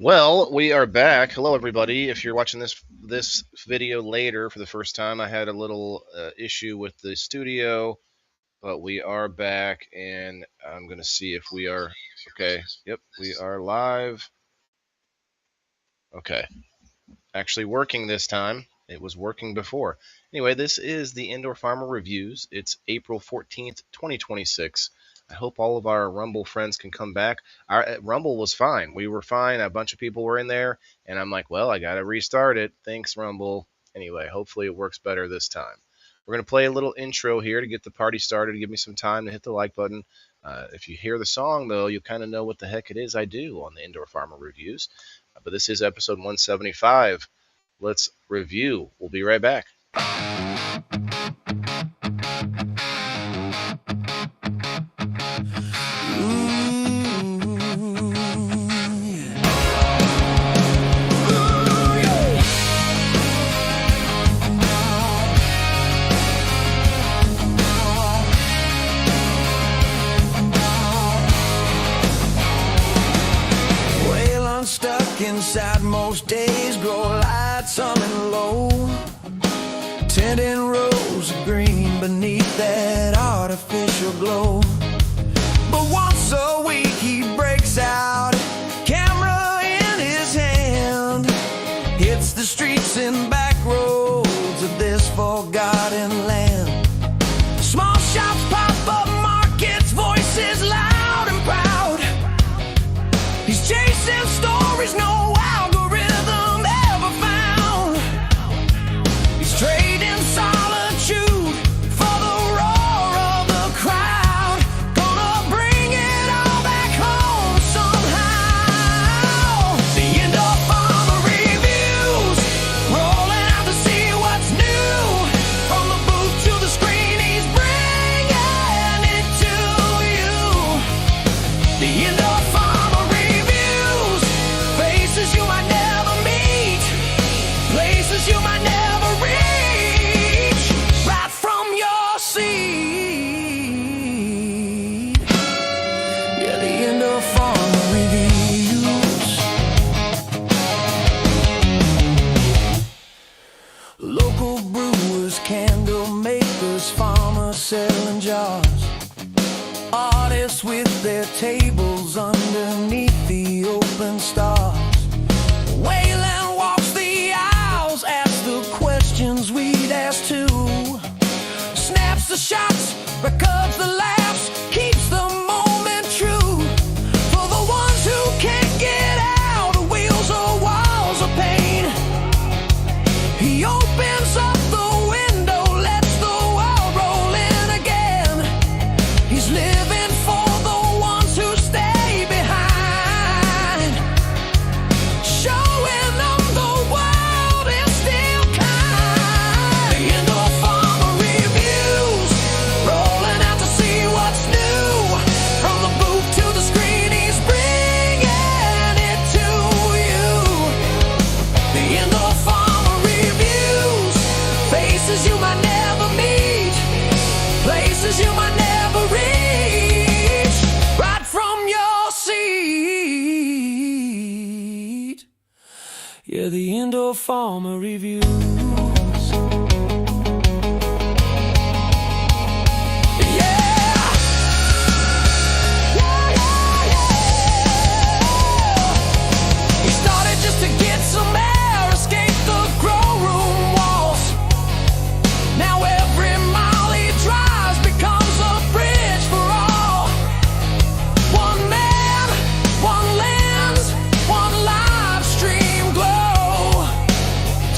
Well, we are back. Hello, everybody. If you're watching this video later for the first time, I had a little issue with the studio, but we are back, and I'm gonna see if we are okay. Yep, we are live. Okay, actually working this time. It was working before. Anyway, this is the Indoor Farmer Reviews. It's April 14th, 2026. I hope all of our Rumble friends can come back. Our Rumble was fine. We were fine. A bunch of people were in there, and I'm like, well, I got to restart it. Thanks, Rumble. Anyway, hopefully it works better this time. We're going to play a little intro here to get the party started. Give me some time to hit the like button. If you hear the song, though, you kind of know what the heck it is I do on the Indoor Farmer Reviews. But this is episode 175. Let's review. We'll be right back. Inside most days, grow lights on and low, tending rows of green beneath that artificial glow. But once a week he breaks out, camera in his hand, hits the streets and back roads of this forgotten land. Small shops pop up, markets, voices loud and proud. He's chasing stories no algorithm ever found. He's trading solitude for the roar of the crowd. Gonna bring it all back home somehow. The Indoor Farmer Reviews, rolling out to see what's new. From the booth to the screen, he's bringing it to you. The Indoor Farmer Reviews, faces you might never meet, places you might never reach, right from your seat. Yeah, the Indoor Farmer Reviews. Local brewers, candle makers, farmers selling jars, artists with their tables underneath the open stars. Wayland walks the aisles, asks the questions we'd ask too. Snaps the shots, records the laughs, keeps the moment true. For the ones who can't get out of wheels or walls of pain, he opens up the window, lets the world roll in again. He's living for the ones who stay behind, showing them the world is still kind. The Indoor Farmer Reviews, rolling out to see what's new. From the booth to the screen, he's bringing it to you. The Indoor Farmer Reviews, faces you might never meet, places you might never reach, right from your seat. Yeah, the Indoor Farmer Reviews. He started just to get some air, escape the grow room walls. Now every mile he drives becomes a bridge for all. One man, one lens, one live stream glow,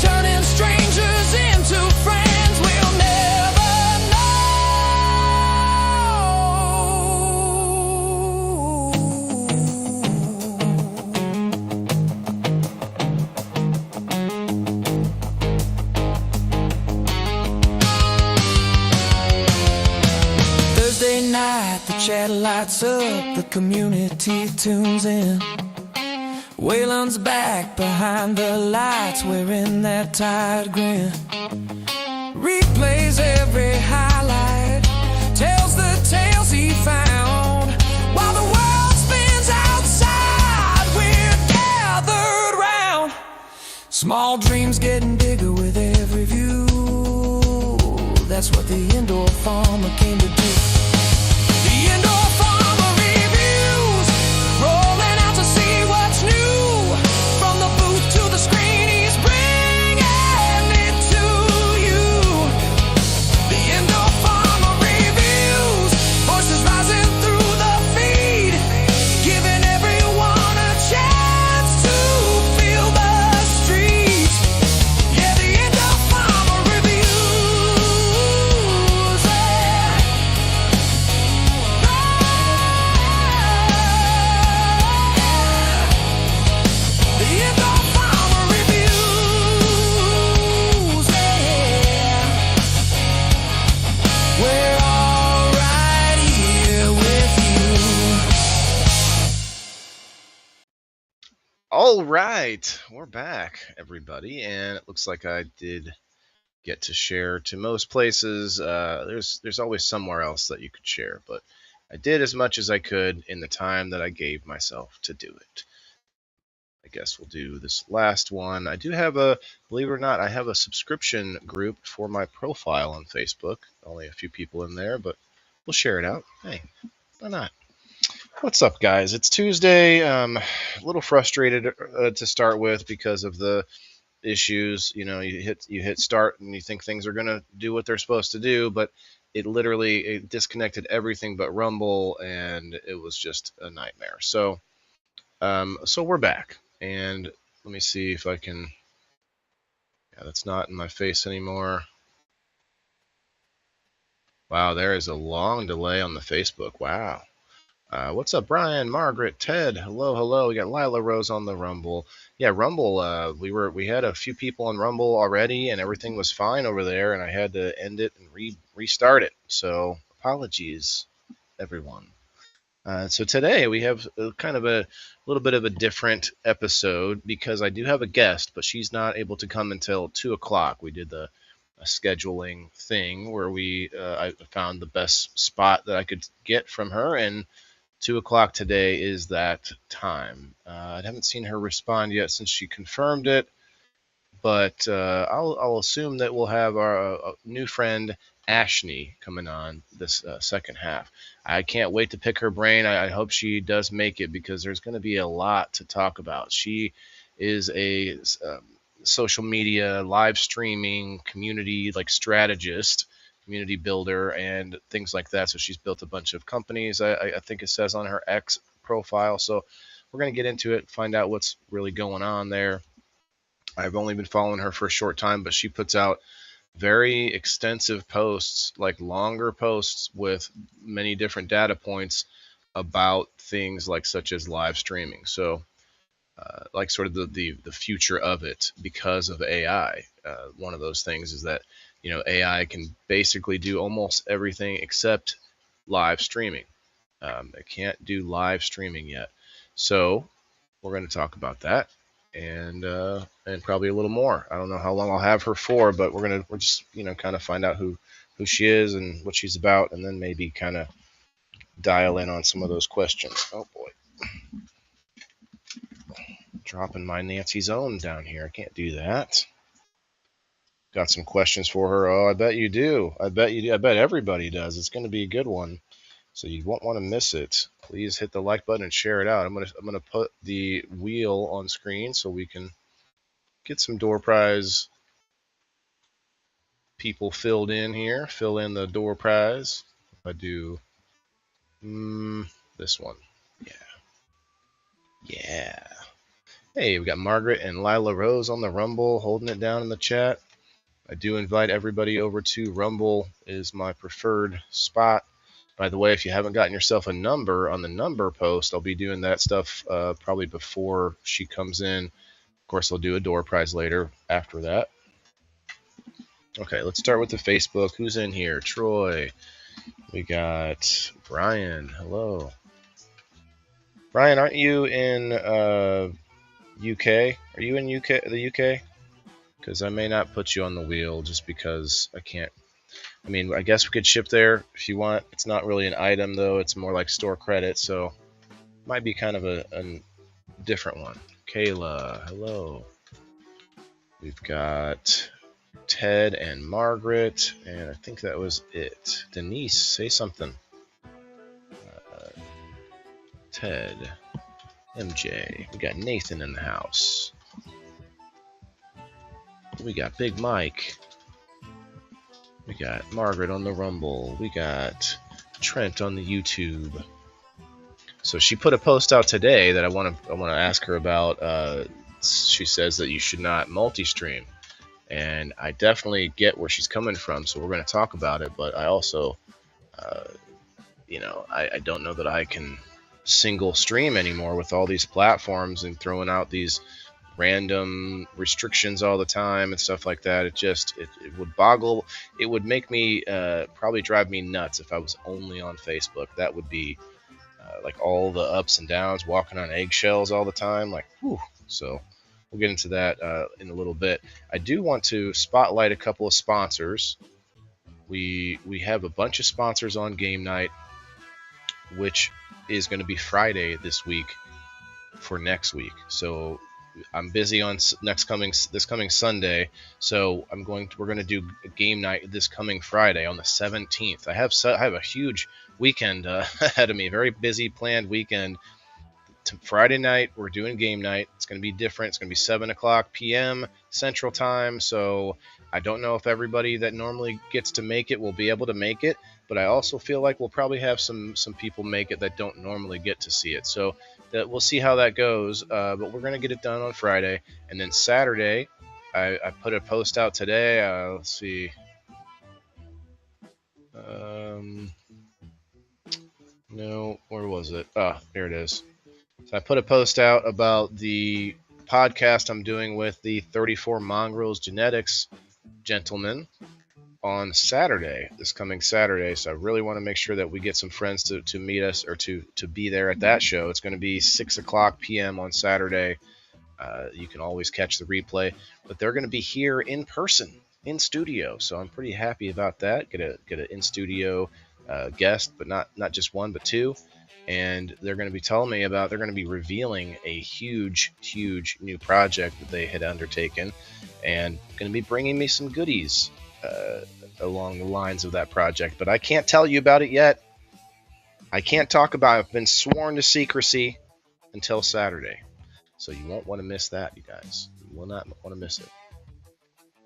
turning strangers into friends we'll never Thursday night, the chat lights up, the community tunes in. Waylon's back behind the lights, wearing that tired grin. Replays every highlight, tells the tales he found. While the world spins outside, we're gathered Small dreams getting bigger with every view. That's what the indoor farmer came to do. The indoor farmer reviews, rolling out to see what's new. From the booth to the screen, he's bringing it to you. The indoor farmer reviews, voices rising through the feed, giving everyone a chance to feel the streets. Yeah, the indoor farmer reviews. The indoor farmer reviews. We're all right here with you. All right, we're back, everybody, and it looks like I did get to share to most places. There's always somewhere else that you could share, but I did as much as I could in the time that I gave myself to do it. I guess we'll do this last one. I do have believe it or not, I have a subscription group for my profile on Facebook. Only a few people in there, but we'll share it out. Hey, why not? What's up, guys? It's Tuesday. A little frustrated to start with because of the issues. You know, you hit start and you think things are gonna do what they're supposed to do, but it disconnected everything but Rumble, and it was just a nightmare. So we're back, and let me see if I can. Yeah, that's not in my face anymore. Wow, there is a long delay on the Facebook. Wow. What's up, Brian, Margaret, Ted? Hello, hello. We got Lila Rose on the Rumble. Yeah, Rumble. We had a few people on Rumble already, and everything was fine over there, and I had to end it and restart it. So apologies, everyone. So today we have kind of a little bit of a different episode because I do have a guest, but she's not able to come until 2:00. We did a scheduling thing where I found the best spot that I could get from her, and 2:00 today is that time. I haven't seen her respond yet since she confirmed it, but I'll assume that we'll have our new friend Ashni coming on this second half. I can't wait to pick her brain. I hope she does make it because there's going to be a lot to talk about. She is a social media live streaming community strategist, community builder, and things like that. So she's built a bunch of companies, I think it says on her X profile. So we're going to get into it, find out what's really going on there. I've only been following her for a short time, but she puts out very extensive posts, like longer posts with many different data points about things such as live streaming. So sort of the future of it because of AI. One of those things is that AI can basically do almost everything except live streaming. It can't do live streaming yet, so we're going to talk about that and probably a little more. I don't know how long I'll have her for, but we're just kind of find out who she is and what she's about, and then maybe kind of dial in on some of those questions. Oh boy. Dropping my Nancy's Own down here. I can't do that. Got some questions for her. Oh, I bet you do. I bet you do. I bet everybody does. It's going to be a good one, so you won't want to miss it. Please hit the like button and share it out. I'm gonna put the wheel on screen so we can get some door prize people filled in here. Fill in the door prize. If I do this one, yeah. Hey, we got Margaret and Lila Rose on the Rumble holding it down in the chat. I do invite everybody over to Rumble. Is my preferred spot. By the way, if you haven't gotten yourself a number on the number post, I'll be doing that stuff probably before she comes in. Of course, I'll do a door prize later after that. Okay, let's start with the Facebook. Who's in here? Troy. We got Brian. Hello. Brian, aren't you in UK? Are you in the UK? Because I may not put you on the wheel just because I can't. I mean, I guess we could ship there if you want. It's not really an item, though. It's more like store credit, so might be kind of a different one. Kayla, hello. We've got Ted and Margaret, and I think that was it. Denise, say something. Ted, MJ. We got Nathan in the house. We got Big Mike. We got Margaret on the Rumble. We got Trent on the YouTube. So she put a post out today that I want to ask her about. She says that you should not multi-stream, and I definitely get where she's coming from. So we're going to talk about it. But I also, I don't know that I can single stream anymore with all these platforms and throwing out these random restrictions all the time and stuff like that. It would boggle. It would make me probably drive me nuts if I was only on Facebook. That would be like all the ups and downs, walking on eggshells all the time. Like, whew. So we'll get into that in a little bit. I do want to spotlight a couple of sponsors. We have a bunch of sponsors on game night, which is going to be Friday this week for next week. So I'm busy on this coming Sunday, so we're going to do a game night this coming Friday on the 17th. I have a huge weekend ahead of me, very busy planned weekend. Friday night we're doing game night. It's going to be different. It's going to be 7:00 p.m. Central Time. So I don't know if everybody that normally gets to make it will be able to make it, but I also feel like we'll probably have some people make it that don't normally get to see it. So we'll see how that goes, but we're going to get it done on Friday. And then Saturday, I put a post out today. Let's see. No, where was it? Oh, there it is. So I put a post out about the podcast I'm doing with the 34 Mongrels Genetics gentleman on Saturday, this coming Saturday. So I really want to make sure that we get some friends to meet us or to be there at that show. It's going to be 6:00 p.m. on Saturday. You can always catch the replay, but they're going to be here in person, in studio. So I'm pretty happy about that. Get an in studio guest, but not just one, but two. And they're going to be telling me about, they're going to be revealing a huge new project that they had undertaken, and going to be bringing me some goodies along the lines of that project. But I can't tell you about it yet. I can't talk about it. I've been sworn to secrecy until Saturday. So you won't want to miss that, you guys. You will not want to miss it.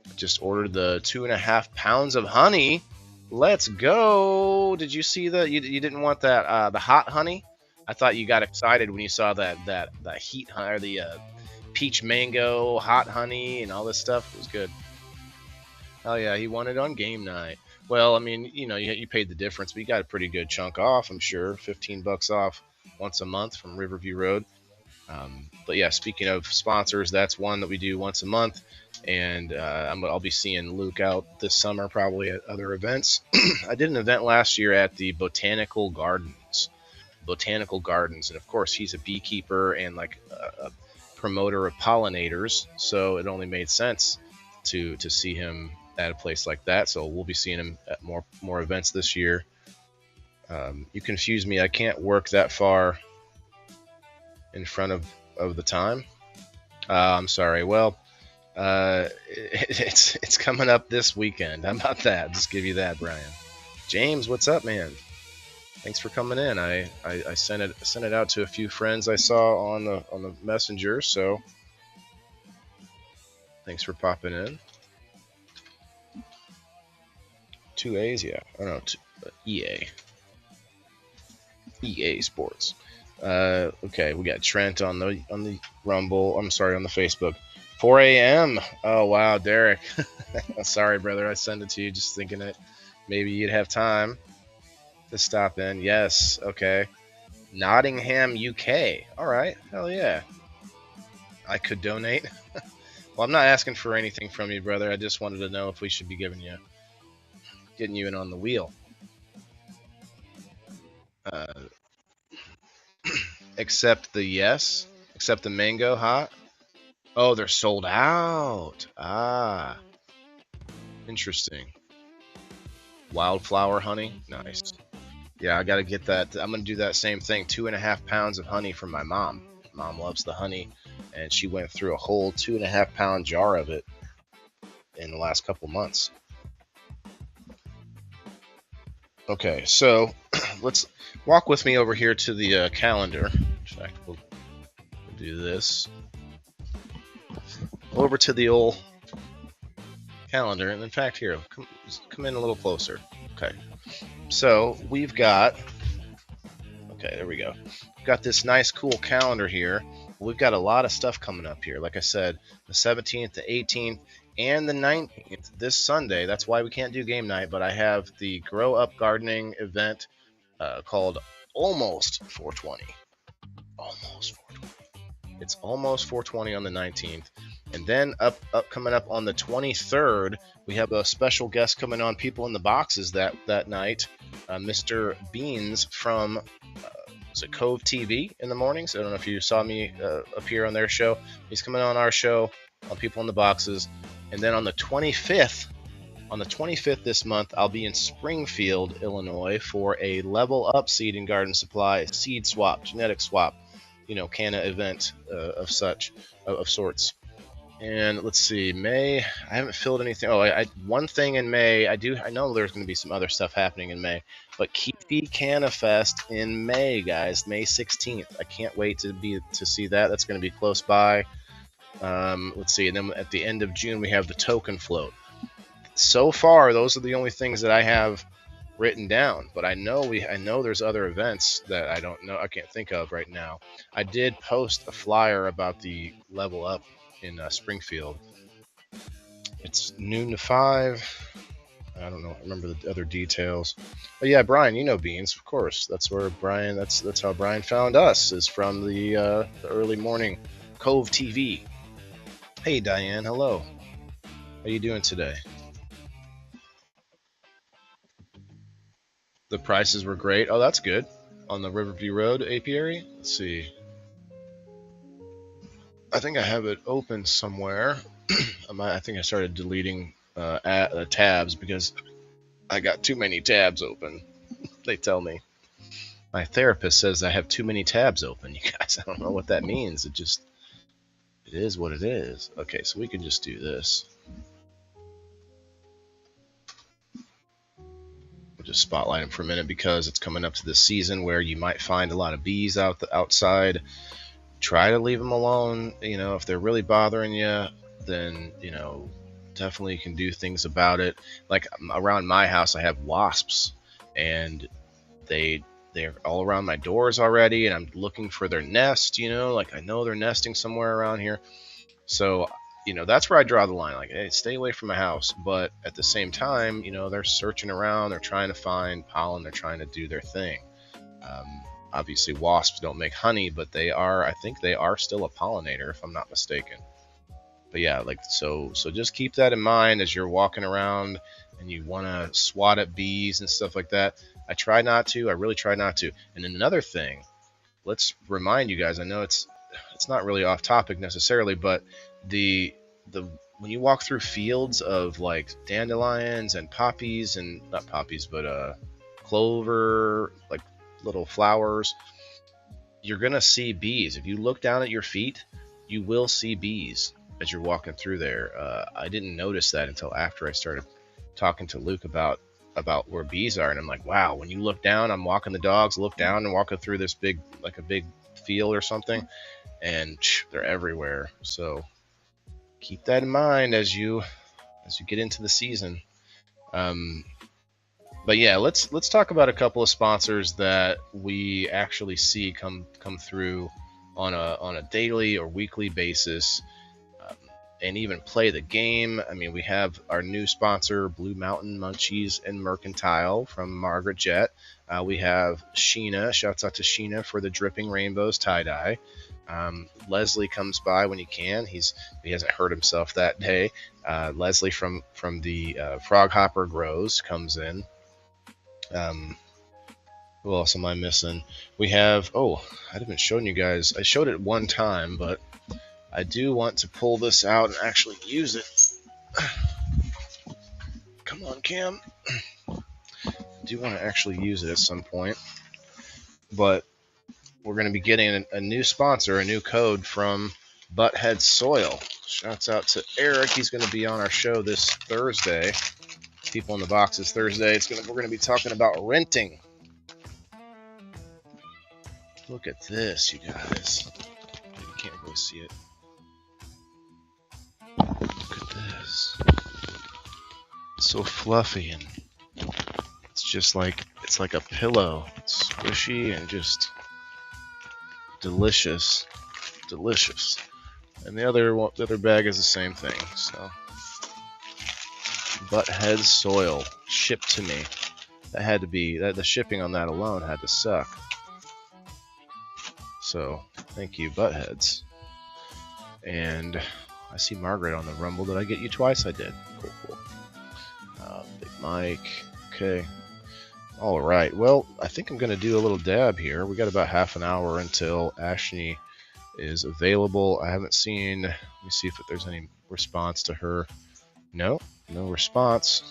I just ordered the 2.5 pounds of honey. Let's go. Did you see that? You didn't want that the hot honey? I thought you got excited when you saw that heat honey, or the peach mango hot honey and all this stuff. It was good. Oh yeah, he won it on game night. Well, I mean, you paid the difference, but you got a pretty good chunk off, I'm sure. $15 off once a month from Riverview Road. But yeah, speaking of sponsors, that's one that we do once a month, and I'll be seeing Luke out this summer probably at other events. I did an event last year at the Botanical Gardens, and of course he's a beekeeper and like a promoter of pollinators, so it only made sense to see him at a place like that. So we'll be seeing him at more events this year. You confuse me. I can't work that far in front of the time. I'm sorry. Well, it's coming up this weekend. How about that? Just give you that, Brian. James, what's up, man? Thanks for coming in. I sent it out to a few friends I saw on the messenger. So thanks for popping in. 2 A's, yeah. I don't know. EA Sports. Okay, we got Trent on the Rumble. I'm sorry, on the Facebook. 4 a.m. Oh wow, Derek. Sorry, brother. I sent it to you just thinking that maybe you'd have time to stop in. Yes. Okay. Nottingham, UK. All right. Hell yeah. I could donate. Well, I'm not asking for anything from you, brother. I just wanted to know if we should be getting you in on the wheel. Except the mango hot. Oh, they're sold out. Ah, interesting. Wildflower honey, nice. Yeah, I gotta get that. I'm gonna do that same thing. 2.5 pounds of honey from my mom. Mom loves the honey, and she went through a whole 2.5 pound jar of it in the last couple months. Okay, so let's walk with me over here to the calendar. In fact, we'll do this. Over to the old calendar, and in fact, here, come in a little closer. Okay, so we've got. Okay, there we go. We've got this nice, cool calendar here. We've got a lot of stuff coming up here. Like I said, the 17th, the 18th, and the 19th this Sunday. That's why we can't do game night, but I have the Grow Up Gardening event called Almost 420. Almost 420. It's almost 420 on the 19th. And then coming up on the 23rd, we have a special guest coming on People in the Boxes that night, Mr. Beans from is it Cove TV in the mornings. I don't know if you saw me appear on their show. He's coming on our show on People in the Boxes. And then on the 25th this month, I'll be in Springfield, Illinois for a Level Up Seed and Garden Supply seed swap, genetic swap, Canna event of sorts. And let's see, May, I haven't filled anything. One thing in May, I know there's going to be some other stuff happening in May, but Keefy Canna Fest in May, guys, May 16th. I can't wait to see that. That's going to be close by. Let's see, and then at the end of June, we have the token float. So far, those are the only things that I have written down, but I know there's other events that I can't think of right now. I did post a flyer about the Level Up in Springfield. It's noon to 5. I don't know. Remember the other details. But yeah, Brian, Beans, of course. That's where Brian. That's how Brian found us. Is from the early morning Cove TV. Hey, Diane. Hello. How you doing today? The prices were great. Oh, that's good. On the Riverview Road apiary. Let's see. I think I have it open somewhere. I think I started deleting tabs because I got too many tabs open. They tell me. My therapist says I have too many tabs open. You guys, I don't know what that means. It is what it is. Okay, so we can just do this. We'll just spotlight them for a minute because it's coming up to the season where you might find a lot of bees outside. Try to leave them alone. If they're really bothering you, then definitely you can do things about it. Like around my house, I have wasps, and they're all around my doors already, and I'm looking for their nest. Like I know they're nesting somewhere around here. So that's where I draw the line. Like, hey, stay away from my house. But at the same time, they're searching around. They're trying to find pollen. They're trying to do their thing. Obviously, wasps don't make honey, but I think they are still a pollinator, if I'm not mistaken. But yeah, so just keep that in mind as you're walking around and you want to swat at bees and stuff like that. I really try not to. And another thing, let's remind you guys, I know it's not really off topic necessarily, but when you walk through fields of like dandelions and poppies, and not poppies, but clover, like little flowers, you're gonna see bees. If you look down at your feet, you will see bees as you're walking through there. I didn't notice that until after I started talking to Luke about where bees are, and I'm like, wow, when you look down, I'm walking the dogs, look down and walking through this big field or something, and they're everywhere. So keep that in mind as you get into the season. But yeah, let's talk about a couple of sponsors that we actually see come through on a daily or weekly basis, and even play the game. I mean, we have our new sponsor, Blue Mountain Munchies and Mercantile from Margaret Jett. We have Sheena. Shouts out to Sheena for the Dripping Rainbows tie-dye. Leslie comes by when he can. He hasn't hurt himself that day. Leslie from the Frog Hopper Grows comes in. Who else am I missing? We have, I haven't shown you guys. I showed it one time, but I do want to pull this out and actually use it. Come on, Cam. I do want to actually use it at some point. But we're going to be getting a new sponsor, a new code from Butthead Soil. Shouts out to Eric. He's going to be on our show this Thursday. People in the Boxes Thursday. We're going to be talking about renting. Look at this, you guys. You can't really see it. Look at this. It's so fluffy and it's like a pillow. It's squishy and just delicious. Delicious. And the other bag is the same thing. So, Butthead Soil shipped to me. That had to be the shipping on that alone had to suck. So, thank you, Buttheads. And I see Margaret on the Rumble. Did I get you twice? I did. Cool. Big Mike. Okay. All right. Well, I think I'm going to do a little dab here. We got about half an hour until Ashni is available. I haven't seen. Let me see if there's any response to her. No response.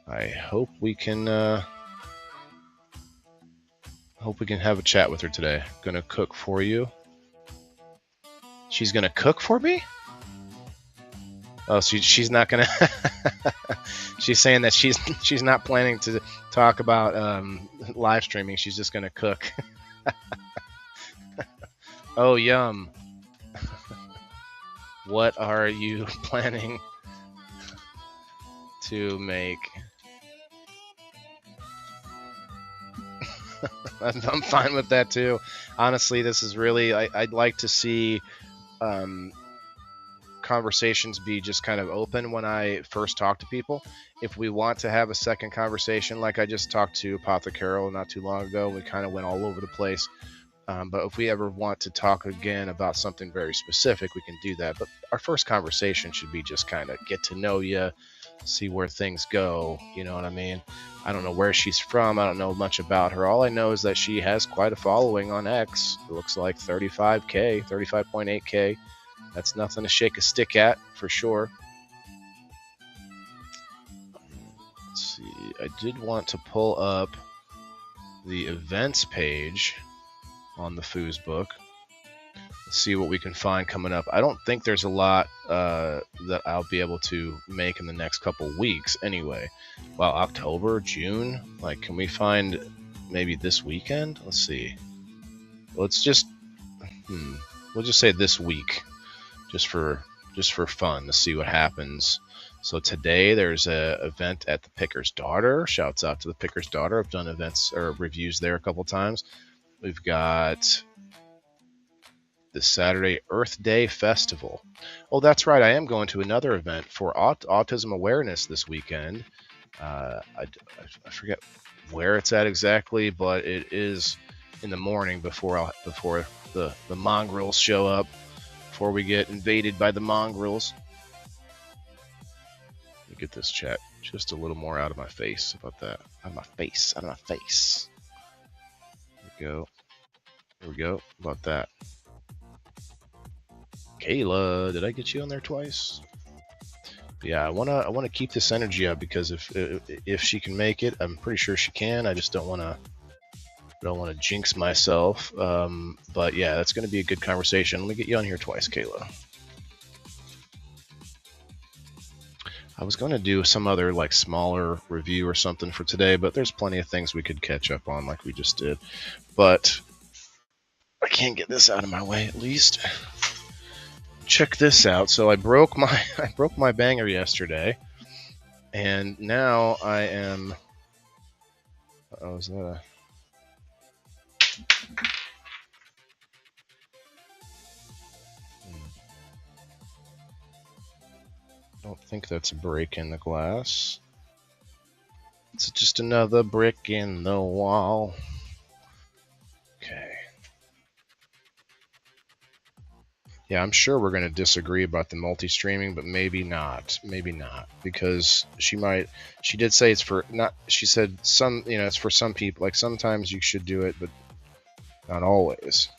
I hope we can. Have a chat with her today. Gonna cook for you. She's gonna cook for me? Oh, she's not gonna. She's saying that she's not planning to talk about live streaming. She's just gonna cook. Oh, yum. What are you planning to make? I'm fine with that too. Honestly, this is really, I'd like to see conversations be just kind of open when I first talk to people. If we want to have a second conversation, like I just talked to Apothecary not too long ago, we kind of went all over the place. But if we ever want to talk again about something very specific, we can do that. But our first conversation should be just kind of get to know you, see where things go. You know what I mean? I don't know where she's from. I don't know much about her. All I know is that she has quite a following on X. It looks like 35K, 35.8K. That's nothing to shake a stick at, for sure. Let's see. I did want to pull up the events page on the Foos book. Let's see what we can find coming up. I don't think there's a lot that I'll be able to make in the next couple weeks anyway. Well, October, June, like, can we find maybe this weekend? Let's see. Let's just we'll just say this week, just for fun, to see what happens. So today there's a event at the Picker's Daughter. Shouts out to the Picker's Daughter. I've done events or reviews there a couple times. We've got the Saturday Earth Day Festival. Oh, that's right. I am going to another event for autism awareness this weekend. I forget where it's at exactly, but it is in the morning before the mongrels show up, before we get invaded by the mongrels. Let me get this chat just a little more out of my face. How about that? Out of my face. There we go. How about that? Kayla, did I get you on there twice? Yeah, I wanna keep this energy up, because if she can make it, I'm pretty sure she can. I just don't wanna jinx myself. But yeah, that's gonna be a good conversation. Let me get you on here twice, Kayla. I was gonna do some other like smaller review or something for today, but there's plenty of things we could catch up on like we just did. But I can't get this out of my way at least. Check this out. So I broke my banger yesterday, and now I am. Oh, is that a? I don't think that's a break in the glass. It's just another brick in the wall. Okay. Yeah, I'm sure we're going to disagree about the multi-streaming, but maybe not. Maybe not, because she did say it's for not. She said it's for some people. Like sometimes you should do it, but not always.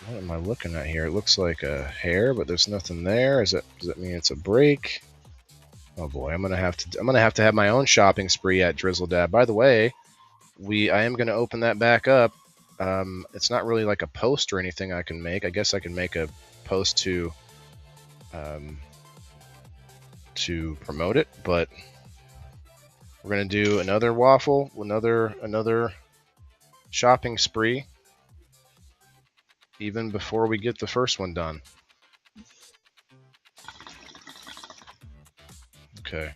What am I looking at here? It looks like a hair, but there's nothing there. Does that mean it's a break? Oh boy, I'm gonna have to have my own shopping spree at Drizzle Dab. By the way, I am gonna open that back up. It's not really like a post or anything I can make. I guess I can make a post um, to promote it, but we're gonna do another waffle, another shopping spree, even before we get the first one done. Okay,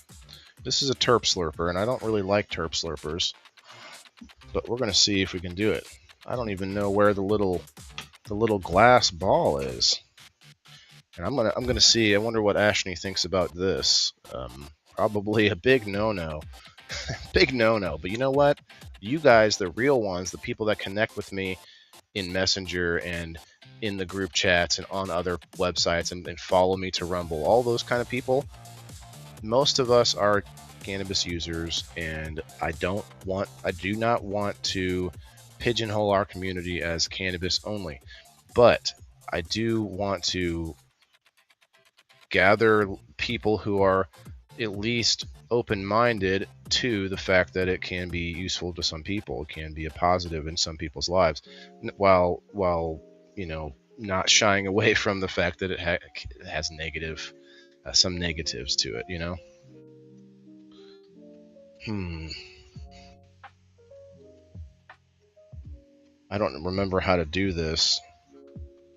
this is a terp slurper, and I don't really like terp slurpers, but we're gonna see if we can do it. I don't even know where the little glass ball is, and I'm gonna see. I wonder what Ashni thinks about this. Probably a big no-no. Big no-no. But you know what? You guys, the real ones, the people that connect with me in Messenger and in the group chats and on other websites and follow me to Rumble, all those kind of people, most of us are cannabis users, and I do not want to pigeonhole our community as cannabis only. But I do want to gather people who are at least open-minded to the fact that it can be useful to some people. It can be a positive in some people's lives, while not shying away from the fact that it has some negatives to it. I don't remember how to do this.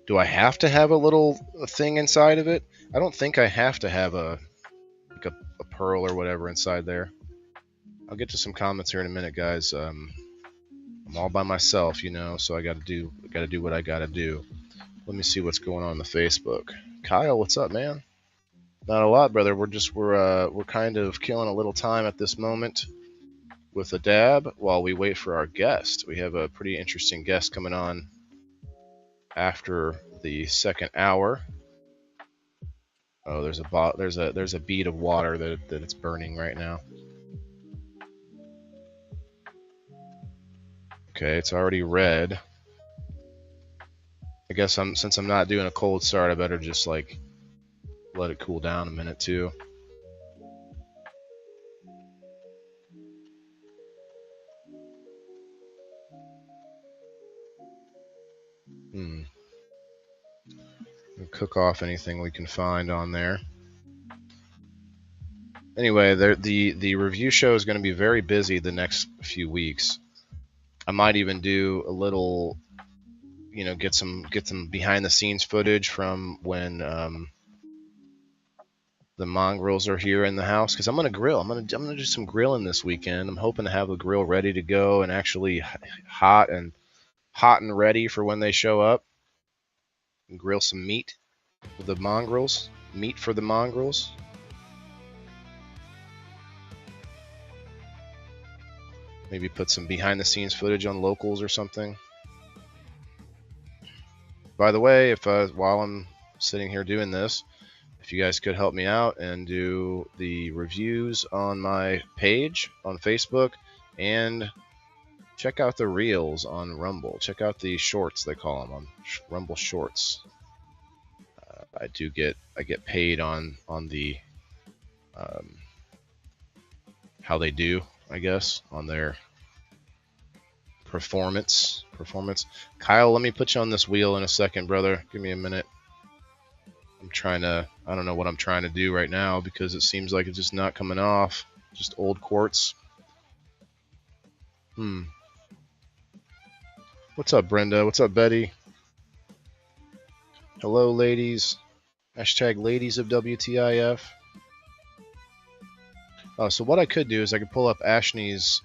Do I have to have a little thing inside of it? I don't think I have to have a pearl or whatever inside there. I'll get to some comments here in a minute, guys. I'm all by myself, so I gotta do what I gotta do. Let me see what's going on the Facebook. Kyle, what's up, man? Not a lot, brother. We're kind of killing a little time at this moment with a dab while we wait for our guest. We have a pretty interesting guest coming on after the second hour. Oh, there's a bead of water that it's burning right now. Okay, it's already red. I guess since I'm not doing a cold start, I better just like let it cool down a minute too. We'll cook off anything we can find on there. Anyway, the review show is going to be very busy the next few weeks. I might even do a little, get some behind the scenes footage from when the mongrels are here in the house, because I'm gonna grill. I'm gonna do some grilling this weekend. I'm hoping to have the grill ready to go and actually hot and ready for when they show up. And grill some meat for the mongrels. Meat for the mongrels. Maybe put some behind the scenes footage on locals or something. By the way, if while I'm sitting here doing this, if you guys could help me out and do the reviews on my page on Facebook, and check out the reels on Rumble. Check out the shorts, they call them, on Rumble Shorts. I get paid on the how they do, I guess, on their performance. Kyle, let me put you on this wheel in a second, brother. Give me a minute. I don't know what I'm trying to do right now because it seems like it's just not coming off. Just old quartz. What's up, Brenda? What's up, Betty? Hello, ladies. Hashtag ladies of WTIF. Oh, so what I could do is I could pull up Ashni's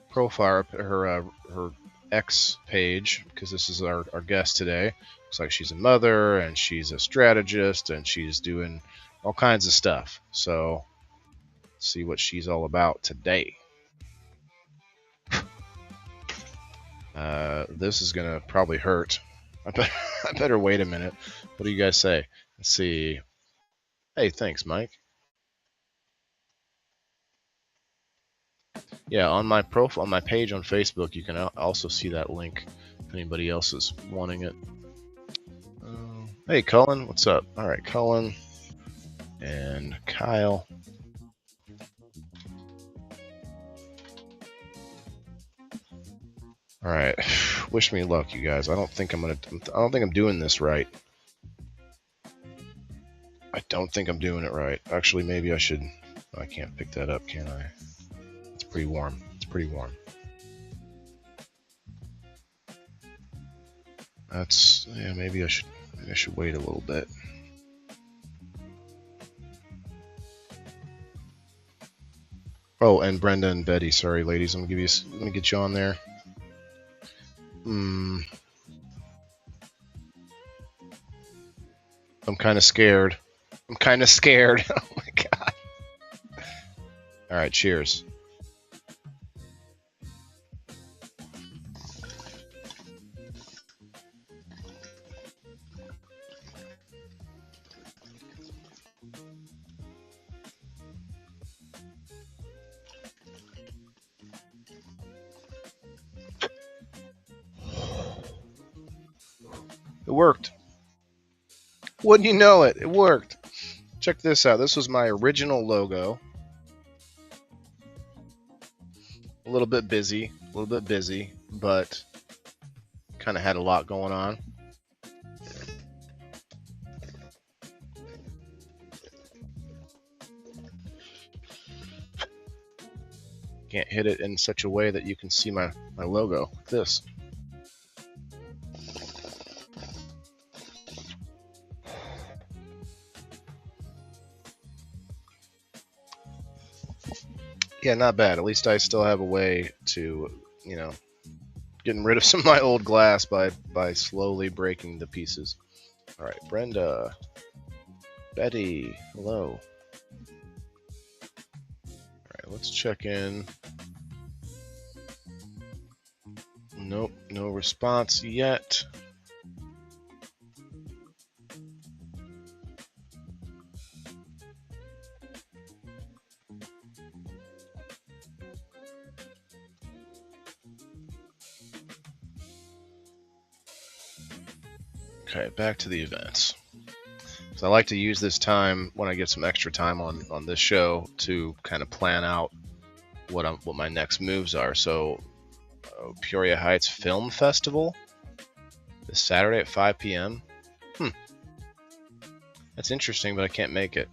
profile, her X page, because this is our guest today. Looks like she's a mother and she's a strategist and she's doing all kinds of stuff. So let's see what she's all about today. This is gonna probably hurt. I better wait a minute. What do you guys say? Let's see. Hey, thanks, Mike. Yeah, on my profile, on my page on Facebook, you can also see that link if anybody else is wanting it. Hey, Cullen, what's up? All right, Cullen and Kyle. All right. Wish me luck, you guys. I don't think I'm doing this right. I don't think I'm doing it right. Actually, maybe I should. I can't pick that up, can I? It's pretty warm. It's pretty warm. Yeah. Maybe I should wait a little bit. Oh, and Brenda and Betty. Sorry, ladies. Let me get you on there. I'm kind of scared. I'm kind of scared. Oh my god. All right. Cheers. It worked. Wouldn't you know it? It worked. Check this out. This was my original logo. A little bit busy, but kind of had a lot going on. Can't hit it in such a way that you can see my logo like this. Yeah, not bad. At least I still have a way to, getting rid of some of my old glass by slowly breaking the pieces. All right, Brenda, Betty, hello. All right, let's check in. Nope, no response yet. Okay, back to the events. So I like to use this time when I get some extra time on this show to kind of plan out what my next moves are. So Peoria Heights Film Festival this Saturday at 5 p.m. That's interesting, but I can't make it.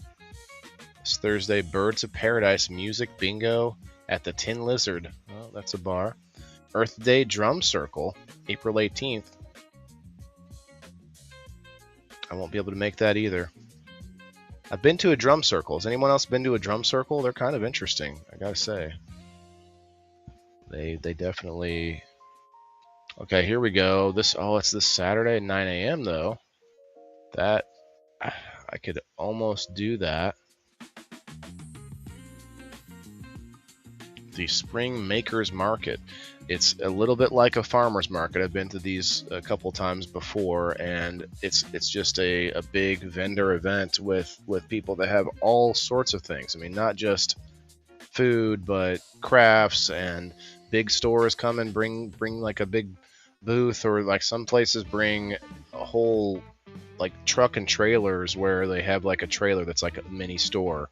This Thursday, Birds of Paradise Music Bingo at the Tin Lizard. Oh, that's a bar. Earth Day Drum Circle, April 18th. I won't be able to make that either. I've been to a drum circle. Has anyone else been to a drum circle? They're kind of interesting, I gotta say. They definitely... Okay, here we go. It's this Saturday at 9 a.m. though. That I could almost do that. The Spring Makers Market. It's a little bit like a farmer's market. I've been to these a couple times before, and it's just a big vendor event with people that have all sorts of things. I mean, not just food, but crafts, and big stores come and bring like a big booth, or like some places bring a whole like truck and trailers where they have like a trailer that's like a mini store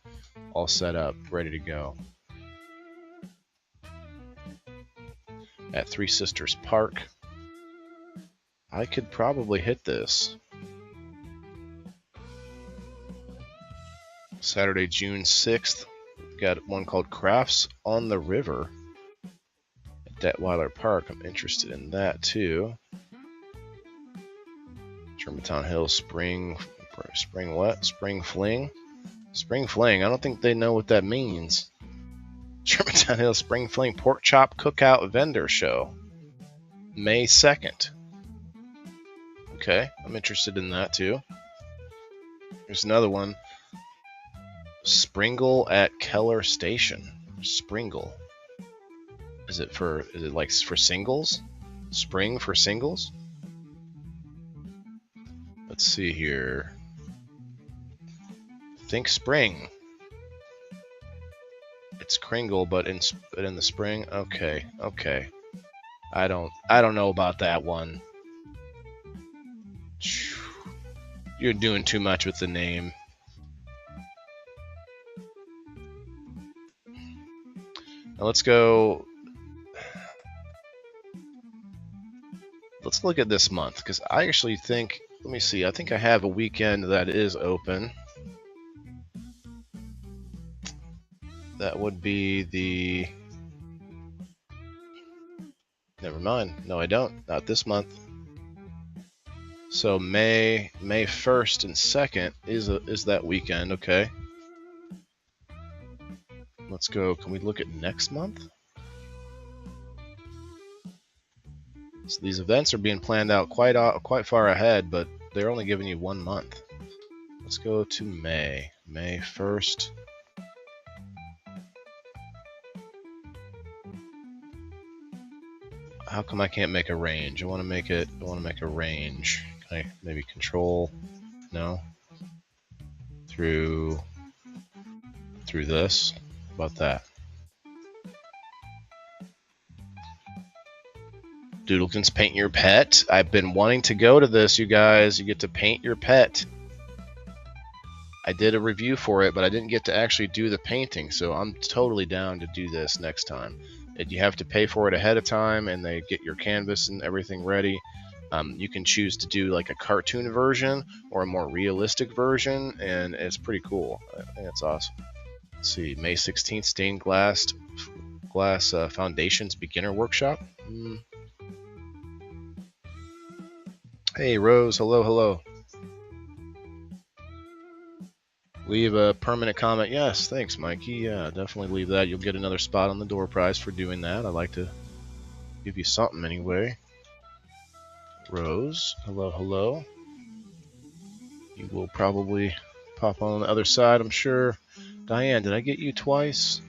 all set up, ready to go. At Three Sisters Park. I could probably hit this. Saturday, June 6th. We've got one called Crafts on the River at Detweiler Park. I'm interested in that too. Germantown Hills Spring what? Spring Fling? Spring Fling. I don't think they know what that means. Germantown Hills Spring Fling Pork Chop Cookout Vendor Show, May 2nd. Okay, I'm interested in that too. There's another one. Springle at Keller Station. Springle. Is it like for singles? Spring for singles? Let's see here. Think spring. It's Kringle, but in the spring. Okay. I don't know about that one. You're doing too much with the name. Now let's go. let's look at this month, because I actually think, let me see, I think I have a weekend that is open. That would be the, never mind. No, I don't. Not this month. So May 1st and 2nd is that weekend. Okay. Let's go. Can we look at next month? So these events are being planned out quite far ahead, but they're only giving you 1 month. Let's go to May 1st. How come I can't make a range? I want to make a range. Can I maybe control? No. Through this. How about that? Doodlekins paint your pet. I've been wanting to go to this, you guys. You get to paint your pet. I did a review for it, but I didn't get to actually do the painting, so I'm totally down to do this next time. You have to pay for it ahead of time, and they get your canvas and everything ready. You can choose to do like a cartoon version or a more realistic version, and it's pretty cool. I think it's awesome. Let's see, May 16th, stained glass foundations beginner workshop. Hey Rose, hello. Leave a permanent comment. Yes, thanks, Mikey. Yeah, definitely leave that. You'll get another spot on the door prize for doing that. I like to give you something anyway. Rose, hello. You will probably pop on the other side, I'm sure. Diane, did I get you twice?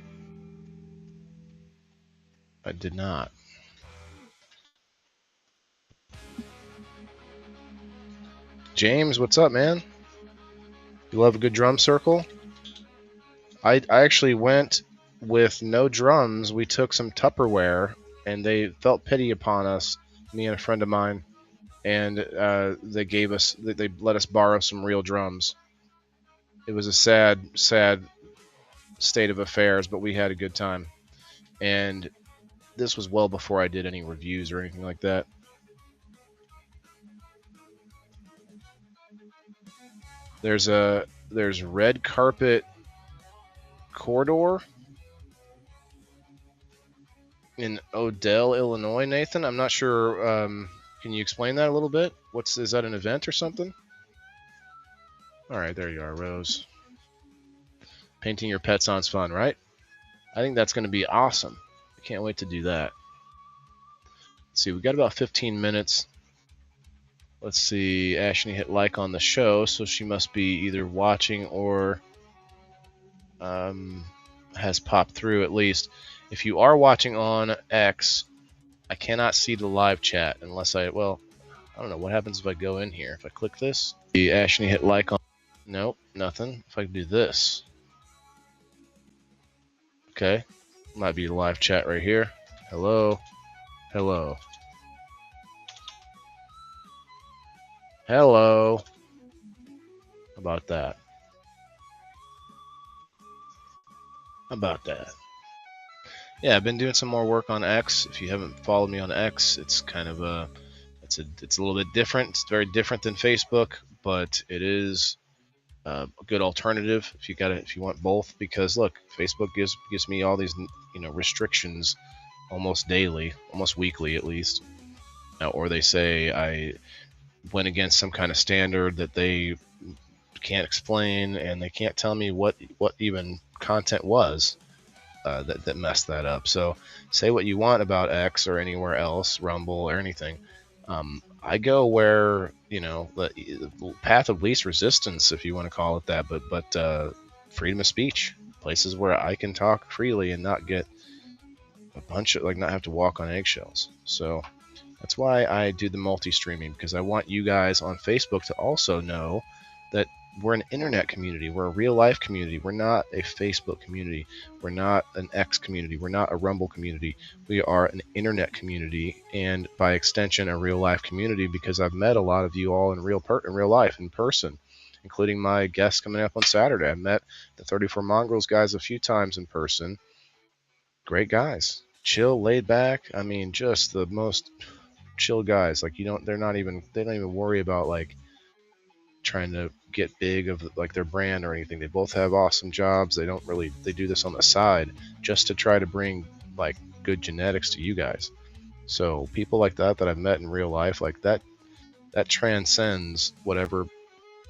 I did not. James, what's up, man? You love a good drum circle? I actually went with no drums. We took some Tupperware, and they felt pity upon us, me and a friend of mine, and they let us borrow some real drums. It was a sad state of affairs, but we had a good time. And this was well before I did any reviews or anything like that. There's red carpet corridor in Odell, Illinois. Nathan, I'm not sure. Can you explain that a little bit? Is that an event or something? All right, there you are, Rose. Painting your pet sounds fun, right? I think that's going to be awesome. I can't wait to do that. Let's see, we got about 15 minutes. Let's see, Ashni hit like on the show, so she must be either watching or has popped through at least. If you are watching on X, I cannot see the live chat unless I don't know what happens if I go in here. If I click this, the Ashni hit like on. Nope, nothing. If I do this, okay, might be the live chat right here. Hello. How about that? Yeah, I've been doing some more work on X. If you haven't followed me on X, it's kind of it's a little bit different. It's very different than Facebook, but it is a good alternative if you want both. Because look, Facebook gives me all these restrictions almost daily, almost weekly at least, or they say I went against some kind of standard that they can't explain, and they can't tell me what even content was that messed that up. So say what you want about X or anywhere else, Rumble or anything. I go where the path of least resistance, if you want to call it that, but freedom of speech, places where I can talk freely and not get a bunch of not have to walk on eggshells. So that's why I do the multi-streaming, because I want you guys on Facebook to also know that we're an internet community. We're a real-life community. We're not a Facebook community. We're not an X community. We're not a Rumble community. We are an internet community, and by extension, a real-life community, because I've met a lot of you all in real life, in person, including my guests coming up on Saturday. I've met the 34 Mongrels guys a few times in person. Great guys. Chill, laid back. I mean, just the most chill guys. Like they don't even worry about like trying to get big of like their brand or anything. They both have awesome jobs. They do this on the side just to try to bring like good genetics to you guys. So people like that I've met in real life, like that transcends whatever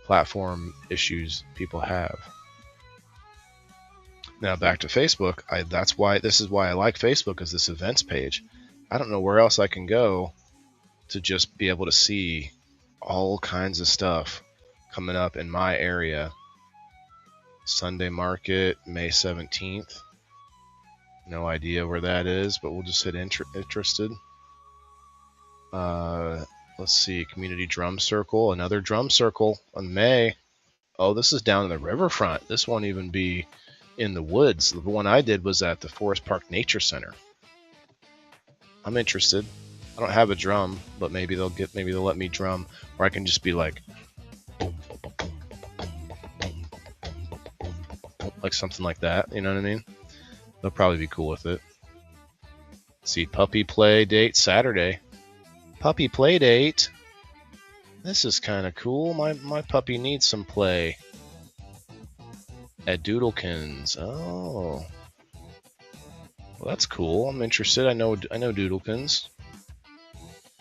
platform issues people have. Now back to Facebook. This is why I like Facebook, is this events page. I don't know where else I can go to just be able to see all kinds of stuff coming up in my area. Sunday market, May 17th. No idea where that is, but we'll just hit interested. Let's see, community drum circle, another drum circle in May. Oh, this is down in the riverfront. This won't even be in the woods. The one I did was at the Forest Park Nature Center. I'm interested. I don't have a drum, but maybe they'll let me drum, or I can just be like boom, boom, boom, boom, boom, boom, boom, boom, like something like that. You know what I mean? They'll probably be cool with it. See, puppy play date Saturday. Puppy play date. This is kind of cool. My puppy needs some play. At Doodlekins. Oh. Well, that's cool. I'm interested. I know Doodlekins.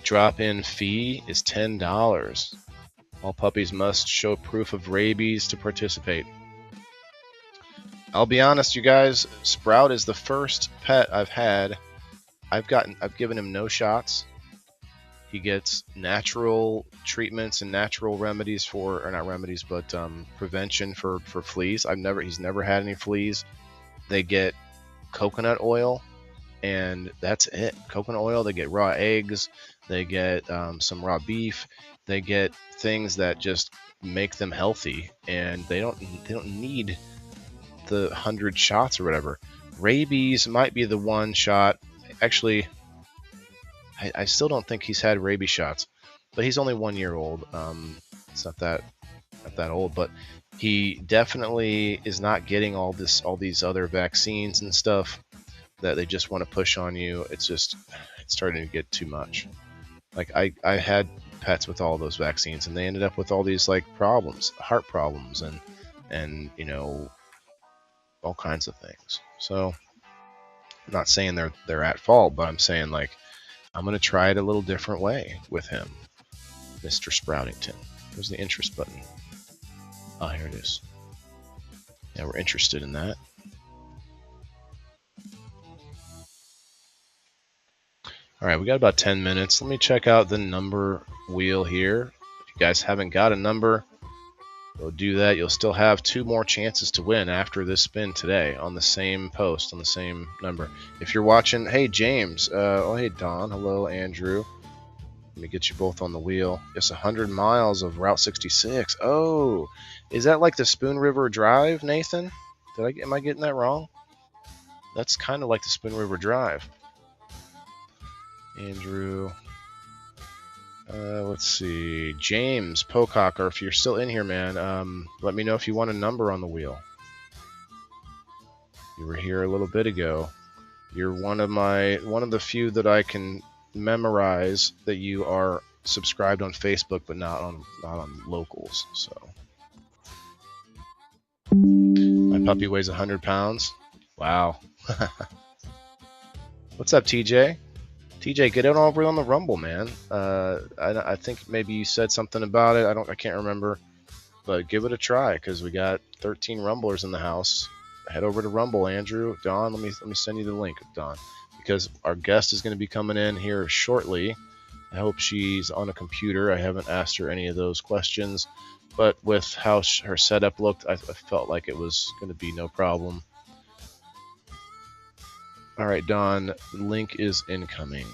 Drop-in fee is $10. All puppies must show proof of rabies to participate. I'll be honest, you guys, Sprout is the first pet I've had. I've given him no shots. He gets natural treatments and natural remedies prevention for fleas. He's never had any fleas. They get coconut oil, and that's it. Coconut oil. They get raw eggs. They get some raw beef. They get things that just make them healthy, and they don't need the 100 shots or whatever. Rabies might be the one shot. Actually, I still don't think he's had rabies shots, but he's only 1 year old. It's not that old, but he definitely is not getting all these other vaccines and stuff that they just want to push on you. It's starting to get too much. Like I had pets with all those vaccines, and they ended up with all these like problems, heart problems, and all kinds of things. So I'm not saying they're at fault, but I'm saying like I'm gonna try it a little different way with him, Mr. Sproutington. Where's the interest button? Oh, here it is. Yeah, we're interested in that. All right, we got about 10 minutes. Let me check out the number wheel here. If you guys haven't got a number, go do that. You'll still have 2 more chances to win after this spin today on the same post, on the same number. If you're watching, hey, James. Hey, Don. Hello, Andrew. Let me get you both on the wheel. It's 100 miles of Route 66. Oh, is that like the Spoon River Drive, Nathan? Am I getting that wrong? That's kind of like the Spoon River Drive. Andrew. Let's see. James Pococker, if you're still in here, man, let me know if you want a number on the wheel. You were here a little bit ago. You're one of the few that I can memorize that you are subscribed on Facebook, but not on locals. So my puppy weighs 100 pounds. Wow. What's up, TJ? TJ, get it over on the Rumble, man. I think maybe you said something about it. I can't remember, but give it a try because we got 13 Rumblers in the house. Head over to Rumble, Andrew. Don, let me send you the link, Don, because our guest is going to be coming in here shortly. I hope she's on a computer. I haven't asked her any of those questions, but with how her setup looked, I felt like it was going to be no problem. All right, Don, the link is incoming.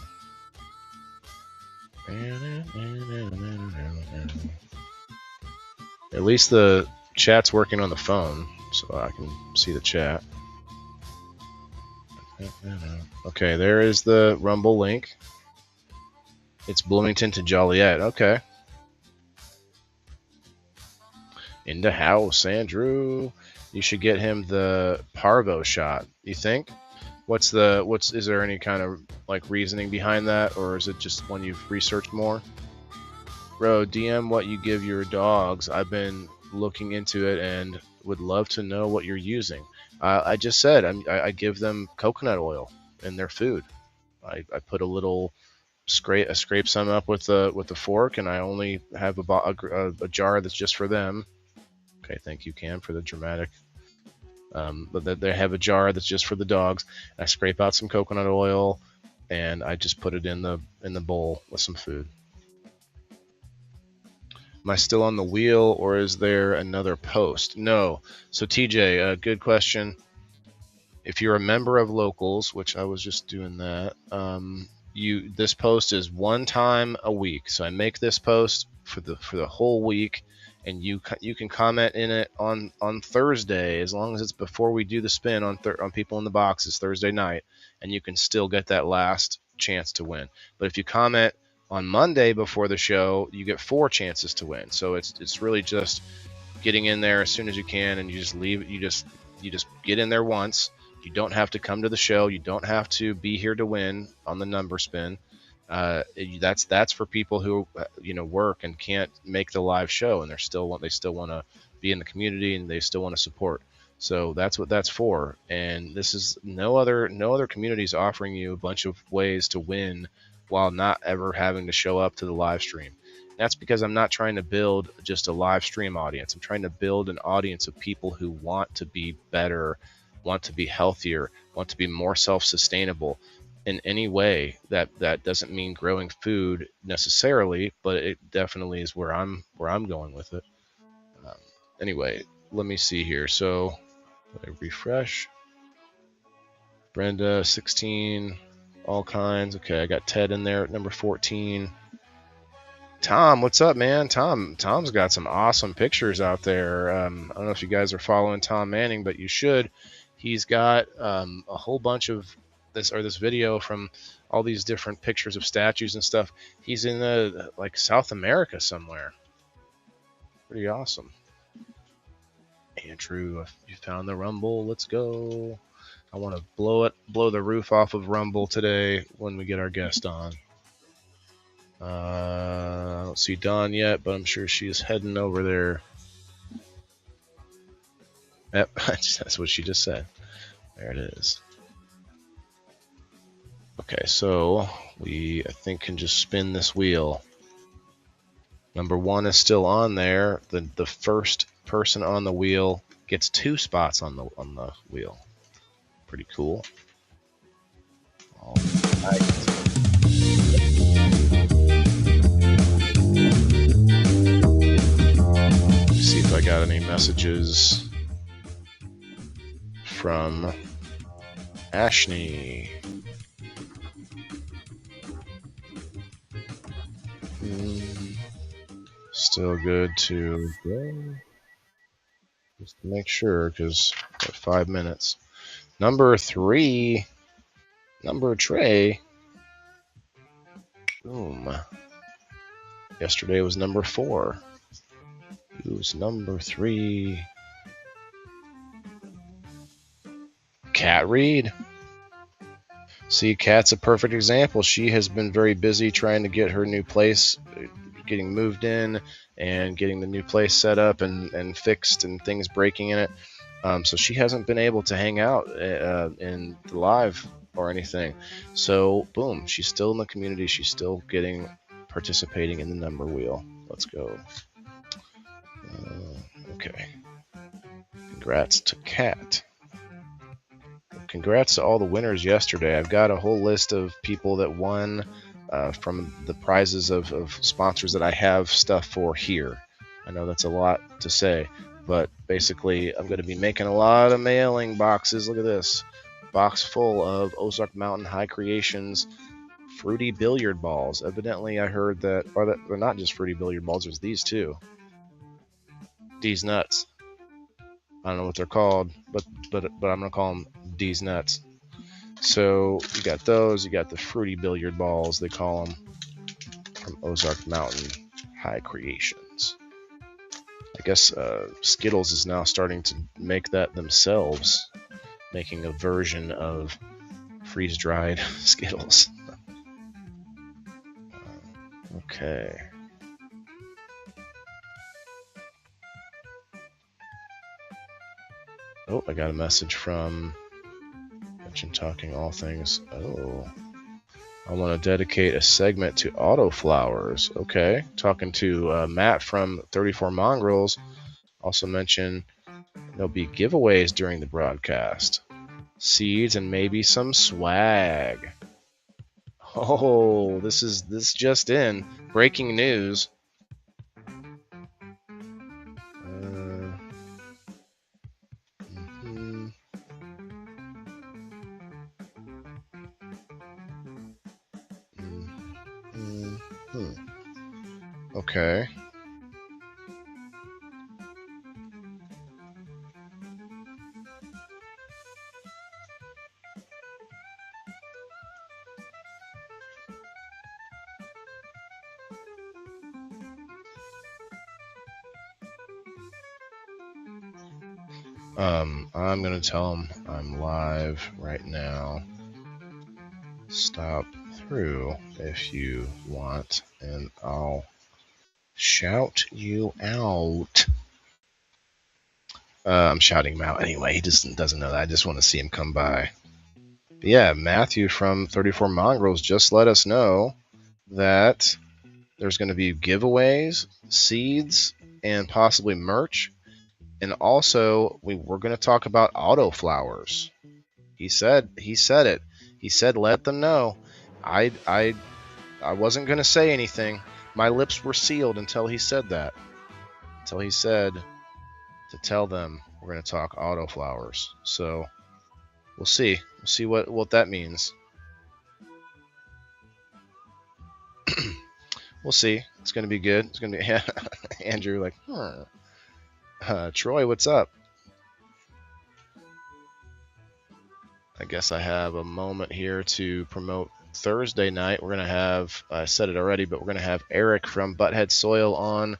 At least the chat's working on the phone, so I can see the chat. Okay, there is the Rumble link. It's Bloomington to Joliet. Okay. In the house, Andrew. You should get him the parvo shot. You think? What's is there any kind of like reasoning behind that, or is it just when you've researched more? Bro, DM what you give your dogs. I've been looking into it and would love to know what you're using. I just said I give them coconut oil in their food. I put a little scrape some up with the fork, and I only have a jar that's just for them. Okay, thank you, Cam, for the dramatic. But they have a jar that's just for the dogs. I scrape out some coconut oil, and I just put it in the bowl with some food. Am I still on the wheel, or is there another post? No. So TJ, good question. If you're a member of Locals, which I was just doing that, this post is one time a week. So I make this post for the whole week, and you can comment in it on Thursday, as long as it's before we do the spin on people in the boxes Thursday night, and you can still get that last chance to win. But if you comment on Monday before the show, you get 4 chances to win. So it's really just getting in there as soon as you can, and you just leave. You just get in there once. You don't have to come to the show. You don't have to be here to win on the number spin. That's for people who work and can't make the live show, and they still want to be in the community, and they still want to support. So that's what that's for. And this is no other communities offering you a bunch of ways to win while not ever having to show up to the live stream. That's because I'm not trying to build just a live stream audience. I'm trying to build an audience of people who want to be better, want to be healthier, want to be more self-sustainable in any way. That doesn't mean growing food necessarily, but it definitely is where I'm going with it. Anyway, let me see here. So let me refresh. Brenda, 16, all kinds. Okay, I got Ted in there at number 14. Tom, what's up, man? Tom's got some awesome pictures out there. I don't know if you guys are following Tom Manning, but you should. He's got a whole bunch of this video from all these different pictures of statues and stuff. He's in like South America somewhere. Pretty awesome. Andrew, you found the Rumble. Let's go. I want to blow the roof off of Rumble today when we get our guest on. I don't see Dawn yet, but I'm sure she is heading over there. Yep, that's what she just said. There it is. Okay, so we, I think, can just spin this wheel. Number 1 is still on there. The first person on the wheel gets 2 spots on the wheel. Pretty cool. All right. See if I got any messages from Ashni. Still good to go. Just to make sure, because got 5 minutes. Number 3, number Trey. Boom. Yesterday was number 4. Who's number 3? Kat Reed. See, Kat's a perfect example. She has been very busy trying to get her new place, getting moved in and getting the new place set up and fixed and things breaking in it. So she hasn't been able to hang out in the live or anything. So boom, she's still in the community. She's still participating in the number wheel. Let's go. Okay. Congrats to Kat. Congrats to all the winners yesterday. I've got a whole list of people that won from the prizes of sponsors that I have stuff for here. I know that's a lot to say, but basically I'm going to be making a lot of mailing boxes. Look at this. Box full of Ozark Mountain High Creations fruity billiard balls. Evidently I heard that, or they're not just fruity billiard balls, there's these too. D's Nuts. I don't know what they're called, but I'm going to call them D's Nuts. So you got those, you got the fruity billiard balls, they call them, from Ozark Mountain High Creations. I guess Skittles is now starting to make that themselves, making a version of freeze-dried Skittles. Okay. Oh, I got a message from Mention Talking All Things. Oh, I want to dedicate a segment to autoflowers. Okay, talking to Matt from 34 Mongrels. Also mention there'll be giveaways during the broadcast. Seeds and maybe some swag. Oh, this just in. Breaking news. Mhm, mhm. Okay. I'm gonna tell him I'm live right now. Stop through if you want, and I'll shout you out. I'm shouting him out anyway. He just doesn't know that. I just want to see him come by. But yeah, Matthew from 34 Mongrels just let us know that there's going to be giveaways, seeds, and possibly merch. And also, we're going to talk about autoflowers. He said it. He said, let them know. I wasn't going to say anything. My lips were sealed until he said that. Until he said to tell them we're going to talk autoflowers. So we'll see. We'll see what that means. We'll see. It's going to be good. It's going to be Andrew like, Troy, what's up? I guess I have a moment here to promote Thursday night. We're going to have, I said it already, but we're going to have Eric from Butthead Soil on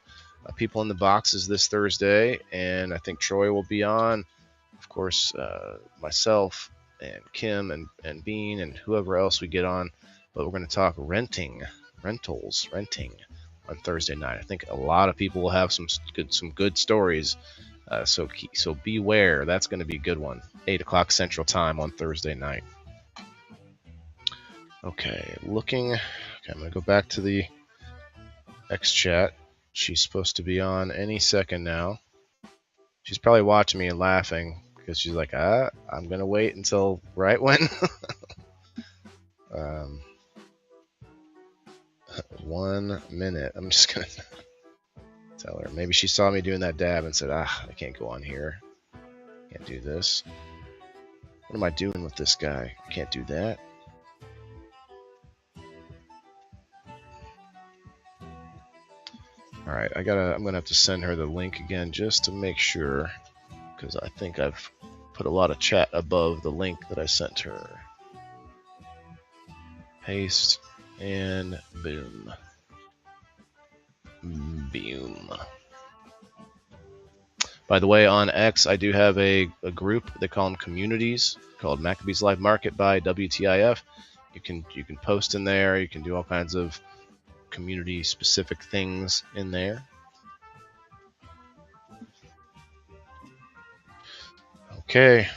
People in the Boxes this Thursday. And I think Troy will be on. Of course, myself and Kim and Bean and whoever else we get on. But we're going to talk renting on Thursday night. I think a lot of people will have some good stories. So beware. That's going to be a good one. 8 o'clock Central Time on Thursday night. Okay, I'm going to go back to the X chat. She's supposed to be on any second now. She's probably watching me and laughing because she's like, I'm going to wait until right when. 1 minute. I'm just going to tell her. Maybe she saw me doing that dab and said, I can't go on here. Can't do this. What am I doing with this guy? I can't do that. All right, I'm gonna have to send her the link again just to make sure, because I think I've put a lot of chat above the link that I sent her. Paste and boom. Boom. By the way, on X, I do have a group. They call them communities, called Maccabees Live Market by WTIF. You can post in there. You can do all kinds of community-specific things in there. Okay,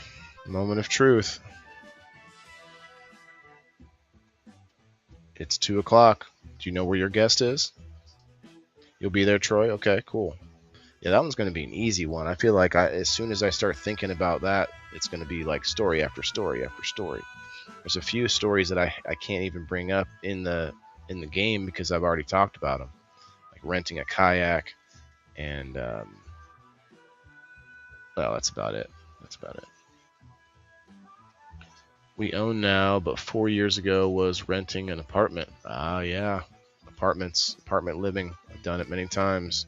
moment of truth. It's 2 o'clock. Do you know where your guest is? You'll be there, Troy? Okay, cool. Yeah, that one's going to be an easy one. I feel like as soon as I start thinking about that, it's going to be like story after story after story. There's a few stories that I can't even bring up in the game because I've already talked about them, like renting a kayak, and well, that's about it. We own now, but 4 years ago was renting an apartment. Yeah, apartment living. I've done it many times.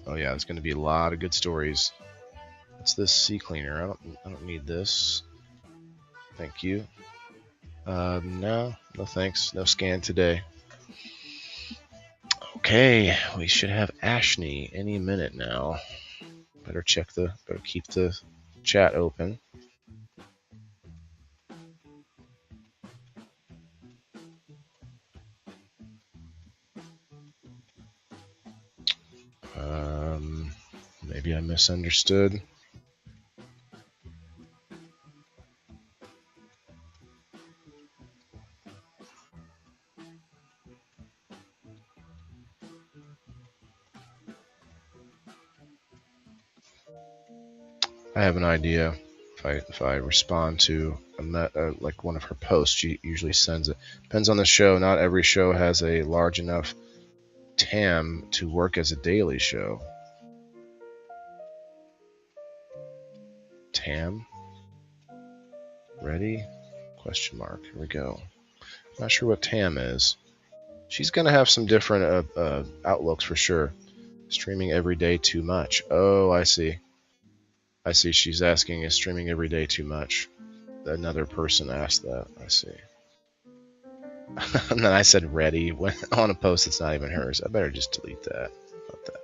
Oh yeah, there's going to be a lot of good stories. What's this sea cleaner? I don't need this. Thank you. No thanks. No scan today. Okay, we should have Ashni any minute now. Better keep the chat open. Maybe I misunderstood. I have an idea. If I respond to like one of her posts, she usually sends it. Depends on the show. Not every show has a large enough TAM to work as a daily show. TAM? Ready? Question mark. Here we go. Not sure what TAM is. She's gonna have some different outlooks for sure. Streaming every day too much. Oh, I see. I see. She's asking, is streaming every day too much? Another person asked that. I see. And then I said ready when on a post that's not even hers. I better just delete that. About that.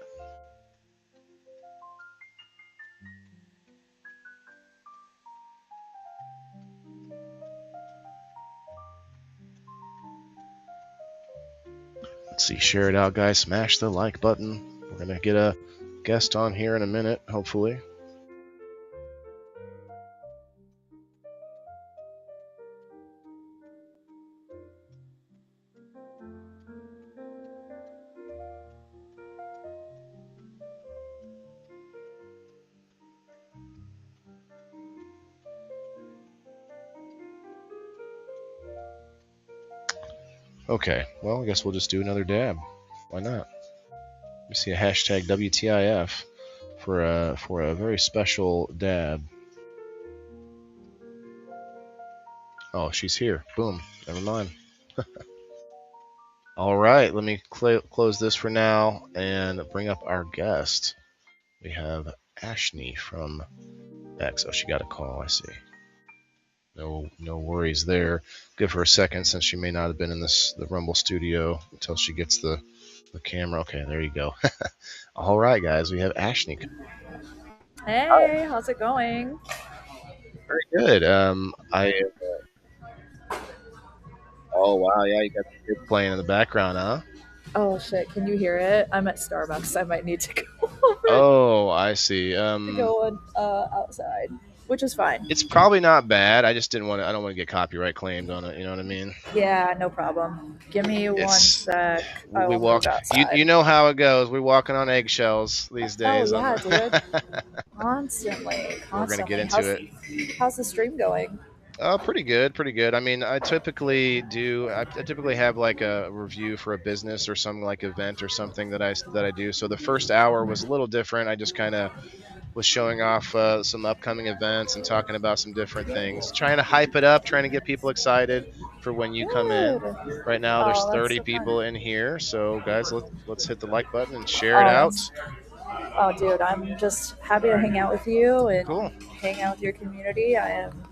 Let's see. Share it out, guys. Smash the like button. We're gonna get a guest on here in a minute, hopefully. Okay, well, I guess we'll just do another dab. Why not? We see a hashtag WTIF for a very special dab. Oh, she's here. Boom. Never mind. All right, let me close this for now and bring up our guest. We have Ashni from X. Oh, she got a call. I see. No worries there. Give her a second since she may not have been in the Rumble studio until she gets the camera. Okay, there you go. All right, guys, we have Ashni. Hey, how's it going? Very good. Oh wow, yeah, you got the kids playing in the background, huh? Oh shit, can you hear it? I'm at Starbucks. I might need to go over Oh, I see. to go outside, which is fine. It's probably not bad. I just didn't want to. I don't want to get copyright claimed on it. You know what I mean? Yeah, no problem. Give me one sec. I We will walk. move outside. You know how it goes. We're walking on eggshells these days. Oh yeah, dude. Constantly. We're gonna get into it. How's the stream going? Pretty good, pretty good. I mean, I typically have like a review for a business or some like event or something that I do. So the first hour was a little different. I just kind of was showing off some upcoming events and talking about some different things, trying to hype it up, trying to get people excited for when you come in. Right now, there's 30 people in here, so guys, let's hit the like button and share it out. Oh, dude, I'm just happy to hang out with you and Cool. hang out with your community. I am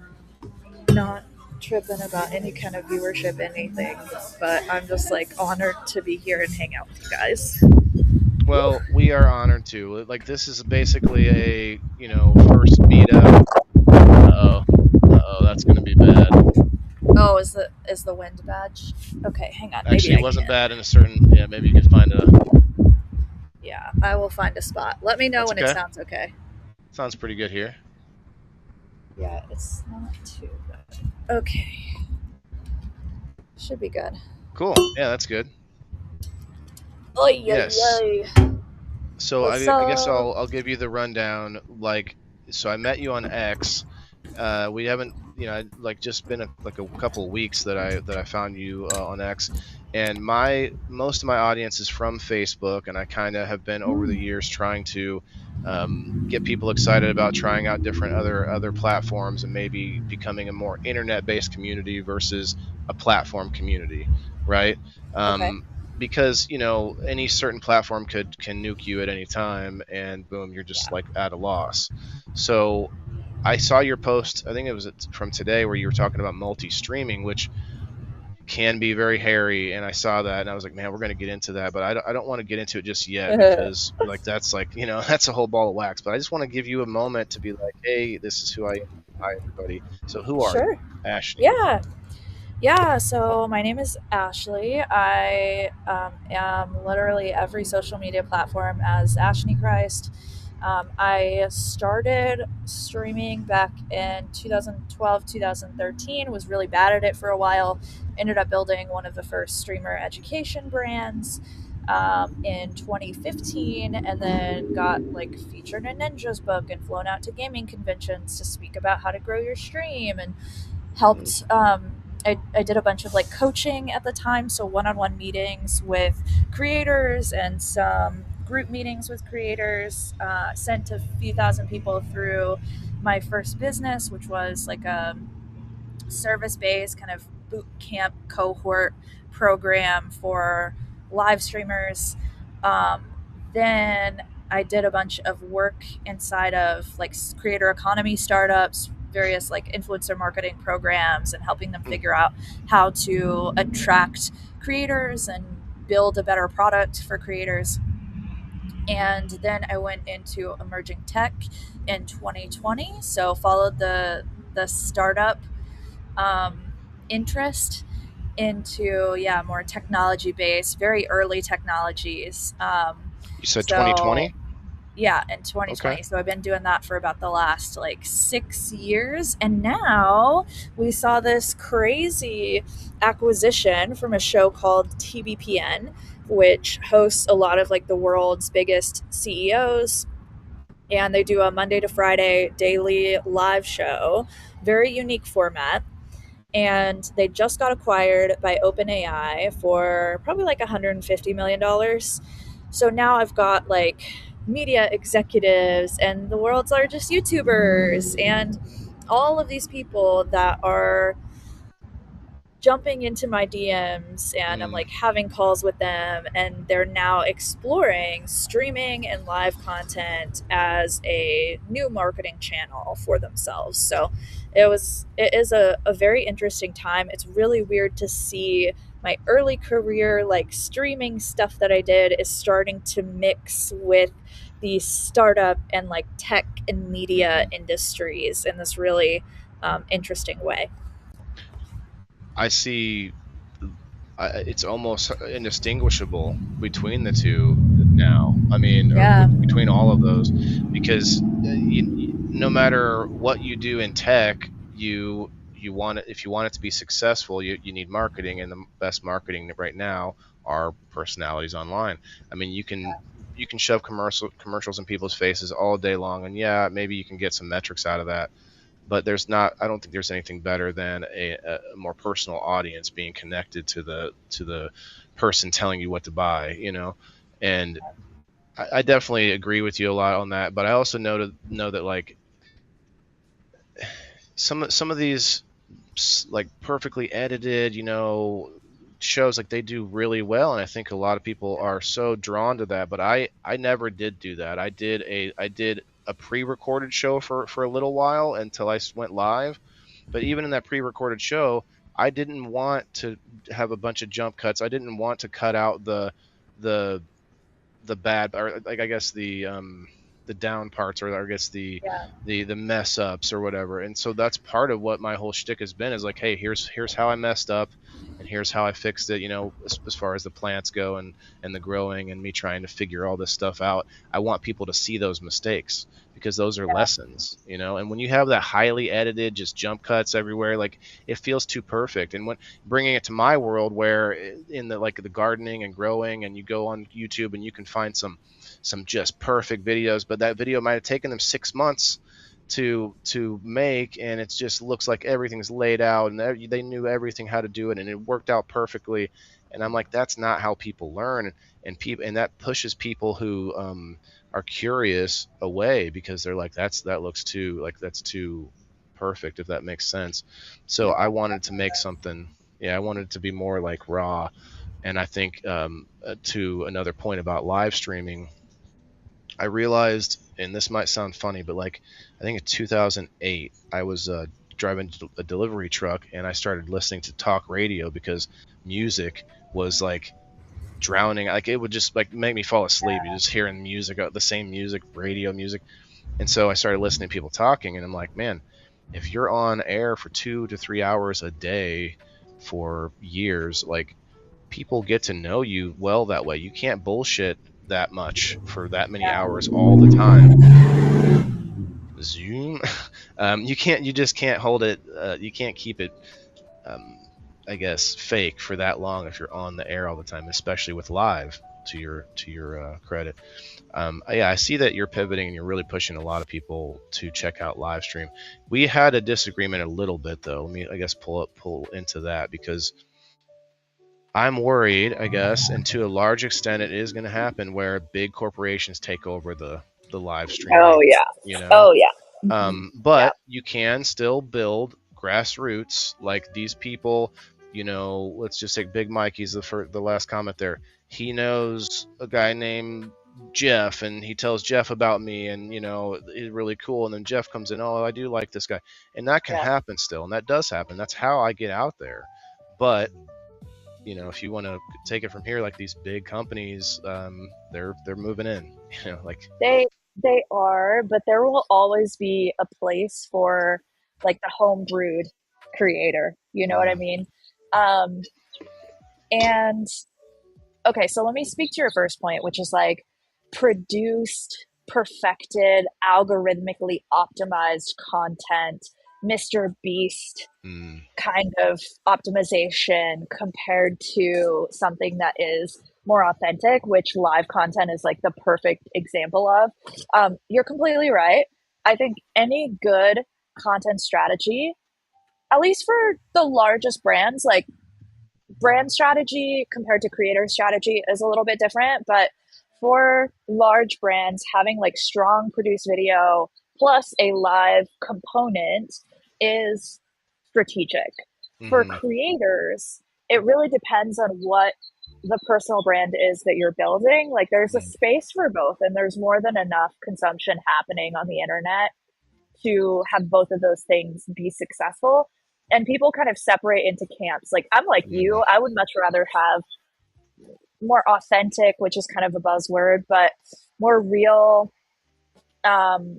not tripping about any kind of viewership, anything, but I'm just like honored to be here and hang out with you guys. Well, we are honored too. Like this is basically a first meetup. Uh-oh, that's gonna be bad. Oh, is the wind badge? Okay, hang on. Actually, maybe it wasn't bad in a certain. Yeah, maybe you could find a. Yeah, I will find a spot. Let me know when it sounds okay. Sounds pretty good here. Yeah, it's not too good. Okay. Should be good. Cool. Yeah, that's good. Oy, Yes. oy, oy. So I guess I'll give you the rundown. So I met you on X. We haven't, just been a couple of weeks that I found you on X, and most of my audience is from Facebook, and I kind of have been over the years trying to get people excited about trying out different other platforms and maybe becoming a more internet-based community versus a platform community, right? Okay. Because any certain platform can nuke you at any time, and boom, you're just like at a loss. So I saw your post, I think it was from today, where you were talking about multi-streaming, which can be very hairy, and I saw that and I was like, man, we're going to get into that, but I don't want to get into it just yet because that's that's a whole ball of wax. But I just want to give you a moment to be like, hey, this is who I am. Hi everybody. So who are you? Ashni? Yeah, so my name is Ashley. I am literally every social media platform as Ashni Christ. I started streaming back in 2012, 2013, was really bad at it for a while. Ended up building one of the first streamer education brands in 2015, and then got like featured in Ninja's book and flown out to gaming conventions to speak about how to grow your stream, and Mm. helped. I did a bunch of like coaching at the time, so one-on-one meetings with creators and some group meetings with creators. Sent a few thousand people through my first business, which was like a service-based kind of boot camp cohort program for live streamers. Um, then I did a bunch of work inside of like creator economy startups, various like influencer marketing programs, and helping them Mm. figure out how to attract creators and build a better product for creators. And then I went into emerging tech in 2020. So followed the startup um, interest into, yeah, more technology based, very early technologies. You said So 2020? yeah, in Okay. 2020. So I've been doing that for about the last like 6 years. And now we saw this crazy acquisition from a show called TBPN, which hosts a lot of like the world's biggest CEOs. And they do a Monday to Friday daily live show, very unique format. And they just got acquired by OpenAI for probably like $150 million. So now I've got like media executives and the world's largest YouTubers and all of these people that are jumping into my DMs, and I'm Mm. like having calls with them, and they're now exploring streaming and live content as a new marketing channel for themselves. So it is a very interesting time. It's really weird to see my early career like streaming stuff that I did is starting to mix with the startup and like tech and media industries in this really interesting way. I see. It's almost indistinguishable between the two now. I mean, or Yeah, between all of those, because no matter what you do in tech, you want it, if you want it to be successful, you need marketing, and the best marketing right now are personalities online. I mean, you can shove commercials in people's faces all day long, and yeah, maybe you can get some metrics out of that, but there's not, I don't think there's anything better than a more personal audience being connected to the person telling you what to buy, and I definitely agree with you a lot on that, but I also know that like some of these like perfectly edited, shows, like they do really well, and I think a lot of people are so drawn to that, but I never did do that. I did a pre-recorded show for a little while until I went live. But even in that pre-recorded show, I didn't want to have a bunch of jump cuts. I didn't want to cut out the the bad, or like I guess the down parts, or I guess yeah, the mess ups or whatever. And so that's part of what my whole shtick has been, is like, hey, here's how I messed up, and here's how I fixed it. As far as the plants go, and the growing, and me trying to figure all this stuff out. I want people to see those mistakes, because those are yeah, lessons. And when you have that highly edited, just jump cuts everywhere, like it feels too perfect. And when bringing it to my world, where in the like the gardening and growing, and you go on YouTube and you can find some just perfect videos, but that video might have taken them 6 months to make, and it just looks like everything's laid out, and they knew everything how to do it, and it worked out perfectly. And I'm like, that's not how people learn, and that pushes people who are curious away, because they're like, that's too perfect, if that makes sense. So I wanted to make something, yeah, I wanted it to be more like raw. And I think, to another point about live streaming, I realized, and this might sound funny, but like I think in 2008, I was driving a delivery truck, and I started listening to talk radio, because music was like drowning. Like it would just like make me fall asleep. You just hearing music, the same music, radio music. And so I started listening to people talking, and I'm like, man, if you're on air for 2 to 3 hours a day for years, like people get to know you well that way. You can't bullshit that much for that many Yeah. hours all the time. Zoom. You just can't hold it. You can't keep it. Um, I guess fake for that long if you're on the air all the time, especially with live. To your credit. Yeah, I see that you're pivoting and you're really pushing a lot of people to check out live stream. We had a disagreement a little bit though. Let me, I guess, pull into that because I'm worried, I guess, and to a large extent, it is going to happen where big corporations take over the live Oh streaming. yeah. You know, Oh yeah. Hmm. Yeah. but you can still build grassroots like these people. You know, let's just take Big Mike. He's the last comment there. He knows a guy named Jeff, and he tells Jeff about me, and he's really cool. And then Jeff comes in. Oh, I do like this guy, and that can Yeah. happen still, and that does happen. That's how I get out there. But if you want to take it from here, like these big companies, they're moving in. Like They they are, but there will always be a place for like the home brewed creator. You know what I mm, mean? Um, and okay, so let me speak to your first point, which is like produced, perfected, algorithmically optimized content, Mr. Beast mm, kind of optimization compared to something that is more authentic, which live content is like the perfect example of. You're completely right. I think any good content strategy, at least for the largest brands, like brand strategy compared to creator strategy is a little bit different, but for large brands, having like strong produced video plus a live component is strategic. For mm-hmm, creators, it really depends on what the personal brand is that you're building. Like there's a mm, space for both, and there's more than enough consumption happening on the internet to have both of those things be successful. And people kind of separate into camps. Like I'm like mm, you, I would much rather have more authentic, which is kind of a buzzword, but more real um,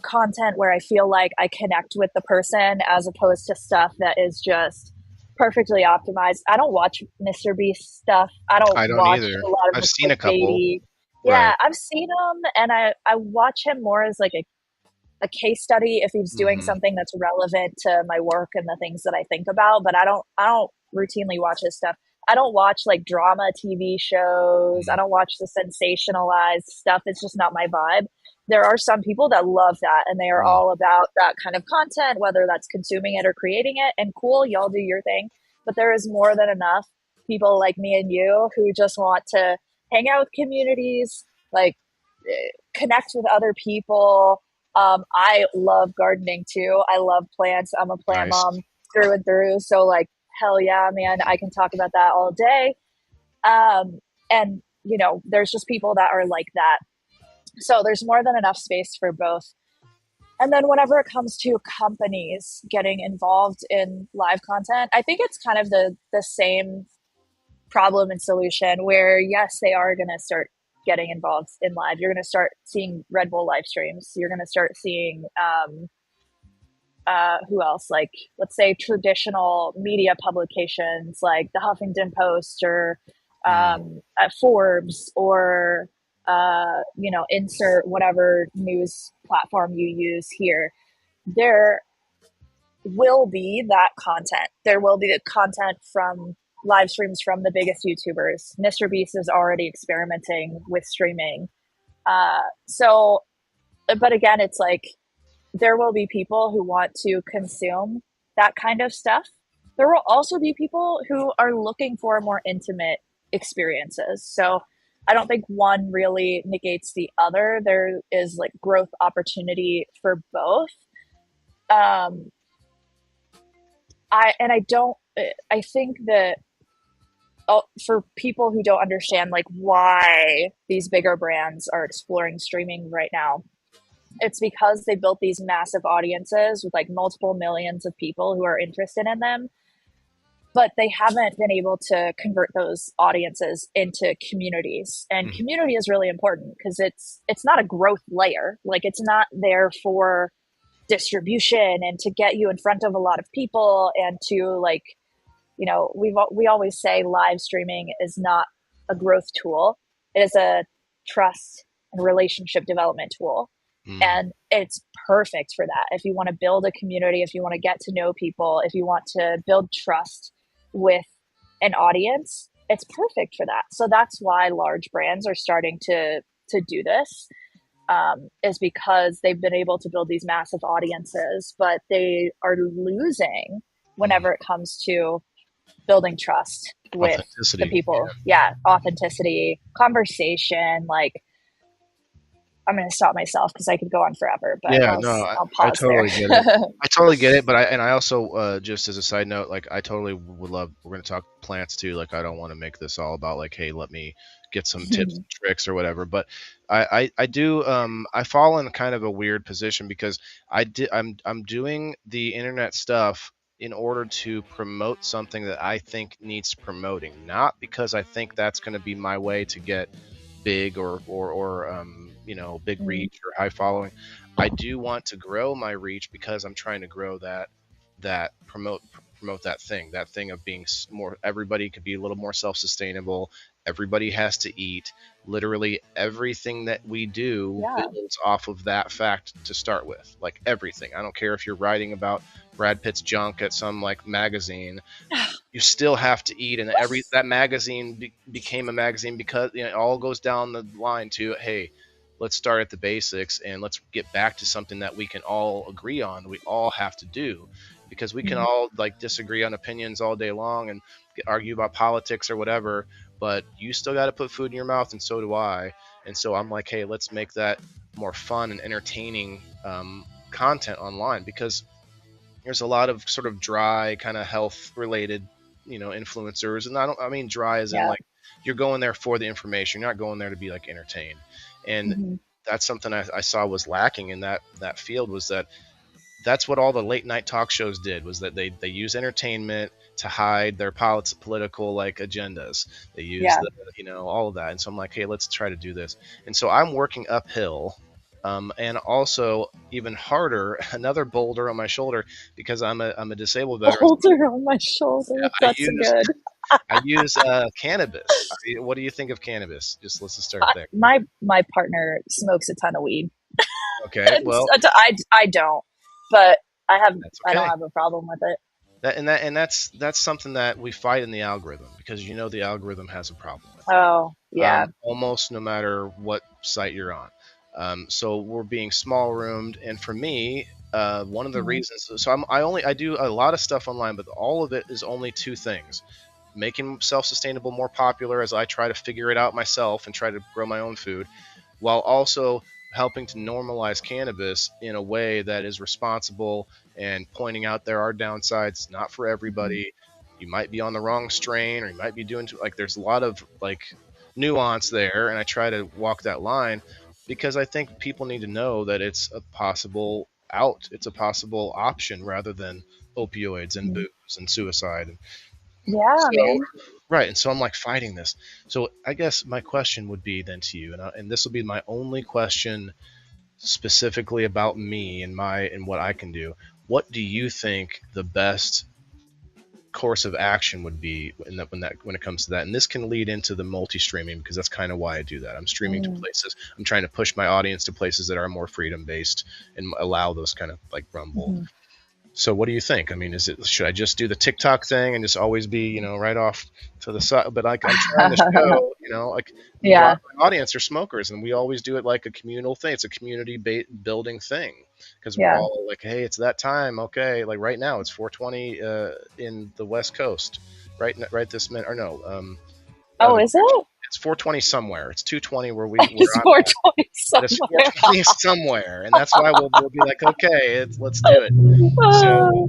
content where I feel like I connect with the person as opposed to stuff that is just perfectly optimized. I don't watch Mr. Beast stuff. I don't I don't watch either. a lot of I've the seen a couple. clickbaity. Yeah, Right. I've seen him and I watch him more as like a case study if he's doing Mm-hmm, something that's relevant to my work and the things that I think about, but I don't routinely watch his stuff. I don't watch like drama TV shows. I mm, don't watch the sensationalized stuff. It's just not my vibe. There are some people that love that and they are mm, all about that kind of content, whether that's consuming it or creating it. And cool, y'all do your thing. But there is more than enough people like me and you who just want to hang out with communities, like connect with other people. I love gardening too. I love plants. I'm a plant nice. mom through and through. So like, hell yeah, man, I can talk about that all day. And there's just people that are like that. So there's more than enough space for both. And then whenever it comes to companies getting involved in live content, I think it's kind of the same problem and solution where yes, they are going to start getting involved in live. You're going to start seeing Red Bull live streams. You're going to start seeing who else? Like let's say traditional media publications like the Huffington Post or Mm, Forbes or insert whatever news platform you use here. There will be that content. There will be the content from live streams from the biggest YouTubers. Mr. Beast is already experimenting with streaming. So, but again, it's like there will be people who want to consume that kind of stuff. There will also be people who are looking for more intimate experiences. So, I don't think one really negates the other. There is like growth opportunity for both. Um, I don't. I think that for people who don't understand like why these bigger brands are exploring streaming right now, it's because they built these massive audiences with like multiple millions of people who are interested in them, but they haven't been able to convert those audiences into communities. And mm, community is really important because it's not a growth layer. Like it's not there for distribution and to get you in front of a lot of people and to like we always say live streaming is not a growth tool. It is a trust and relationship development tool. Mm, And it's perfect for that. If you want to build a community, if you want to get to know people, if you want to build trust with an audience, it's perfect for that. So that's why large brands are starting to do this, is because they've been able to build these massive audiences, but they are losing mm. whenever it comes to building trust with the Authenticity. people. Yeah, authenticity, conversation. Like, I'm going to stop myself because I could go on forever, but Yeah, no, I'll I pause there. totally get it. I totally get it, but I also just as a side note, like I totally would love. We're gonna talk plants too. Like I don't want to make this all about like, hey, let me get some tips and tricks or whatever. But I do I fall in kind of a weird position because I'm doing the internet stuff in order to promote something that I think needs promoting, not because I think that's going to be my way to get big or big Mm, reach or high following. I do want to grow my reach because I'm trying to grow that promote that thing of being more. Everybody could be a little more self-sustainable. Everybody has to eat. Literally everything that we do yeah. builds off of that fact to start with. Like everything. I don't care if you're writing about Brad Pitt's junk at some like magazine, you still have to eat, and every that magazine became a magazine because it all goes down the line to, hey, let's start at the basics and let's get back to something that we can all agree on, we all have to do, because we can Mm, all like disagree on opinions all day long and argue about politics or whatever, but you still got to put food in your mouth, and so do I. And so I'm like, hey, let's make that more fun and entertaining content online, because there's a lot of sort of dry kind of health related influencers, and I mean dry as in yeah. like you're going there for the information, you're not going there to be like entertained. And Hmm. that's something I saw was lacking in that field, was that that's what all the late night talk shows did, was that they use entertainment to hide their political like agendas. They use Yeah. the all of that. And so I'm like, hey, let's try to do this. And so I'm working uphill, and also even harder, another boulder on my shoulder, because I'm a disabled veteran. Boulder on my shoulder. I That's use good. I use cannabis. What do you think of cannabis? Just let's just start there. My partner smokes a ton of weed. Okay, well, I don't, but that's I don't okay. have a problem with it. That's something that we fight in the algorithm, because the algorithm has a problem with it. Oh, yeah. Almost no matter what site you're on. So we're being small roomed, and for me, one of the Mm, reasons. So I do a lot of stuff online, but all of it is only two things: making self-sustainable more popular as I try to figure it out myself and try to grow my own food, while also helping to normalize cannabis in a way that is responsible and pointing out there are downsides, not for mhm, everybody. You might be on the wrong strain, or you might be doing like there's a lot of like nuance there, and I try to walk that line because I think people need to know that it's a possible out, it's a possible option rather than opioids and mhm. booze and suicide. Yeah, So, man. right, and so I'm like fighting this. So I guess my question would be then to you, and this will be my only question specifically about me and what I can do. What do you think the best course of action would be when it comes to that? And this can lead into the multi-streaming, because that's kind of why I do that. I'm streaming to Mm, places. I'm trying to push my audience to places that are more freedom based and allow those kind of like rumble. mhm. So what do you think? I mean, should I just do the TikTok thing and just always be, right off to the side? But like I'm trying to show, like a lot Yeah, of my audience are smokers, and we always do it like a communal thing. It's a community building thing, because we're yeah. all like, hey, it's that time. Okay, like right now it's 4:20 in the West Coast, right this minute, or no, Oh, is it? it's 4:20 somewhere. It's 2:20 where we're It's on, 420 but it's somewhere. 4:20 somewhere, and that's why we'll be like, okay, let's do it. So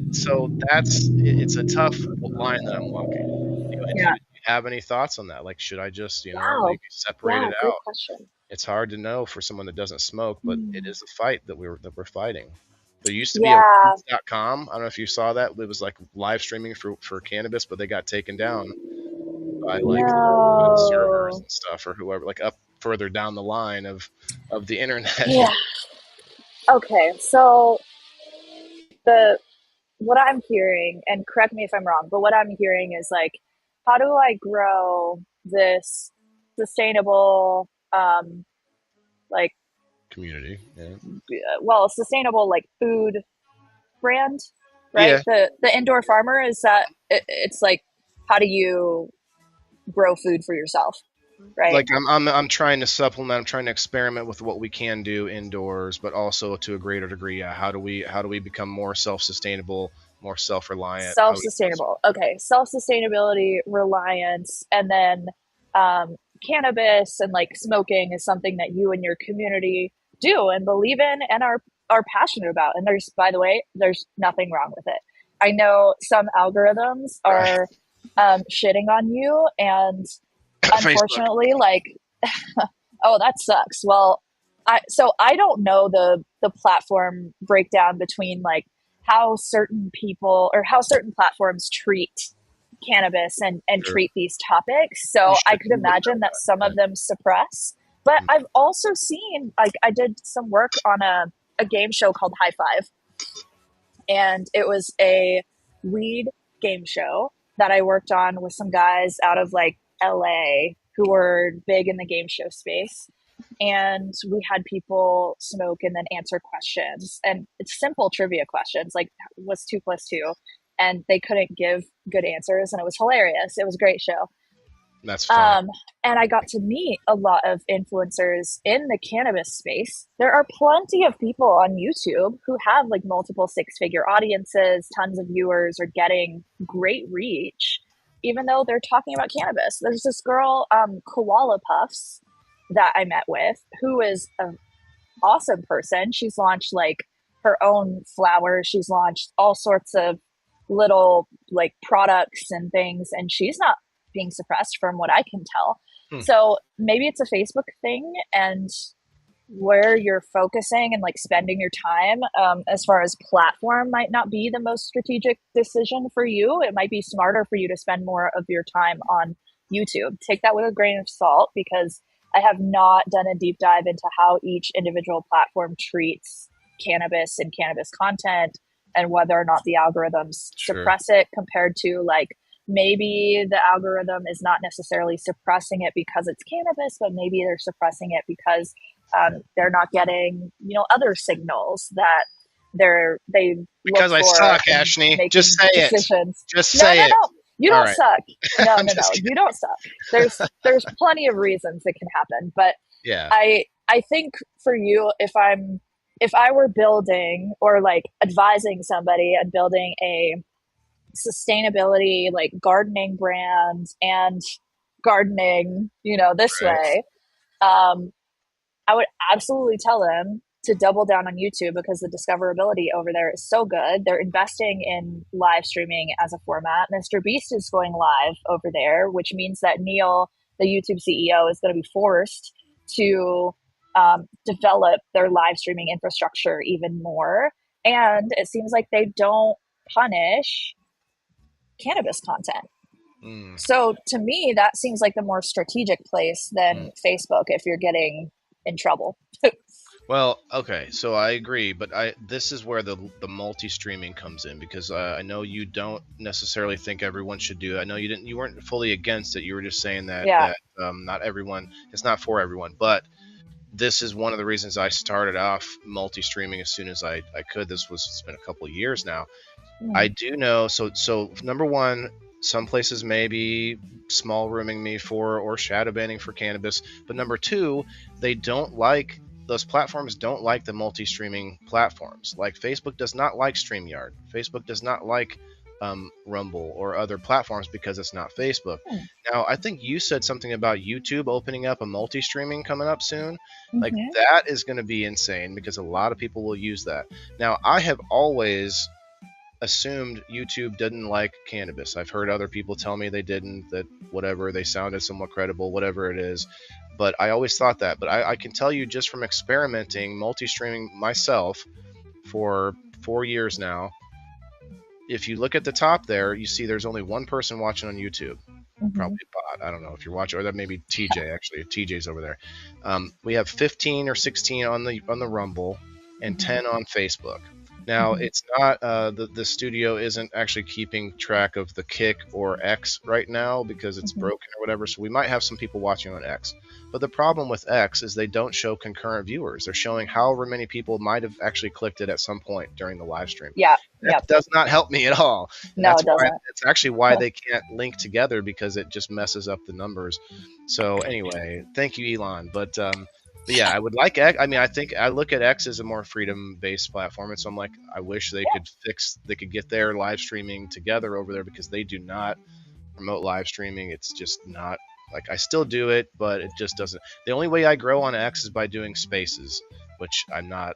it's a tough line that I'm walking. Do Yeah. you have any thoughts on that? Like, should I just, Wow. maybe separate Yeah, it great out? question. It's hard to know for someone that doesn't smoke, but it Mm. is a fight that we're fighting. There used to be a Yeah. weeds.com. I don't know if you saw that. It was like live streaming for cannabis, but they got taken down by like servers No. and stuff, or whoever, like up further down the line of the internet. Yeah. Okay. So the what I'm hearing, and correct me if I'm wrong, but what I'm hearing is like, how do I grow this sustainable like Community. Yeah. well, sustainable like food brand, right? Yeah. The indoor farmer is that it's like, how do you grow food for yourself, right? Like I'm trying to supplement. I'm trying to experiment with what we can do indoors, but also to a greater degree. Yeah. How do we become more self-sustainable, more self-reliant? How do we do this? Self-sustainable. Okay, self-sustainability, reliance, and then cannabis and like smoking is something that you and your community do and believe in and are passionate about. And there's, by the way, there's nothing wrong with it. I know some algorithms Right. are shitting on you, and Facebook. unfortunately, like, oh, that sucks. Well, I don't know the platform breakdown between like how certain people or how certain platforms treat cannabis and Sure. treat these topics. You So I should. could You would imagine know that some that. of them suppress. But Yeah. I've also seen, like, I did some work on a game show called High Five, and it was a weed game show that I worked on with some guys out of like LA who were big in the game show space. And we had people smoke and then answer questions. And it's simple trivia questions like, what's 2 plus 2? And they couldn't give good answers. And it was hilarious. It was a great show. That's funny. Um, and I got to meet a lot of influencers in the cannabis space. There are plenty of people on YouTube who have like multiple six-figure audiences, tons of viewers, are getting great reach, even though they're talking about cannabis. There's this girl, Koala Puffs, that I met with, who is an awesome person. She's launched like her own flowers. She's launched all sorts of little like products and things, and she's not being suppressed from what I can tell. Hmm. So maybe it's a Facebook thing, and where you're focusing and like spending your time, as far as platform, might not be the most strategic decision for you. It might be smarter for you to spend more of your time on YouTube. Take that with a grain of salt, because I have not done a deep dive into how each individual platform treats cannabis and cannabis content, and whether or not the algorithms Sure. suppress it compared to like, maybe the algorithm is not necessarily suppressing it because it's cannabis, but maybe they're suppressing it because they're not getting, other signals that they look Because I for suck, in Ashni. Just making say it. decisions. Just No, say no, it. no. You All don't right. suck. No, I'm no, no. just You kidding. don't suck. There's plenty of reasons it can happen, but Yeah. I think for you, if I were building or like advising somebody and building a sustainability like gardening brand and gardening, this Right. way, um, I would absolutely tell them to double down on YouTube, because the discoverability over there is so good. They're investing in live streaming as a format. Mr. Beast is going live over there, which means that Neil, the YouTube CEO, is going to be forced to develop their live streaming infrastructure even more. And it seems like they don't punish cannabis content. Mm. So to me, that seems like the more strategic place Mm. than Facebook if you're getting in trouble. Well, okay, so I agree, but this is where the multi-streaming comes in, because I know you don't necessarily think everyone should do it. I know you weren't fully against it. You were just saying that Yeah. not everyone, it's not for everyone. But this is one of the reasons I started off multi-streaming as soon as I could. It's been a couple of years now. I Mm. do know. So number one, some places may be small rooming me for or shadow banning for cannabis, but number two, they don't like those platforms don't like the multi-streaming platforms. Like Facebook does not like StreamYard. Facebook does not like Rumble or other platforms because it's not Facebook. Mm. Now, I think you said something about YouTube opening up a multi-streaming coming up soon. Like Mm-hmm. that is going to be insane because a lot of people will use that. Now, I have always assumed YouTube didn't like cannabis. I've heard other people tell me they didn't, that whatever, they sounded somewhat credible, whatever it is. But I always thought that. But I can tell you just from experimenting, multi streaming myself for 4 years now, if you look at the top there, you see there's only one person watching on YouTube. Mm-hmm. Probably a bot. I don't know if you're watching, or that may be TJ actually. TJ's over there. We have 15 or 16 on the Rumble and Mm-hmm. 10 on Facebook. Now, Mhm. it's not the studio isn't actually keeping track of the Kick or X right now because it's Mhm. broken or whatever. So we might have some people watching on X. But the problem with X is they don't show concurrent viewers. They're showing however many people might have actually clicked it at some point during the live stream. Yeah. That Yep. does not help me at all, and No, that's it why doesn't. it's actually why they can't link together because it just messes up the numbers. So anyway, thank you, Elon. But yeah, I would like X. I mean, I think I look at X as a more freedom-based platform, and so I'm like, I wish they could get their live streaming together over there because they do not promote live streaming. It's just not like I still do it, but it just doesn't. The only way I grow on X is by doing spaces, which I'm not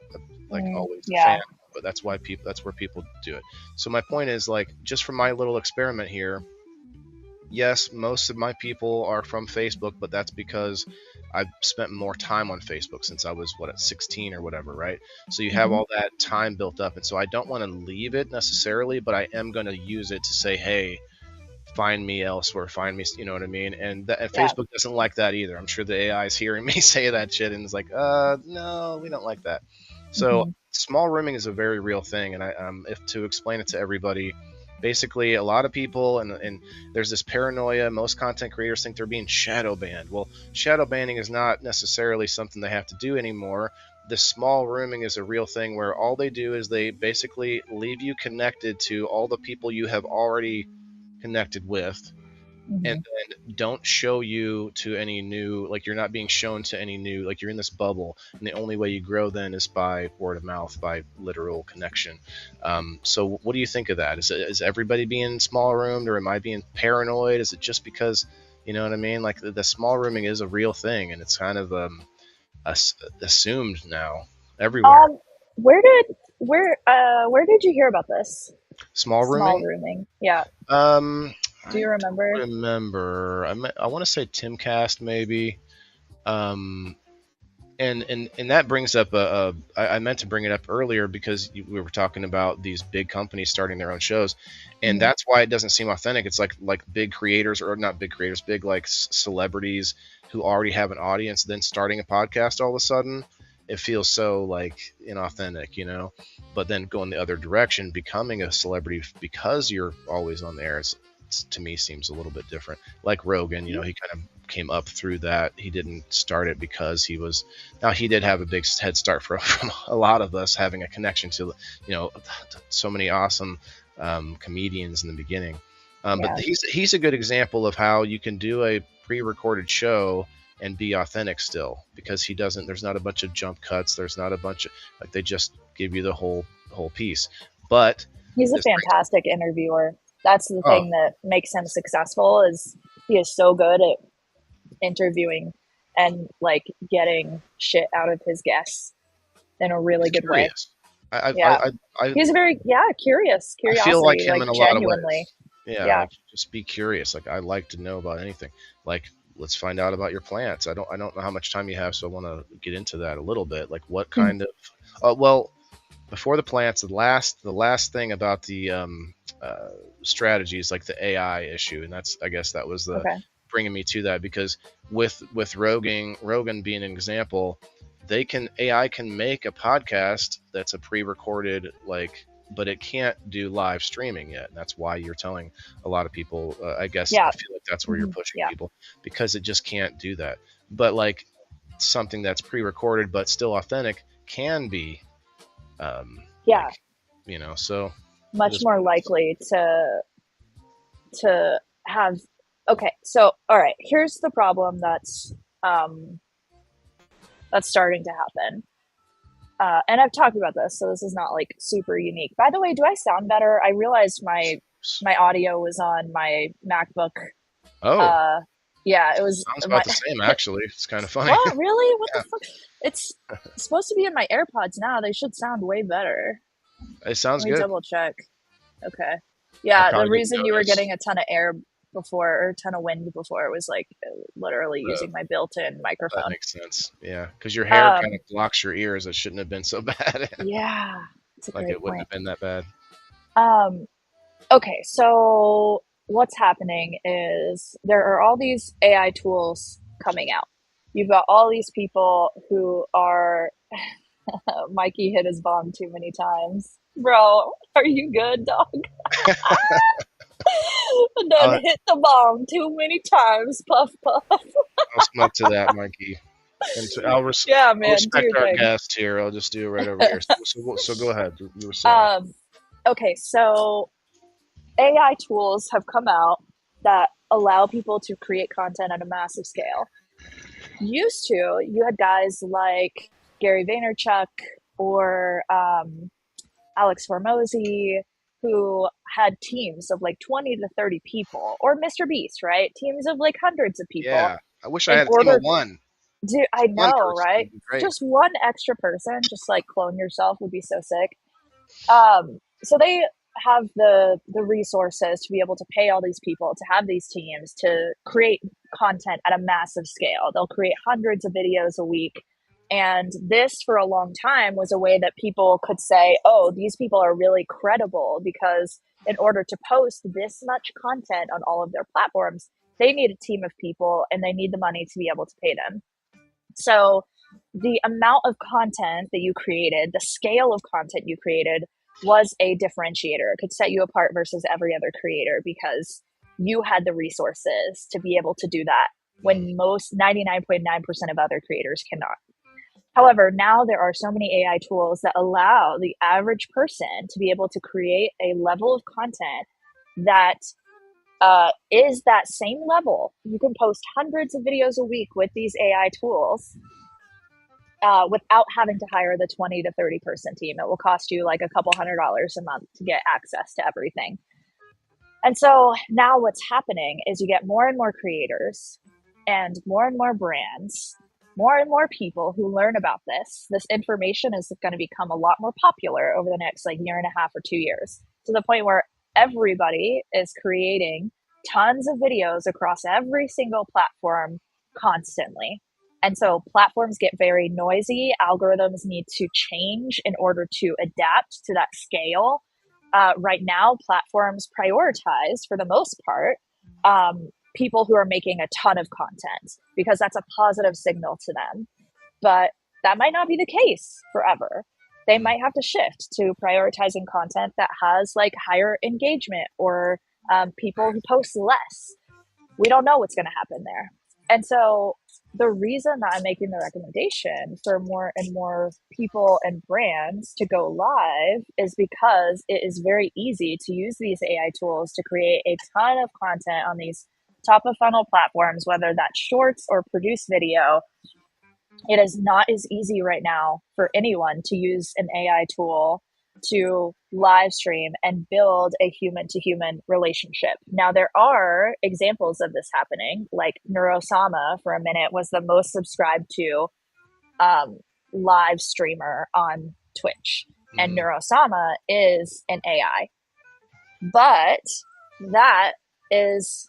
like always a fan Yeah. of, but that's where people do it. So my point is like just from my little experiment here, yes, most of my people are from Facebook, but that's because I've spent more time on Facebook since I was at 16 or whatever, right? So you have Mhm. all that time built up, and so I don't want to leave it necessarily, but I am going to use it to say, hey, find me elsewhere, find me, you know what I mean? And Yeah. Facebook doesn't like that either. I'm sure the AI is hearing me say that shit and is like, no, we don't like that. So Mhm. small rooming is a very real thing, and if to explain it to everybody, basically a lot of people and there's this paranoia. Most content creators think they're being shadow banned. Well, shadow banning is not necessarily something they have to do anymore. The small rooming is a real thing where all they do is they basically leave you connected to all the people you have already connected with, and Mhm. then don't show you to any new, like you're not being shown to any new, like you're in this bubble, and the only way you grow then is by word of mouth, by literal connection. So what do you think of that? Is everybody being small roomed, or am I being paranoid? Is it just because, you know what I mean, like the small rooming is a real thing, and it's kind of assumed now everywhere. Um, where did you hear about this Small small rooming. rooming? Yeah. um Do I you remember? don't remember. I want to say Timcast maybe. um and that brings up I meant to bring it up earlier because we were talking about these big companies starting their own shows, and Mhm. that's why it doesn't seem authentic. It's like big creators, or not big creators, big like celebrities who already have an audience then starting a podcast all of a sudden. It feels so like inauthentic, you know. But then going the other direction, becoming a celebrity because you're always on the air, to me seems a little bit different. Like Rogan, you know, he kind of came up through that. He didn't start it because he was, now he did have a big head start from a lot of us having a connection to, you know, so many awesome comedians in the beginning. But Yeah. he's a good example of how you can do a pre-recorded show and be authentic still, because he doesn't. There's not a bunch of jump cuts. There's not a bunch of, like, they just give you the whole piece. But He's a this brings, fantastic interviewer. That's the oh, thing that makes him successful is he is so good at interviewing and like getting shit out of his guests in a he's really good way. curious. I I Yeah. I I, He's very curious, I feel like curiosity, him like in a lot of genuinely. ways. Yeah, Yeah. like just be curious. Like I like to know about anything. Like let's find out about your plants. I don't know how much time you have, so I want to get into that a little bit. Like what kind of well, before the plants, the last thing about the uh, strategies, like the AI issue, and that's, I guess that was the Okay. bringing me to that, because with Rogan being an example, AI can make a podcast that's a pre-recorded, like, but it can't do live streaming yet. And that's why you're telling a lot of people. I guess I Yeah. feel like that's where you're Mhm. pushing Yeah. people, because it just can't do that. But like something that's pre-recorded but still authentic can be, Yeah. like, so it Much is more what it is. likely to have. Okay. So, all right, here's the problem um that's starting to happen. And I've talked about this, so this is not like super unique. By the way, do I sound better? I realized my audio was on my MacBook. Oh, Uh, yeah, it was sounds about my. the same actually. It's kind of funny. What, really? What the Yeah, fuck? It's supposed to be in my AirPods now. They should sound way better. it Let sounds me good. double check. Okay. I Yeah, the probably didn't reason you were notice. getting a ton of air before, or a ton of wind before, was like literally uh, using my built-in that microphone. makes sense. Yeah, because your hair kind Um, of blocks your ears. It shouldn't have been so bad. yeah, it's a Like great it wouldn't point. have been that bad. Um, okay, so what's happening is there are all these AI tools coming out. You've got all these people who are Mikey hit his bomb too many times. Bro, are you good, dog? Done I'll, hit the bomb too many times, puff puff. I'll smoke to that, Mikey. And so Yeah, I'll man, do respect your our thing. guest here. I'll just do it right over here. So go ahead. You were saying. Um, okay, so AI tools have come out that allow people to create content at a massive scale. Used to, you had guys like Gary Vaynerchuk or Alex Hormozy who had teams of like 20 to 30 people, or Mr. Beast, right? Teams of like hundreds of people Yeah. I wish I in had a team of order one. to, I One know, person right? would be great. Just one extra person, just like clone yourself would be so sick. So they have the resources to be able to pay all these people to have these teams to create content at a massive scale. They'll create hundreds of videos a week. And this, for a long time, was a way that people could say, oh, these people are really credible because in order to post this much content on all of their platforms, they need a team of people and they need the money to be able to pay them. So the amount of content that you created, the scale of content you created was a differentiator. It could set you apart versus every other creator because you had the resources to be able to do that when most 99.9% of other creators cannot. However, now there are so many AI tools that allow the average person to be able to create a level of content that is that same level. You can post hundreds of videos a week with these AI tools without having to hire the 20 to 30 person team. It will cost you like a couple $100 a month to get access to everything. And so now what's happening is you get more and more creators and more brands, more and more people who learn about this. This information is going to become a lot more popular over the next like year and a half or 2 years, to the point where everybody is creating tons of videos across every single platform constantly. And so platforms get very noisy. Algorithms need to change in order to adapt to that scale. Right now, platforms prioritize, for the most part, people who are making a ton of content because that's a positive signal to them. But that might not be the case forever. They might have to shift to prioritizing content that has like higher engagement or people who post less. We don't know what's going to happen there. And so the reason that I'm making the recommendation for more and more people and brands to go live is because it is very easy to use these AI tools to create a ton of content on these top of funnel platforms, whether that's shorts or produced video. It is not as easy right now for anyone to use an AI tool to live stream and build a human to human relationship. Now, there are examples of this happening, like Neurosama for a minute was the most subscribed to live streamer on Twitch. And Neurosama is an AI. But that is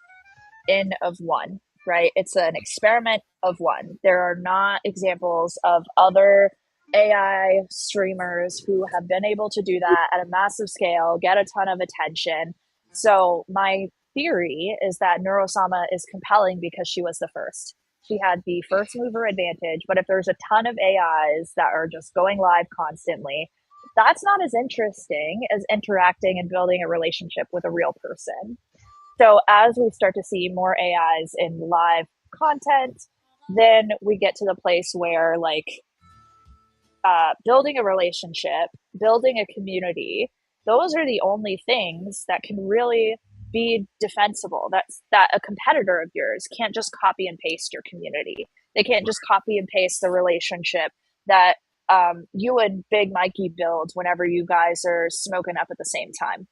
N of one, right? It's an experiment of one. There are not examples of other AI streamers who have been able to do that at a massive scale, get a ton of attention. So my theory is that Neurosama is compelling because she was the first. She had the first mover advantage, but if there's a ton of AIs that are just going live constantly, that's not as interesting as interacting and building a relationship with a real person. So as we start to see more AIs in live content, then we get to the place where like building a relationship, building a community, those are the only things that can really be defensible. That a competitor of yours can't just copy and paste your community. They can't just copy and paste the relationship that you and Big Mikey build whenever you guys are smoking up at the same time.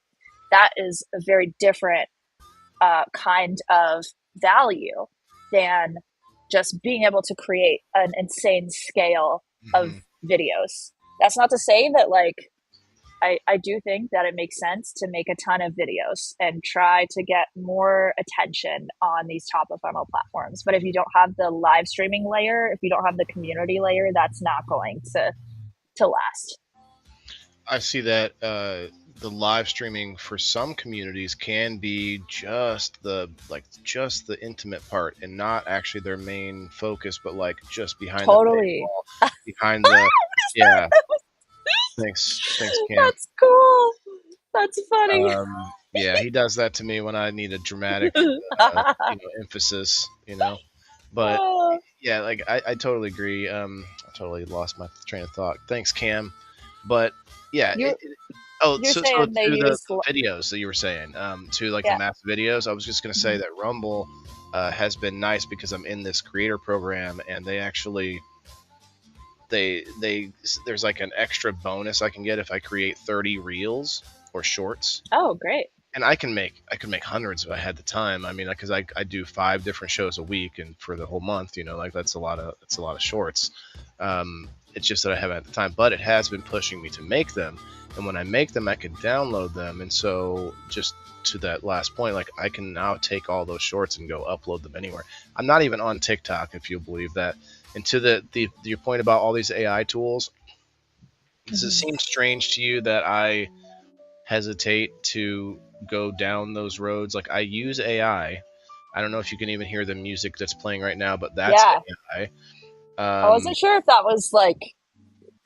That is a very different kind of value than just being able to create an insane scale of videos. That's not to say that like I do think that it makes sense to make a ton of videos and try to get more attention on these top of funnel platforms. But if you don't have the live streaming layer, if you don't have the community layer, that's not going to last. I see that the live streaming for some communities can be just the intimate part and not actually their main focus, but like just behind the Totally. paywall, behind the Yeah. Thanks, Cam. That's cool. That's funny. Yeah, he does that to me when I need a dramatic, emphasis. But Oh, yeah, like I totally agree. I totally lost my train of thought. Thanks, Cam. But yeah, you're oh, you're so saying they to the use videos that you were saying, to like the yeah. math videos, I was just gonna say Mhm. that Rumble has been nice because I'm in this creator program, and they actually they there's like an extra bonus I can get if I create 30 reels or shorts, Oh, great. and I could make hundreds if I had the time. I mean, because I do 5 different shows a week, and for the whole month, like that's a lot of shorts. It's just that I haven't had the time, but it has been pushing me to make them, and when I make them, I can download them, and so just to that last point, like I can now take all those shorts and go upload them anywhere. I'm not even on TikTok, if you believe that. And to the your point about all these AI tools, does it Mhm. seem strange to you that I hesitate to go down those roads? Like I use AI. I don't know if you can even hear the music that's playing right now, but that's Yeah. AI. I wasn't sure if that was like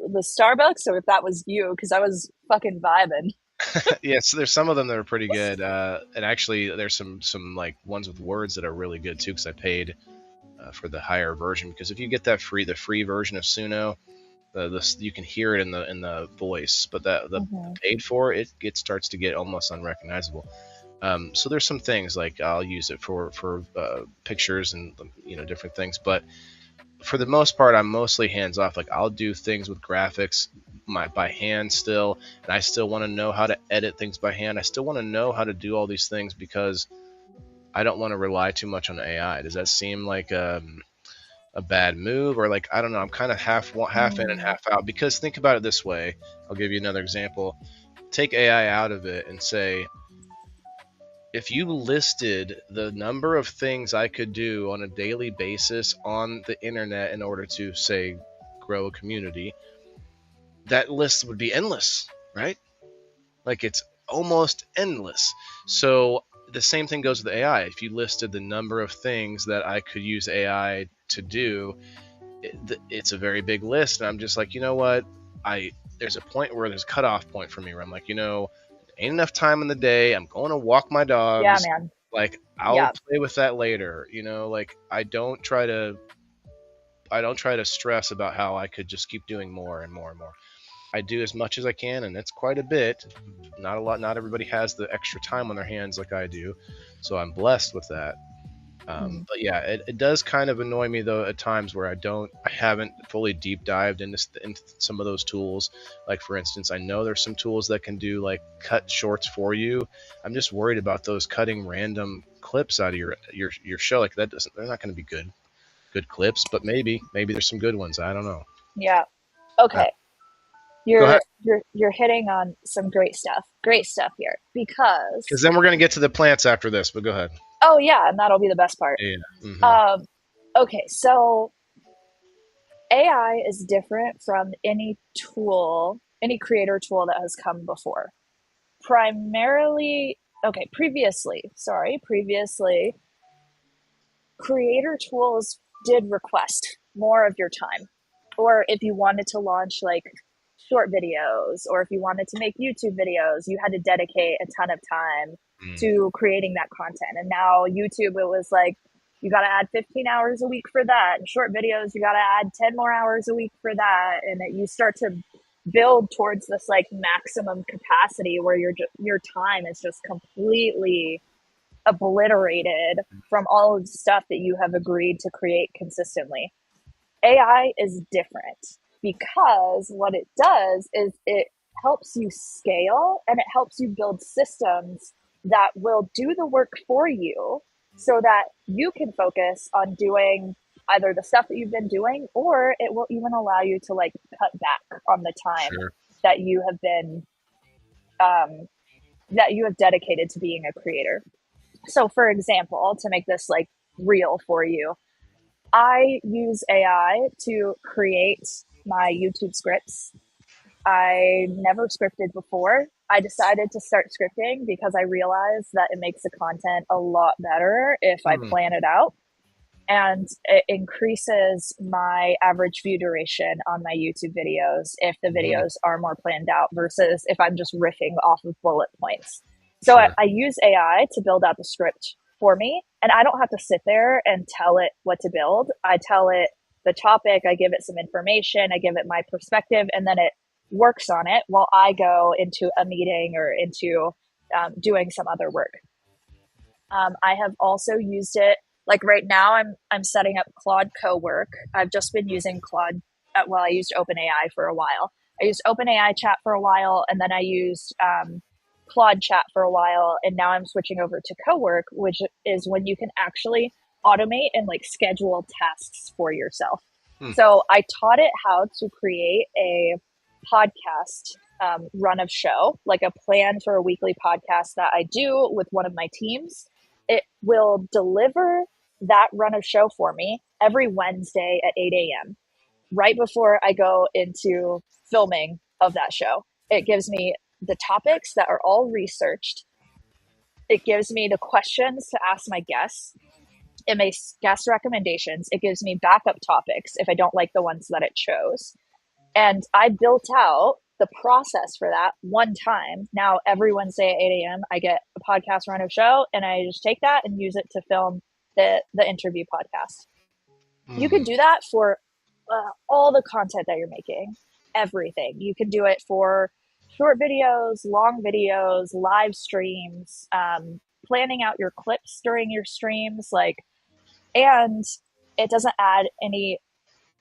the Starbucks or if that was you because I was fucking vibing. Yeah, so there's some of them that are pretty good, and actually there's some like ones with words that are really good too. Because I paid for the higher version. Because if you get the free version of Suno, you can hear it in the voice, but the Hmm. paid for it starts to get almost unrecognizable. So there's some things like I'll use it for pictures and different things, but for the most part, I'm mostly hands off. Like I'll do things with graphics by hand still, and I still want to know how to edit things by hand. I still want to know how to do all these things because I don't want to rely too much on AI. Does that seem like a bad move, or like I don't know? I'm kind of half in and Mm, half out because think about it this way. I'll give you another example. Take AI out of it and say, if you listed the number of things I could do on a daily basis on the internet in order to, say, grow a community, that list would be endless, right? Like it's almost endless. So the same thing goes with AI. If you listed the number of things that I could use AI to do, it's a very big list. And I'm just like, you know what? There's a point where there's a cutoff point for me where I'm like, ain't enough time in the day. I'm going to walk my yeah, dogs. man. Like I'll Yeah. play with that later. Like I don't try to stress about how I could just keep doing more and more and more. I do as much as I can, and it's quite a bit. Not a lot. Not everybody has the extra time on their hands like I do, so I'm blessed with that. Mm. But yeah, it does kind of annoy me though at times where I haven't fully deep dived into some of those tools. Like for instance, I know there's some tools that can do like cut shorts for you. I'm just worried about those cutting random clips out of your show. Like they're not going to be good clips, but maybe there's some good ones. I don't know. Yeah. Uh, Okay. Go ahead, You're hitting on some great stuff. Great stuff here because because then we're going to get to the plants after this. But go ahead. oh yeah, and that'll be the best part. Yeah. Hmm. Um, okay, so AI is different from any tool, any creator tool that has come before. Primarily, okay, previously, creator tools did request more of your time. Or if you wanted to launch like short videos, or if you wanted to make YouTube videos, you had to dedicate a ton of time Mm, to creating that content. And now YouTube, it was like, you got to add 15 hours a week for that. And short videos, you got to add 10 more hours a week for that. And you start to build towards this like maximum capacity where your time is just completely obliterated from all of the stuff that you have agreed to create consistently. AI is different because what it does is it helps you scale and it helps you build systems that will do the work for you so that you can focus on doing either the stuff that you've been doing, or it will even allow you to like cut back on the time sure. that you have been um, that you have dedicated to being a creator. So for example, to make this like real for you, I use AI to create my YouTube scripts. I never scripted before. I decided to start scripting because I realized that it makes the content a lot better if I Hmm. plan it out. and it increases my average view duration on my YouTube videos if the Hmm. videos are more planned out versus if I'm just riffing off of bullet points. So Sure. I use AI to build out the script for me, and I don't have to sit there and tell it what to build. I tell it the topic, I give it some information, I give it my perspective, and then it works on it while I go into a meeting or into doing some other work. I have also used it like right now. I'm setting up Claude Co-work. I've just been using Claude. Well, I used OpenAI for a while. I used OpenAI chat for a while, and then I used Claude chat for a while, and now I'm switching over to Co-work, which is when you can actually automate and like schedule tasks for yourself. Hmm. So I taught it how to create a podcast run of show, like a plan for a weekly podcast that I do with one of my teams. It will deliver that run of show for me every Wednesday at 8 a.m. right before I go into filming of that show. It gives me the topics that are all researched. It gives me the questions to ask my guests. It makes guest recommendations. It gives me backup topics if I don't like the ones that it chose. And I built out the process for that one time. Now, every Wednesday at 8 a.m., I get a podcast run of show, and I just take that and use it to film the interview podcast. You Hmm. can do that for all the content that you're making, everything. You can do it for short videos, long videos, live streams, planning out your clips during your streams, like, and it doesn't add any,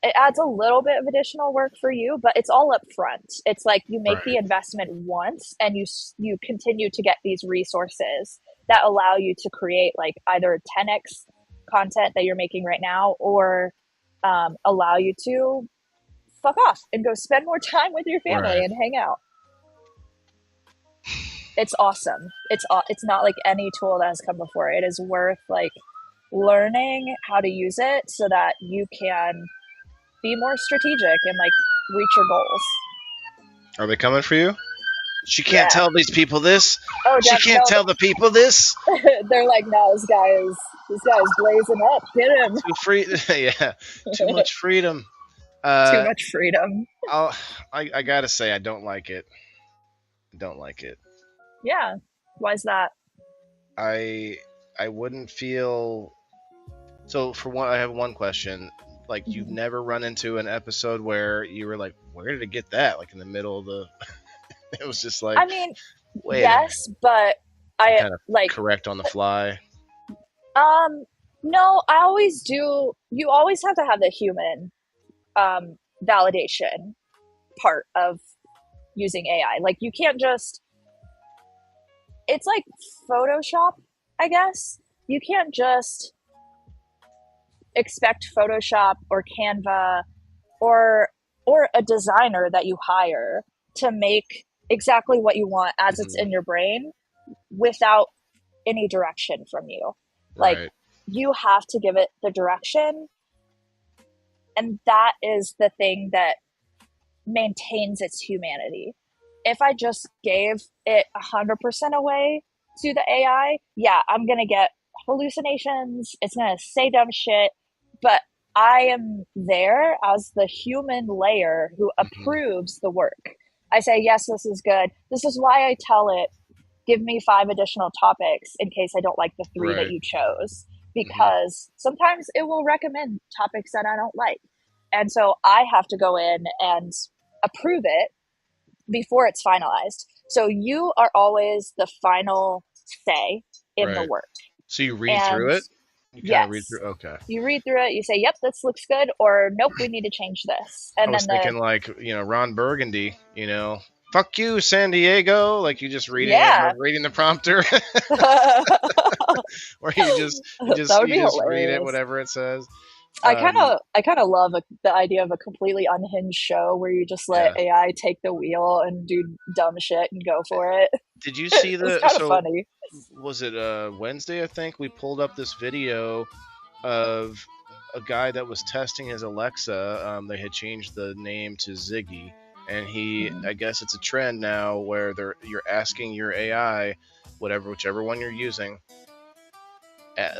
it adds a little bit of additional work for you, but it's all up front. It's like you make the Right. investment once, and you continue to get these resources that allow you to create like either 10x content that you're making right now, or allow you to fuck off and go spend more time with your family Right. and hang out. It's awesome. It's not like any tool that has come before. It is worth like learning how to use it so that you can be more strategic and like reach your goals. Are they coming for you? She can't Yeah. tell these people this. Oh, She can't no, tell the people this. they're like, no, this guy is blazing up. Get him. Too free. Yeah. Too much freedom. Too Uh, much freedom. I'll, I gotta say, I don't like it. I don't like it. Yeah. Why is that? I I wouldn't feel. So for one, I have one question. Like, you've Mhm. never run into an episode where you were like, "Where did it get that?" Like in the middle of the. It was just like, I mean, wait a minute. yes, but You I kind of like correct on the fly. um no, I always do. You always have to have the human validation part of using AI. Like you can't just, it's like Photoshop, I guess. You can't just expect Photoshop or Canva or a designer that you hire to make exactly what you want as it's Mhm. in your brain without any direction from you. Like Right. you have to give it the direction, and that is the thing that maintains its humanity. If I just gave it 100% away to the AI, yeah, I'm going to get hallucinations. It's going to say dumb shit. But I am there as the human layer who Hmm. approves the work. I say, yes, this is good. This is why I tell it, give me 5 additional topics in case I don't like the 3 that Right. you chose. Hmm. Because sometimes it will recommend topics that I don't like. And so I have to go in and approve it before it's finalized. So you are always the final say in the Right. work. So you read And through it. You kind of read yes, through. Okay. you read through it, you say, yep, this looks good, or nope, we need to change this. I And was then thinking like, Ron Burgundy. Fuck you, San Diego. Like, you just reading it, yeah, reading the prompter, that or you just you just would you be just read it hilarious. whatever it says. I kind Um, of I kind of love the idea of a completely unhinged show where you just let yeah. AI take the wheel and do dumb shit and go for it. Did you see It's the kind of so funny. was it Wednesday? I think we pulled up this video of a guy that was testing his Alexa. They had changed the name to Ziggy, and Mhm. I guess it's a trend now where you're asking your AI, whichever one you're using,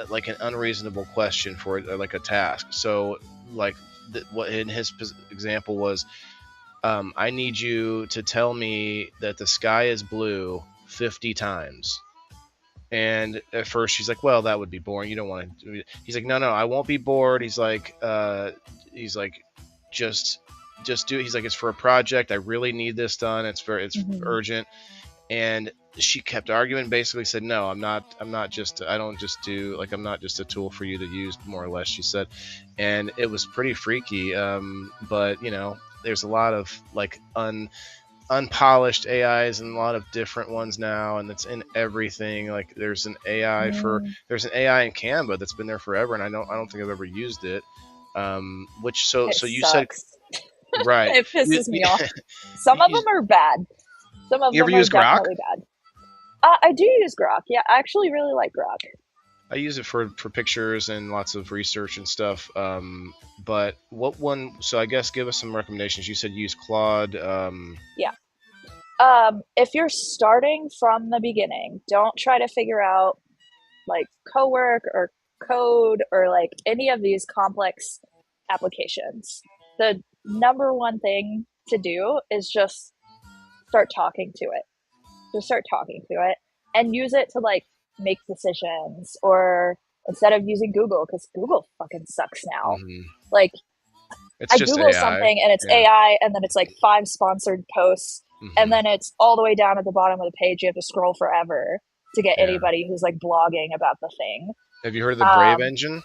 like an unreasonable question for like a task. So like what in his example was, I need you to tell me that the sky is blue 50 times. And at first she's like, well, that would be boring. You don't want to. He's like, no, I won't be bored. He's like, just do it. He's like, it's for a project. I really need this done. It's urgent. And she kept arguing, basically said, no, I'm not just, I don't just do, like, I'm not just a tool for you to use, more or less, she said. And it was pretty freaky. But, you know, there's a lot of like unpolished AIs and a lot of different ones now, and it's in everything. Like there's an AI there's an AI in Canva that's been there forever, and I don't think I've ever used it. Which so you sucks. said right. It pisses me off. Some of them are bad. Some of you them ever are use Grok? definitely bad. I do use Grok. Yeah, I actually really like Grok. I use it for pictures and lots of research and stuff. But what one? So I guess give us some recommendations. You said use Claude. Yeah. If you're starting from the beginning, don't try to figure out like cowork or code or like any of these complex applications. The number one thing to do is just start talking to it. Just start talking to it and use it to like make decisions, or instead of using Google, because Google fucking sucks now. Like it's I just Google AI. something and it's AI, and then it's like 5 sponsored posts, and then it's all the way down at the bottom of the page. You have to scroll forever to get anybody who's like blogging about the thing. Have you heard of the Brave engine?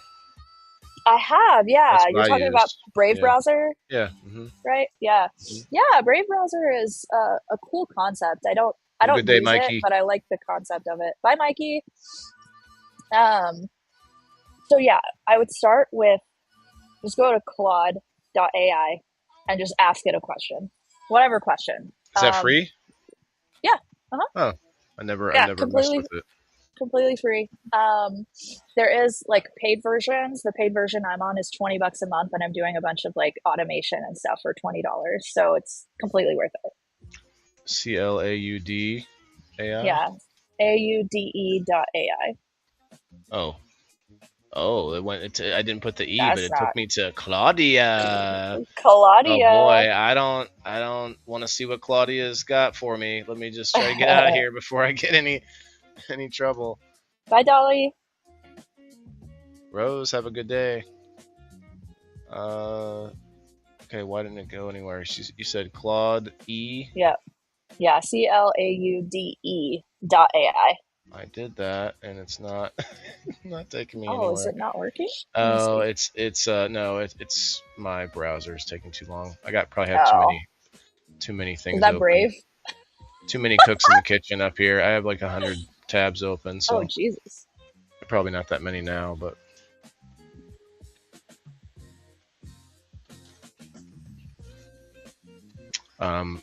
I have, yeah. You're talking about Brave browser? Yeah. Right? Yeah. Yeah, Brave browser is a cool concept. I don't use it, but I like the concept of it. Bye, Mikey. So yeah, I would start with just go to Claude.ai and just ask it a question, whatever question. Is that free? Yeah. Oh, I never messed with it. Completely free. There is like paid versions. The paid version I'm on is $20 a month, and I'm doing a bunch of like automation and stuff for $20. So it's completely worth it. CLAUD AI? Yeah. AUDE.ai. Oh, it went. I didn't put the E, but it took me to Claudia. Claudia. Oh boy, I don't want to see what Claudia's got for me. Let me just try to get out of here before I get any trouble. Bye, Dolly. Rose, have a good day. Okay, why didn't it go anywhere? You said Claude E. Yeah, CLAUDE.ai. I did that, and it's not not taking me anywhere. Oh, is it not working? Oh, it's my browser's taking too long. I probably have too many things. Is that open. Brave? Too many cooks in the kitchen up here. I have like 100 tabs open. So oh, Jesus. Probably not that many now, but.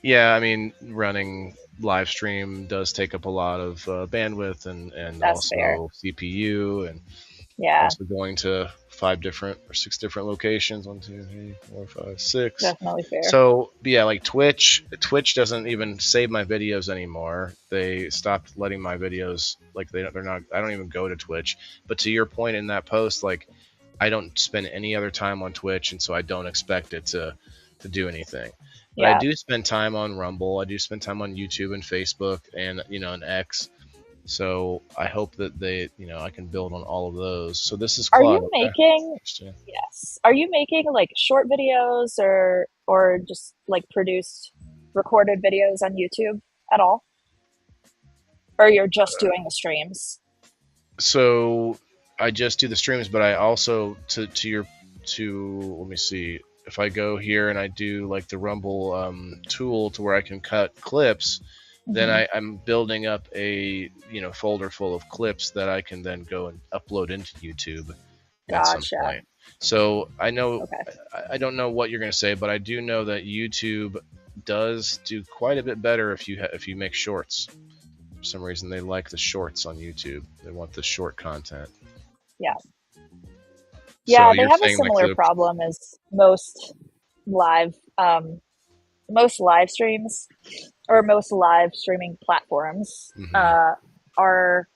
Yeah, I mean, running live stream does take up a lot of bandwidth and also fair. CPU, and also going to 5 different or 6 different locations. 1, 2, 3, 4, 5, 6. Definitely fair. So yeah, like Twitch doesn't even save my videos anymore. They stopped letting my videos, like they're not. I don't even go to Twitch. But to your point in that post, like I don't spend any other time on Twitch, and so I don't expect it to do anything. But I do spend time on Rumble. I do spend time on YouTube and Facebook and and X. So I hope that I can build on all of those. So this is Claude. Are you making Are you making like short videos or just like recorded videos on YouTube at all? Or you're just doing the streams? So I just do the streams, but I also let me see. If I go here and I do like the Rumble tool to where I can cut clips, then I'm building up a folder full of clips that I can then go and upload into YouTube at some point. So I know I don't know what you're going to say, but I do know that YouTube does do quite a bit better if you make shorts. For some reason, they like the shorts on YouTube. They want the short content. Yeah. Yeah, so they have a similar problem as most live streams or most live streaming platforms are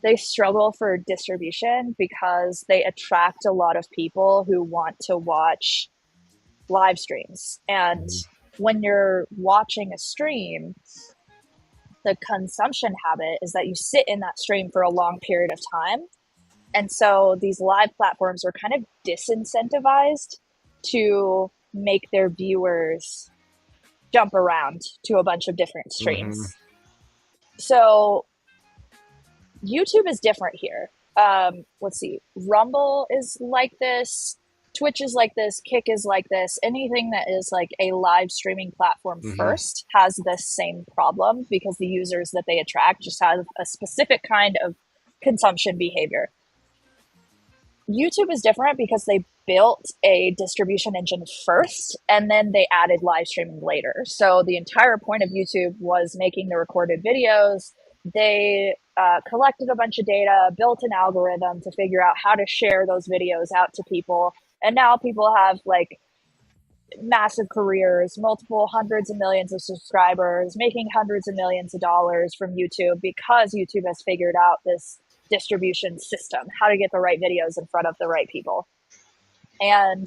they struggle for distribution because they attract a lot of people who want to watch live streams. And Mhm. when you're watching a stream, the consumption habit is that you sit in that stream for a long period of time. And so these live platforms are kind of disincentivized to make their viewers jump around to a bunch of different Mhm. streams. So YouTube is different here. Let's see. Rumble is like this. Twitch is like this. Kick is like this. Anything that is like a live streaming platform Mhm. first has this same problem because the users that they attract just have a specific kind of consumption behavior. YouTube is different because they built a distribution engine first and then they added live streaming later. So the entire point of YouTube was making the recorded videos. They collected a bunch of data, built an algorithm to figure out how to share those videos out to people. And now people have like massive careers, multiple hundreds of millions of subscribers, making hundreds of millions of dollars from YouTube because YouTube has figured out this distribution system, how to get the right videos in front of the right people. And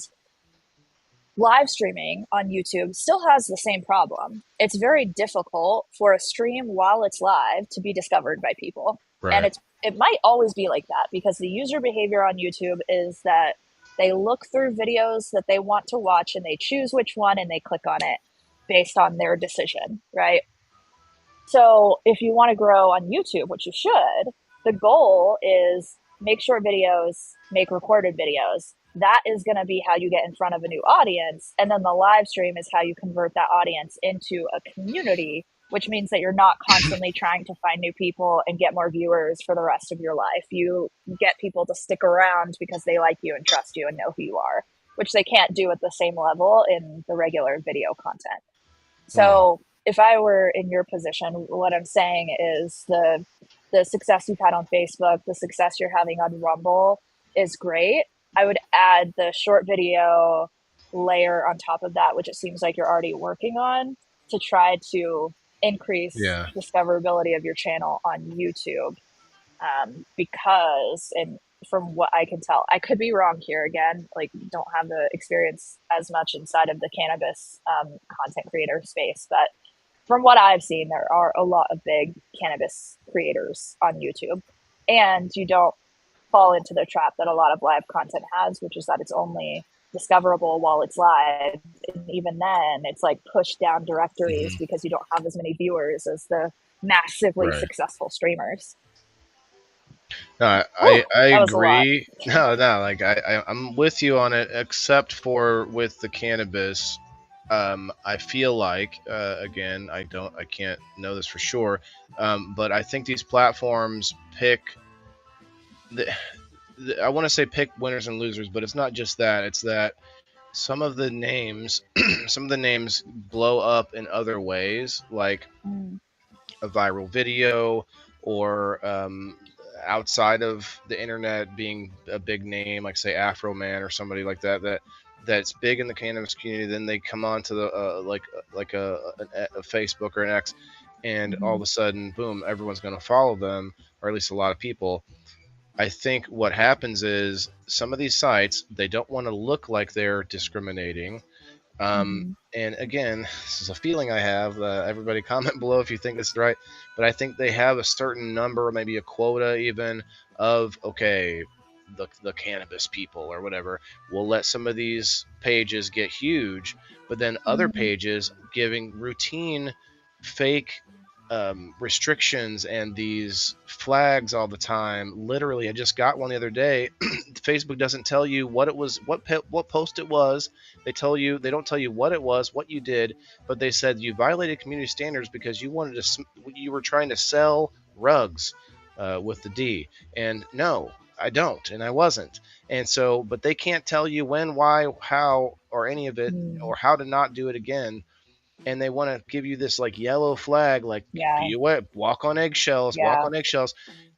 live streaming on YouTube still has the same problem. It's very difficult for a stream while it's live to be discovered by people. And Right. it might always be like that because the user behavior on YouTube is that they look through videos that they want to watch and they choose which one and they click on it based on their decision, right? So if you want to grow on YouTube, which you should, the goal is make short videos, make recorded videos. That is going to be how you get in front of a new audience. And then the live stream is how you convert that audience into a community, which means that you're not constantly trying to find new people and get more viewers for the rest of your life. You get people to stick around because they like you and trust you and know who you are, which they can't do at the same level in the regular video content. Hmm. So if I were in your position, what I'm saying is the success you've had on Facebook, the success you're having on Rumble is great. I would add the short video layer on top of that, which it seems like you're already working on, to try to increase Yeah. discoverability of your channel on YouTube. Because, and from what I can tell, I could be wrong here again, like don't have the experience as much inside of the cannabis content creator space, but from what I've seen, there are a lot of big cannabis creators on YouTube, and you don't fall into the trap that a lot of live content has, which is that it's only discoverable while it's live. And even then, it's like pushed down directories Mhm. because you don't have as many viewers as the massively Right. successful streamers. No, Whew, I that was a lot. agree. No, no, like I'm with you on it, except for with the cannabis. I feel like again, I can't know this for sure, but I think these platforms pick the, I want to say pick winners and losers, but it's not just that. It's that some of the names, some of the names blow up in other ways, like Mm, a viral video or outside of the internet being a big name, like say Afro Man or somebody like that, that's big in the cannabis community. Then they come on to the like a Facebook or an X, and all of mhm, a sudden, boom, everyone's going to follow them, or at least a lot of people. I think what happens is some of these sites, they don't want to look like they're discriminating. mhm, And again, this is a feeling I have. Everybody comment below if you think this is right. But I think they have a certain number, maybe a quota even, of, okay, the cannabis people or whatever will let some of these pages get huge, but then other mhm, pages giving routine fake restrictions and these flags all the time. Literally, I just got one the other day. Facebook doesn't tell you what it was, what post it was. They don't tell you what it was, what you did, but they said you violated community standards because you were trying to sell rugs with the D. And no, I don't, and I wasn't. And so, but they can't tell you when, why, how, or any of it, mm. or how to not do it again. And they want to give you this like yellow flag, like Yeah, be aware, walk yeah. on eggshells.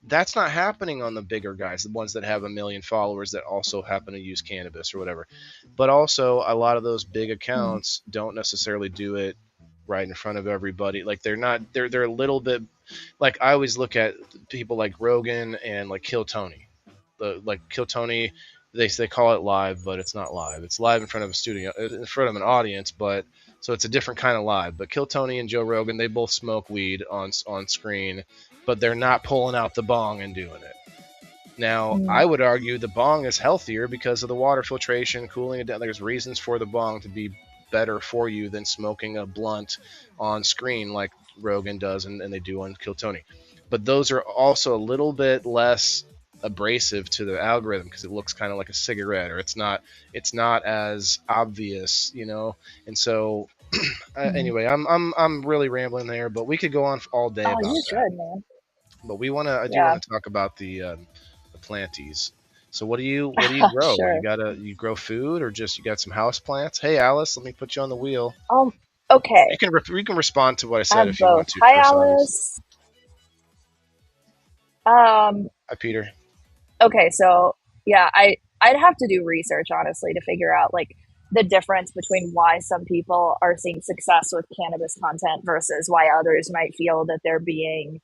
That's not happening on the bigger guys, the ones that have a million followers that also happen to use cannabis or whatever. But also, a lot of those big Mm, accounts don't necessarily do it right in front of everybody. Like they're not they're a little bit like I always look at people like Rogan and like Kill Tony. The like Kill Tony, they call it live, but it's not live. It's live in front of a studio, in front of an audience, but so it's a different kind of live. But Kill Tony and Joe Rogan, they both smoke weed on screen, but they're not pulling out the bong and doing it. Now, Mm. I would argue the bong is healthier because of the water filtration, cooling it down. There's reasons for the bong to be better for you than smoking a blunt on screen like Rogan does and they do on Kill Tony. But those are also a little bit less abrasive to the algorithm because it looks kind of like a cigarette, or it's not as obvious, you know. And so anyway, I'm really rambling there, but we could go on all day Oh, about you that. should, man. But I do Yeah, want to talk about the planties. So what do you grow? sure. You grow food or just you got some house plants? Hey Alice, let me put you on the wheel. Um, You okay. can you can respond to what I I said have if you both. want to Hi, first, Alice. Alice. Um, Hi Peter. okay, so yeah, I'd have to do research honestly to figure out like the difference between why some people are seeing success with cannabis content versus why others might feel that they're being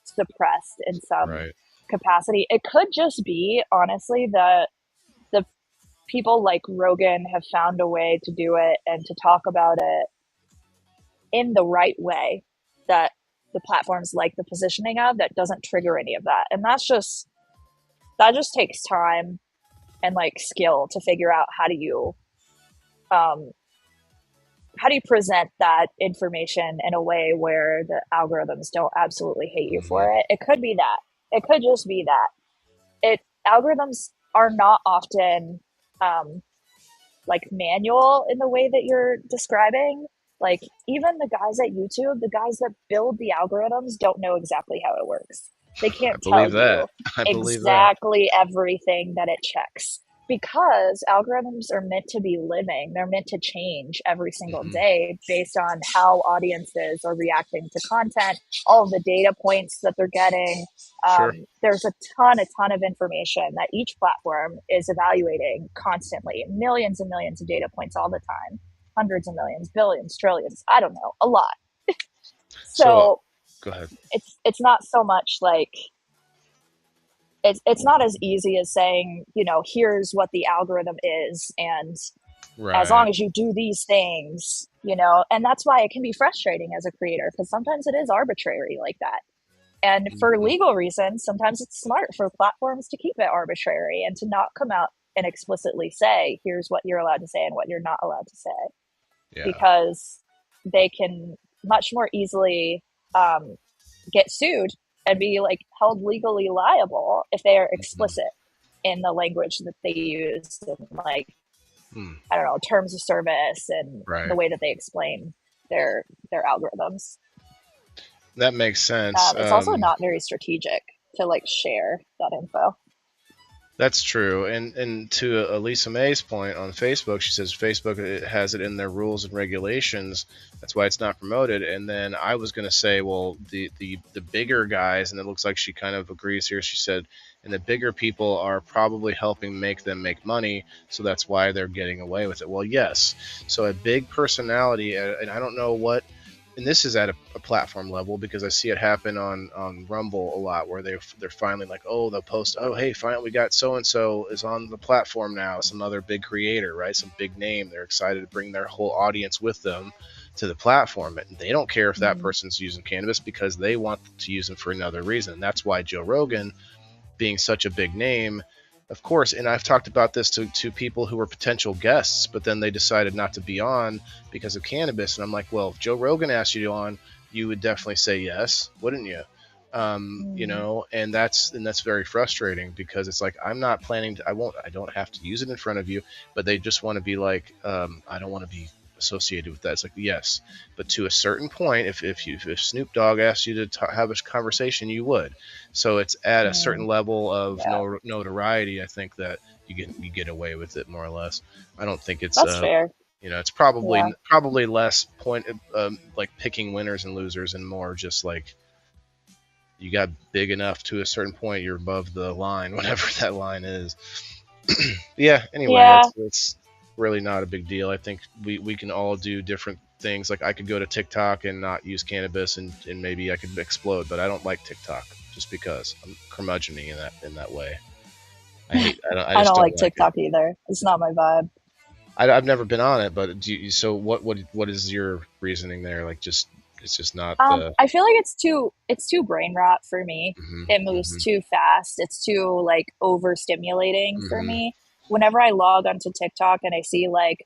suppressed in some Right. capacity. It could just be honestly that the people like Rogan have found a way to do it and to talk about it in the right way that the platforms like the positioning of that doesn't trigger any of that. And that just takes time and like skill to figure out um how do you present that information in a way where the algorithms don't absolutely hate you Hmm. for it. It could be that. It could just be that. It Algorithms are not often um like manual in the way that you're describing. Like even the guys at YouTube, the guys that build the algorithms don't know exactly how it works. They I can't tell believe that. you I believe that. exactly everything that it checks because algorithms are meant to be living. They're meant to change every single Hmm. day based on how audiences are reacting to content, all of the data points that they're getting. Sure. There's a ton of information that each platform is evaluating constantly, millions and millions of data points all the time, hundreds of millions, billions, trillions, I don't know, a lot. So So go ahead. it's not so much like it's not as easy as saying, you know, here's what the algorithm is, and as Right. long as you do these things, you know, and that's why it can be frustrating as a creator because sometimes it is arbitrary like that. And for Hmm. legal reasons, sometimes it's smart for platforms to keep it arbitrary and to not come out and explicitly say, here's what you're allowed to say and what you're not allowed to say, Yeah. because they can much more easily um, get sued and be like held legally liable if they are Hmm. explicit in the language that they use and like Hmm. I don't know, terms of service and the Right. way that they explain their algorithms. That makes sense. It's also not very strategic to like share that info. That's true. And to Elisa May's point on Facebook, she says Facebook has it in their rules and regulations. That's why it's not promoted. And then I was going to say, well, the bigger guys, and it looks like she kind of agrees here. She said, and the bigger people are probably helping make them make money, so that's why they're getting away with it. Well, yes. So a big personality, and I don't know what, and this is at a platform level because I see it happen on Rumble a lot, where they're finally like, oh, they'll post, oh, hey, finally we got so and so is on the platform now, some other big creator, right, some big name. They're excited to bring their whole audience with them to the platform, and they don't care if that Mm. person's using cannabis because they want to use them for another reason. That's why Joe Rogan, being such a big name, of course, and I've talked about this to people who were potential guests, but then they decided not to be on because of cannabis. And I'm like, well, if Joe Rogan asked you on, you would definitely say yes, wouldn't you? You Mm. know, and that's very frustrating because it's like I'm not planning to. I don't have to use it in front of you, but they just want to be like, I don't want to be associated with that. It's like yes, but to a certain point, if Snoop Dogg asked you to have a conversation, you would. So it's at a certain Mm. level of Yeah, notoriety. I think that you get away with it more or less. I don't think it's that's fair. it's Yeah. probably less point like picking winners and losers and more just like you got big enough to a certain point, you're above the line, whatever that line is. Yeah. Anyway, Yeah. it's really not a big deal. I think we can all do different things. Like I could go to TikTok and not use cannabis, and maybe I could explode. But I don't like TikTok just because I'm curmudgeon-y in that way. I I just don't don't like like it. TikTok either. It's not my vibe. I've never been on it, but so what is your reasoning there? Like, just it's just not the. I feel like it's too brain rot for me. Hmm. It moves Hmm. too fast. It's too like overstimulating for Hmm. me. Whenever I log onto TikTok and I see like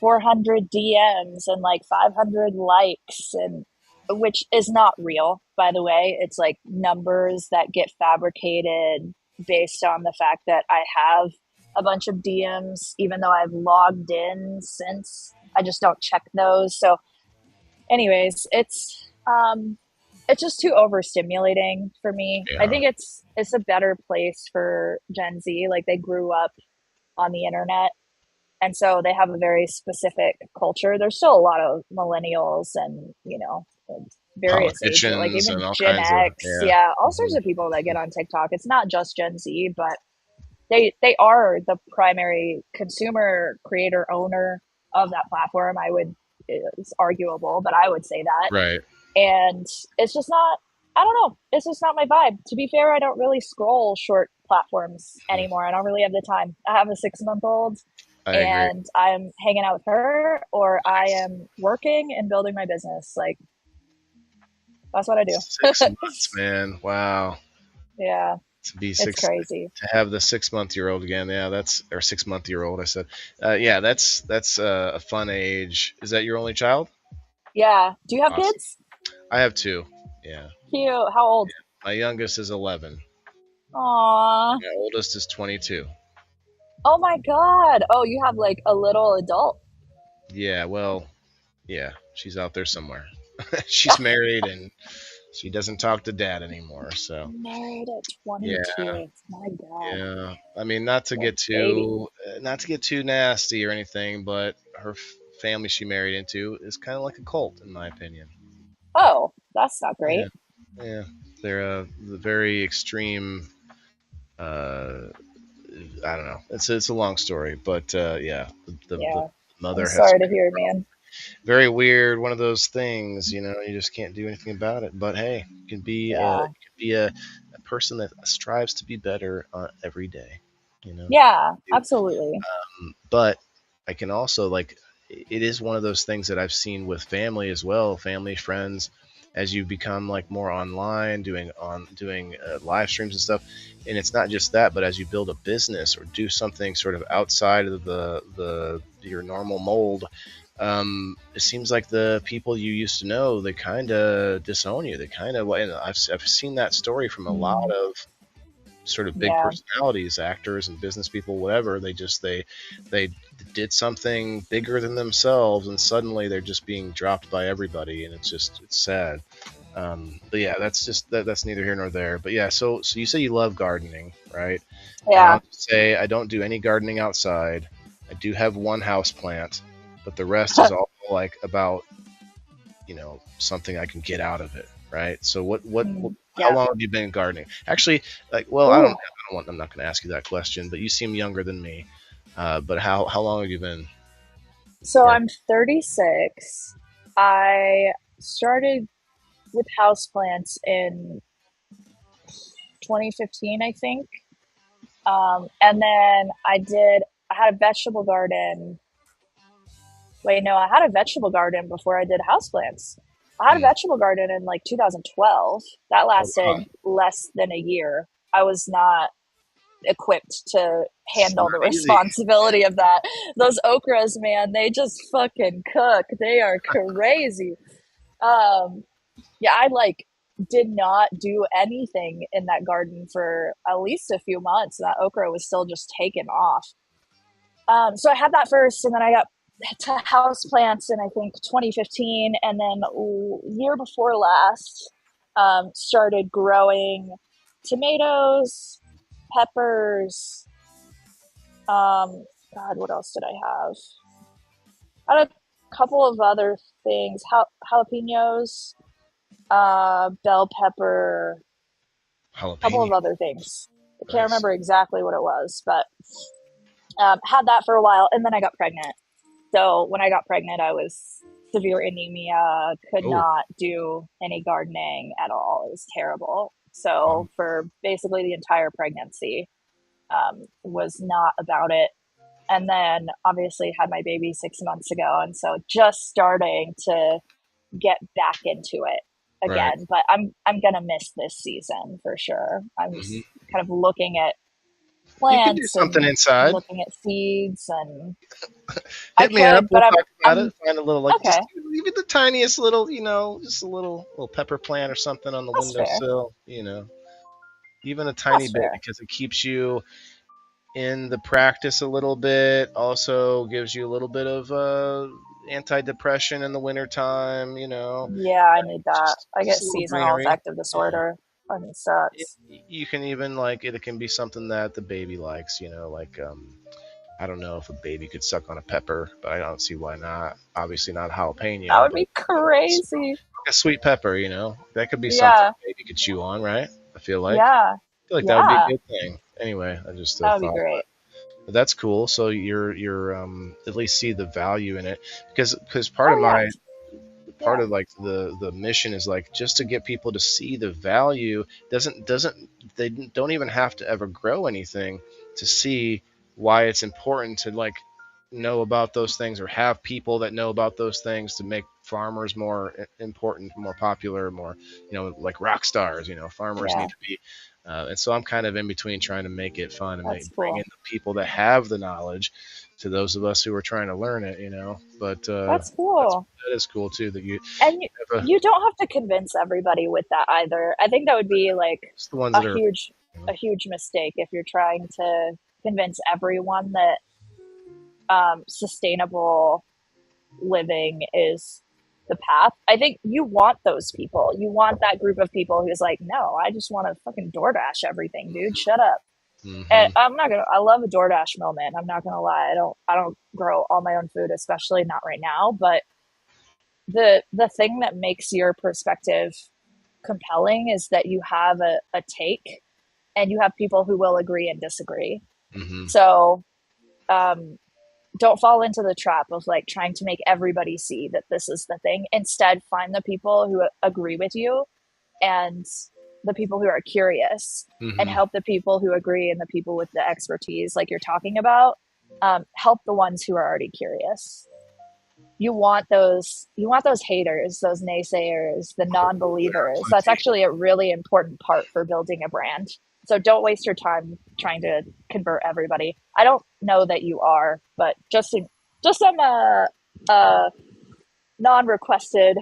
400 DMs and like 500 likes, and which is not real, by the way. It's like numbers that get fabricated based on the fact that I have a bunch of DMs, even though I've logged in since. I just don't check those. So, anyways, it's just too overstimulating for me. I Yeah. think it's a better place for Gen Z. Like they grew up on the internet, and so they have a very specific culture. There's still a lot of millennials and various age, like Politicians and even all Gen kinds of, X, yeah. yeah, all sorts Hmm. of people that get on TikTok. It's not just Gen Z, but they are the primary consumer, creator, owner of that platform. It's arguable, but I would say that. Right. And it's just not, I don't know, it's just not my vibe. To be fair, I don't really scroll short platforms Mhm. anymore. I don't really have the time. I have a 6 month old I agree. and I'm hanging out with her, or I am working and building my business. Like that's what I do. 6 months, man. Wow. Yeah, To be it's six, crazy. to have the 6 month year old again. Yeah, that's or 6 month year old. I said, yeah, that's a fun age. Is that your only child? Yeah, do you have Awesome. kids? I have two. Yeah, Cute. How old? my youngest is 11. Aw. My oldest is 22. Oh my god. Oh, you have like a little adult. Yeah, well, yeah, she's out there somewhere. She's married and she doesn't talk to dad anymore. So Married at yeah, 22. My god. yeah. I mean, not to Little get baby. too nasty or anything, but her family she married into is kind of like a cult, in my opinion. Oh, that's not Yeah, great. yeah. They're the very extreme. Uh, I don't know. It's a long story, but yeah, the Yeah. I'm mother has sorry to hear, man. very weird. One of those things, you just can't do anything about it. But hey, Yeah. you can be a person that strives to be better every day. You know. Yeah, absolutely. But I can also like it is one of those things that I've seen with family as well, family, friends, as you become like more online, doing live streams and stuff. And it's not just that, but as you build a business or do something sort of outside of the your normal mold, it seems like the people you used to know they kind of disown you. They kind of I've seen that story from a lot Mm, of sort of big yeah. personalities, actors and business people, whatever. They did something bigger than themselves, and suddenly they're just being dropped by everybody, and it's sad. But yeah, that's neither here nor there. But yeah, so you say you love gardening, right? And Yeah. I'll just say I don't do any gardening outside. I do have one house plant, but the rest is all like about something I can get out of it, right? So how Yeah. long have you been gardening? Actually, like, well, Ooh. I'm not going to ask you that question, but you seem younger than me. But how long have you been So gardening? I'm 36. I started with houseplants in 2015, I think. And then I had a vegetable garden. Wait, no, I had a vegetable garden before I did houseplants. I had a Mm. vegetable garden in like 2012. That Oh wow, lasted less than a year. I was not equipped to it's handle not the easy. responsibility of that. Those okras, man, they just fucking cook. They are crazy. Um, yeah, I like did not do anything in that garden for at least a few months. That okra was still just taken off. So I had that first, and then I got to house plants in I think 2015, and then year before last, started growing tomatoes, peppers. God, what else did I have? I had a couple of other things, jalapenos, bell pepper, a couple Jalapeno. of other things. I can't Nice. remember exactly what it was, but had that for a while, and then I got pregnant. So when I got pregnant, I was severe anemia, could Oh, not do any gardening at all. It was terrible. wow. So for basically the entire pregnancy, was not about it. And then obviously had my baby 6 months ago, and so just starting to get back into it Right. again. But I'm gonna miss this season for sure. I'm Hmm. just kind of looking at You can do plants something and inside. looking at seeds, and I Hit me up. could, We'll but talk about I'm it. Find a little like okay. just even the tiniest little, just a little pepper plant or something on the That's fair. windowsill. Even a tiny That's bit fair. because it keeps you in the practice a little bit. Also gives you a little bit of anti-depression in the wintertime. Yeah, I need that. I Just get a little seasonal greenery. affective Yeah. disorder. Fucking It, sucks. you can even like it can be something that the baby likes. Like I don't know if a baby could suck on a pepper, but I don't see why not. Obviously not That jalapeno, would but be crazy. a sweet pepper, that could be something Yeah, a baby could chew on, right? I feel like. yeah, I feel like that would be a yeah. good thing. Anyway, I just That would be thought, great. but that's cool. So you're at least see the value in it because part of Oh yeah, my part yeah, of like the mission is like just to get people to see the value doesn't they don't even have to ever grow anything to see why it's important to like know about those things or have people that know about those things to make farmers more important, more popular, more like rock stars. Farmers yeah. need to be and so I'm kind of in between trying to make it fun and That's bring in cool. the people that have the knowledge to those of us who are trying to learn it. But That's that's cool. that is cool too that you And you, have a you don't have to convince everybody with that either. I think that would be like it's the ones a that are huge you a know, huge mistake if you're trying to convince everyone that sustainable living is the path. I think you want those people. You want that group of people who's like, no, I just want to fucking DoorDash everything, dude. Shut up. And mm-hmm, I'm not gonna. I love a DoorDash moment. I'm not gonna lie. I don't grow all my own food, especially not right now. But the thing that makes your perspective compelling is that you have a take, and you have people who will agree and disagree. mm-hmm, So um, don't fall into the trap of like trying to make everybody see that this is the thing. Instead, find the people who agree with you and the people who are curious, and mm-hmm, help the people who agree and the people with the expertise like you're talking about, help the ones who are already curious. You want those haters, those naysayers, the non-believers. That's plenty. actually a really important part for building a brand. So don't waste your time trying to convert everybody. I don't know that you are, but just some non-requested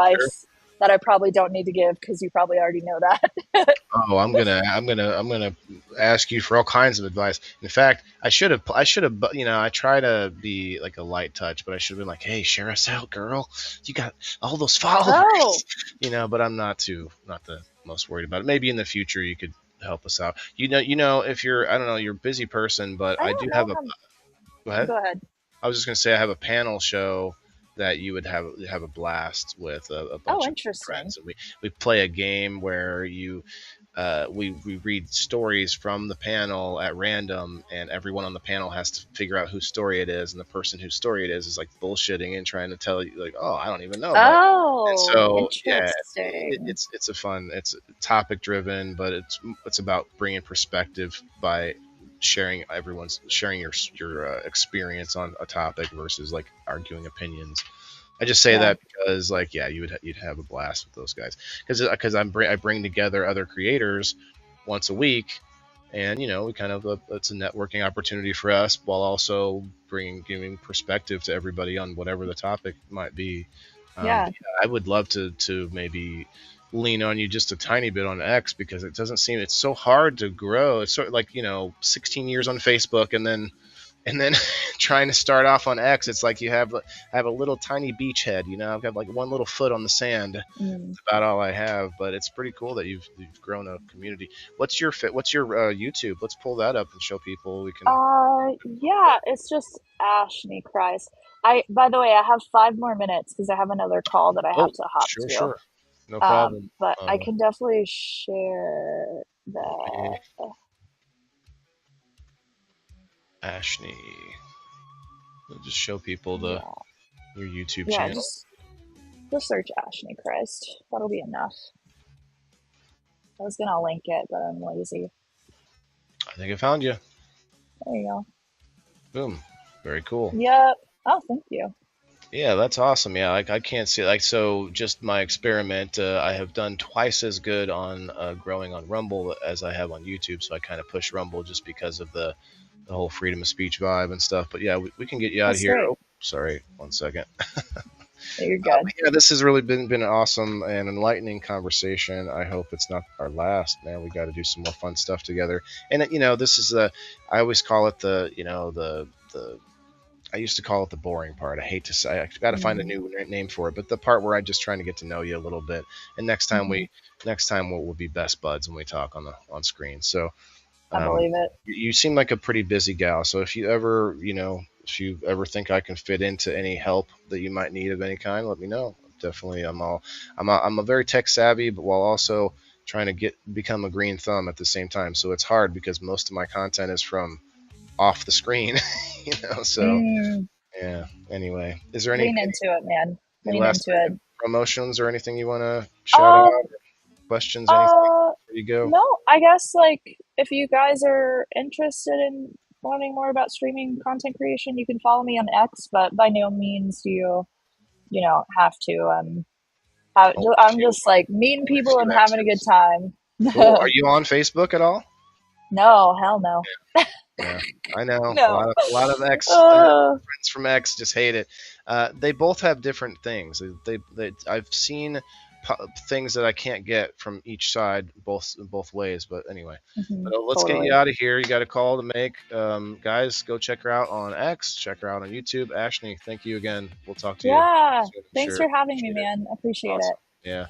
Sure. advice that I probably don't need to give because you probably already know that. Oh, I'm gonna ask you for all kinds of advice. In fact, I should have, I try to be like a light touch, but I should have been like, hey, share us out, girl. You got all those Oh, followers, But I'm not the most worried about it. Maybe in the future you could help us out. If you're, I don't know, you're a busy person, but I I don't do know have a. how. Go ahead. Go ahead. I was just gonna say I have a panel show that you would have a blast with a Oh, bunch of interesting. friends, and we play a game where we read stories from the panel at random, and everyone on the panel has to figure out whose story it is, and the person whose story it is like bullshitting and trying to tell you like, oh, I don't even know, but and Oh, so yeah, interesting. it's a fun, it's topic driven, but it's about bringing perspective by sharing your experience on a topic versus like arguing opinions. I just say Yeah, that because, like, yeah, you'd have a blast with those guys because I bring together other creators once a week, and we kind of it's a networking opportunity for us while also giving perspective to everybody on whatever the topic might be. yeah. But yeah, I would love to maybe lean on you just a tiny bit on X because it doesn't seem it's so hard to grow. It's sort of like 16 years on Facebook and then trying to start off on X, it's like I have a little tiny beachhead. I've got like one little foot on the sand. Mm. That's about all I have, but it's pretty cool that you've grown a community. What's your YouTube? Let's pull that up and show people. We can. Yeah, it's just Ashni cries. By the way, I have 5 more minutes because I have another call that I Oh, have to hop sure, to. sure, no problem. But I can definitely share Let that. me Ashni. We'll just show people the Yeah. Your YouTube Yeah, channel. just search Ashni Christ. That'll be enough. I was gonna link it, but I'm lazy. I think I found you. There you go. Boom. Very cool. Yep. Oh, thank you. Yeah, that's awesome. Yeah, I can't see like so. Just my experiment, I have done twice as good on growing on Rumble as I have on YouTube. So I kind of push Rumble just because of the whole freedom of speech vibe and stuff. But yeah, we can get you out of That's here. great. Oh, sorry, 1 second. You're good. Yeah, this has really been an awesome and enlightening conversation. I hope it's not our last. Man, we got to do some more fun stuff together. And this is the I always call it the I used to call it the boring part. I hate to say. I got to find a Mm-hmm. new name for it, but the part where I'm just trying to get to know you a little bit. And Mm-hmm. next time we'll be best buds when we talk on screen. So I um, believe it. you seem like a pretty busy gal. So if you ever think I can fit into any help that you might need of any kind, let me know. Definitely, I'm a very tech savvy, but while also trying to become a green thumb at the same time. So it's hard because most of my content is from off the screen, So Mm, yeah. Anyway, is there lean into it, man. any Lean last into it. promotions or anything you want to shout out? Um, Questions? Anything uh, before you go? no, I guess like if you guys are interested in learning more about streaming content creation, you can follow me on X, but by no means do you have to. Only a I'm few, just like meeting only a people few and having a good extras. time. Cool. Are you on Facebook at all? No, hell no. Yeah, I know No. a lot of ex Uh, friends from X just hate it. They both have different things. I've seen things that I can't get from each side, both ways. But anyway, mhm, let's get you totally. out of here. You got a call to make, guys. Go check her out on X. Check her out on YouTube. Ashley, thank you again. We'll talk to you Yeah. soon. I'm Thanks sure. for having me, Appreciate it. man. Appreciate it. Awesome. Yeah,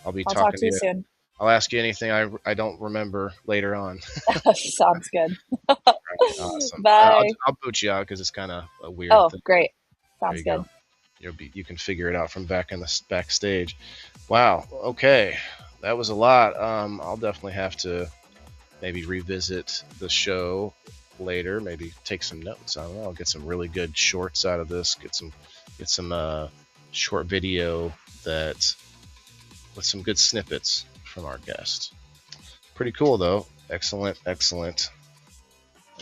I'll be I'll talk talking to to you you. soon. I'll ask you anything I don't remember later on. Sounds good. Awesome. Bye. I'll boot you out because it's kind of a weird Oh, thing. great. There Sounds you go. good. You can figure it out from back in the backstage. Wow. Okay, that was a lot. I'll definitely have to maybe revisit the show later. Maybe take some notes. I don't know. I'll get some really good shorts out of this. Get some short video that with some good snippets from our guest. Pretty cool though. Excellent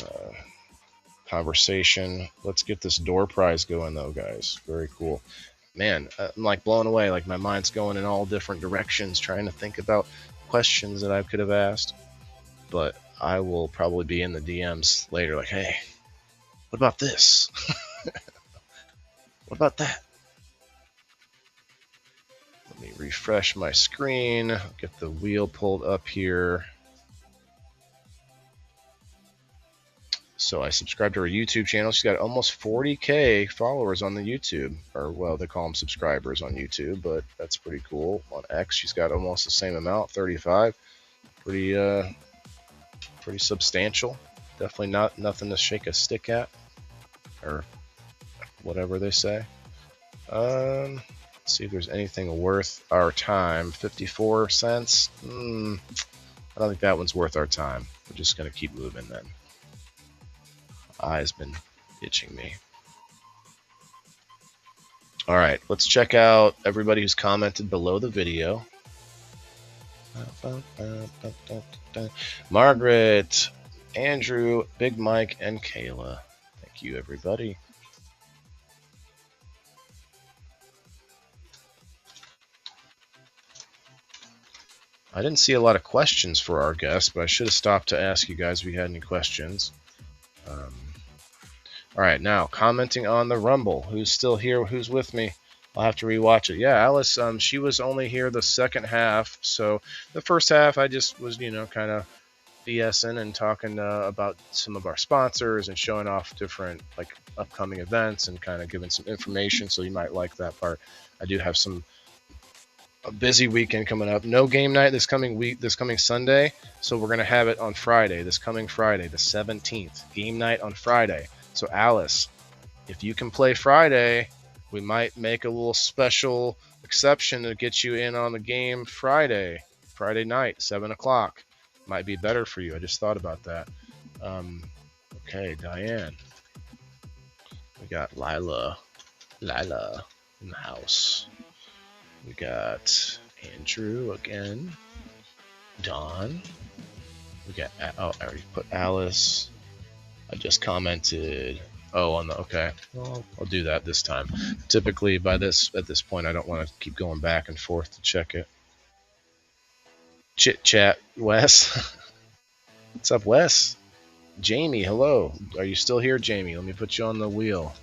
uh, conversation. Let's get this door prize going though, guys. Very cool. Man, I'm like blown away. Like my mind's going in all different directions, trying to think about questions that I could have asked. But I will probably be in the DMs later, like, hey, what about this? What about that? Let me refresh my screen, get the wheel pulled up here. So I subscribed to her YouTube channel. She's got almost 40K followers on the YouTube, or well, they call them subscribers on YouTube, but that's pretty cool. On X, she's got almost the same amount, 35. Pretty substantial. Definitely nothing to shake a stick at, or whatever they say. Let's see if there's anything worth our time. 54 cents. I don't think that one's worth our time. We're just gonna keep moving then. Eye's been itching me. All right, let's check out everybody who's commented below the video. Margaret, Andrew, Big Mike, and Kayla. Thank you, everybody. I didn't see a lot of questions for our guests, but I should have stopped to ask you guys if you had any questions. All right, now commenting on the Rumble. Who's still here? Who's with me? I'll have to rewatch it. Yeah, Alice. She was only here the second half, so the first half I just was, kind of BSing and talking about some of our sponsors and showing off different like upcoming events and kind of giving some information. So you might like that part. I do have a busy weekend coming up. No game night this coming Sunday. So we're gonna have it on Friday. This coming Friday, the 17th. Game night on Friday. So Alice, if you can play Friday, we might make a little special exception to get you in on the game Friday night, 7 o'clock. Might be better for you. I just thought about that. Okay, Diane. We got Lila. Lila in the house. We got Andrew again. Don. We got, oh, I already put Alice. I just commented. Oh, on the, okay. Well, I'll do that this time. Typically, at this point, I don't want to keep going back and forth to check it. Chit chat, Wes. What's up, Wes? Jamie, hello. Are you still here, Jamie? Let me put you on the wheel.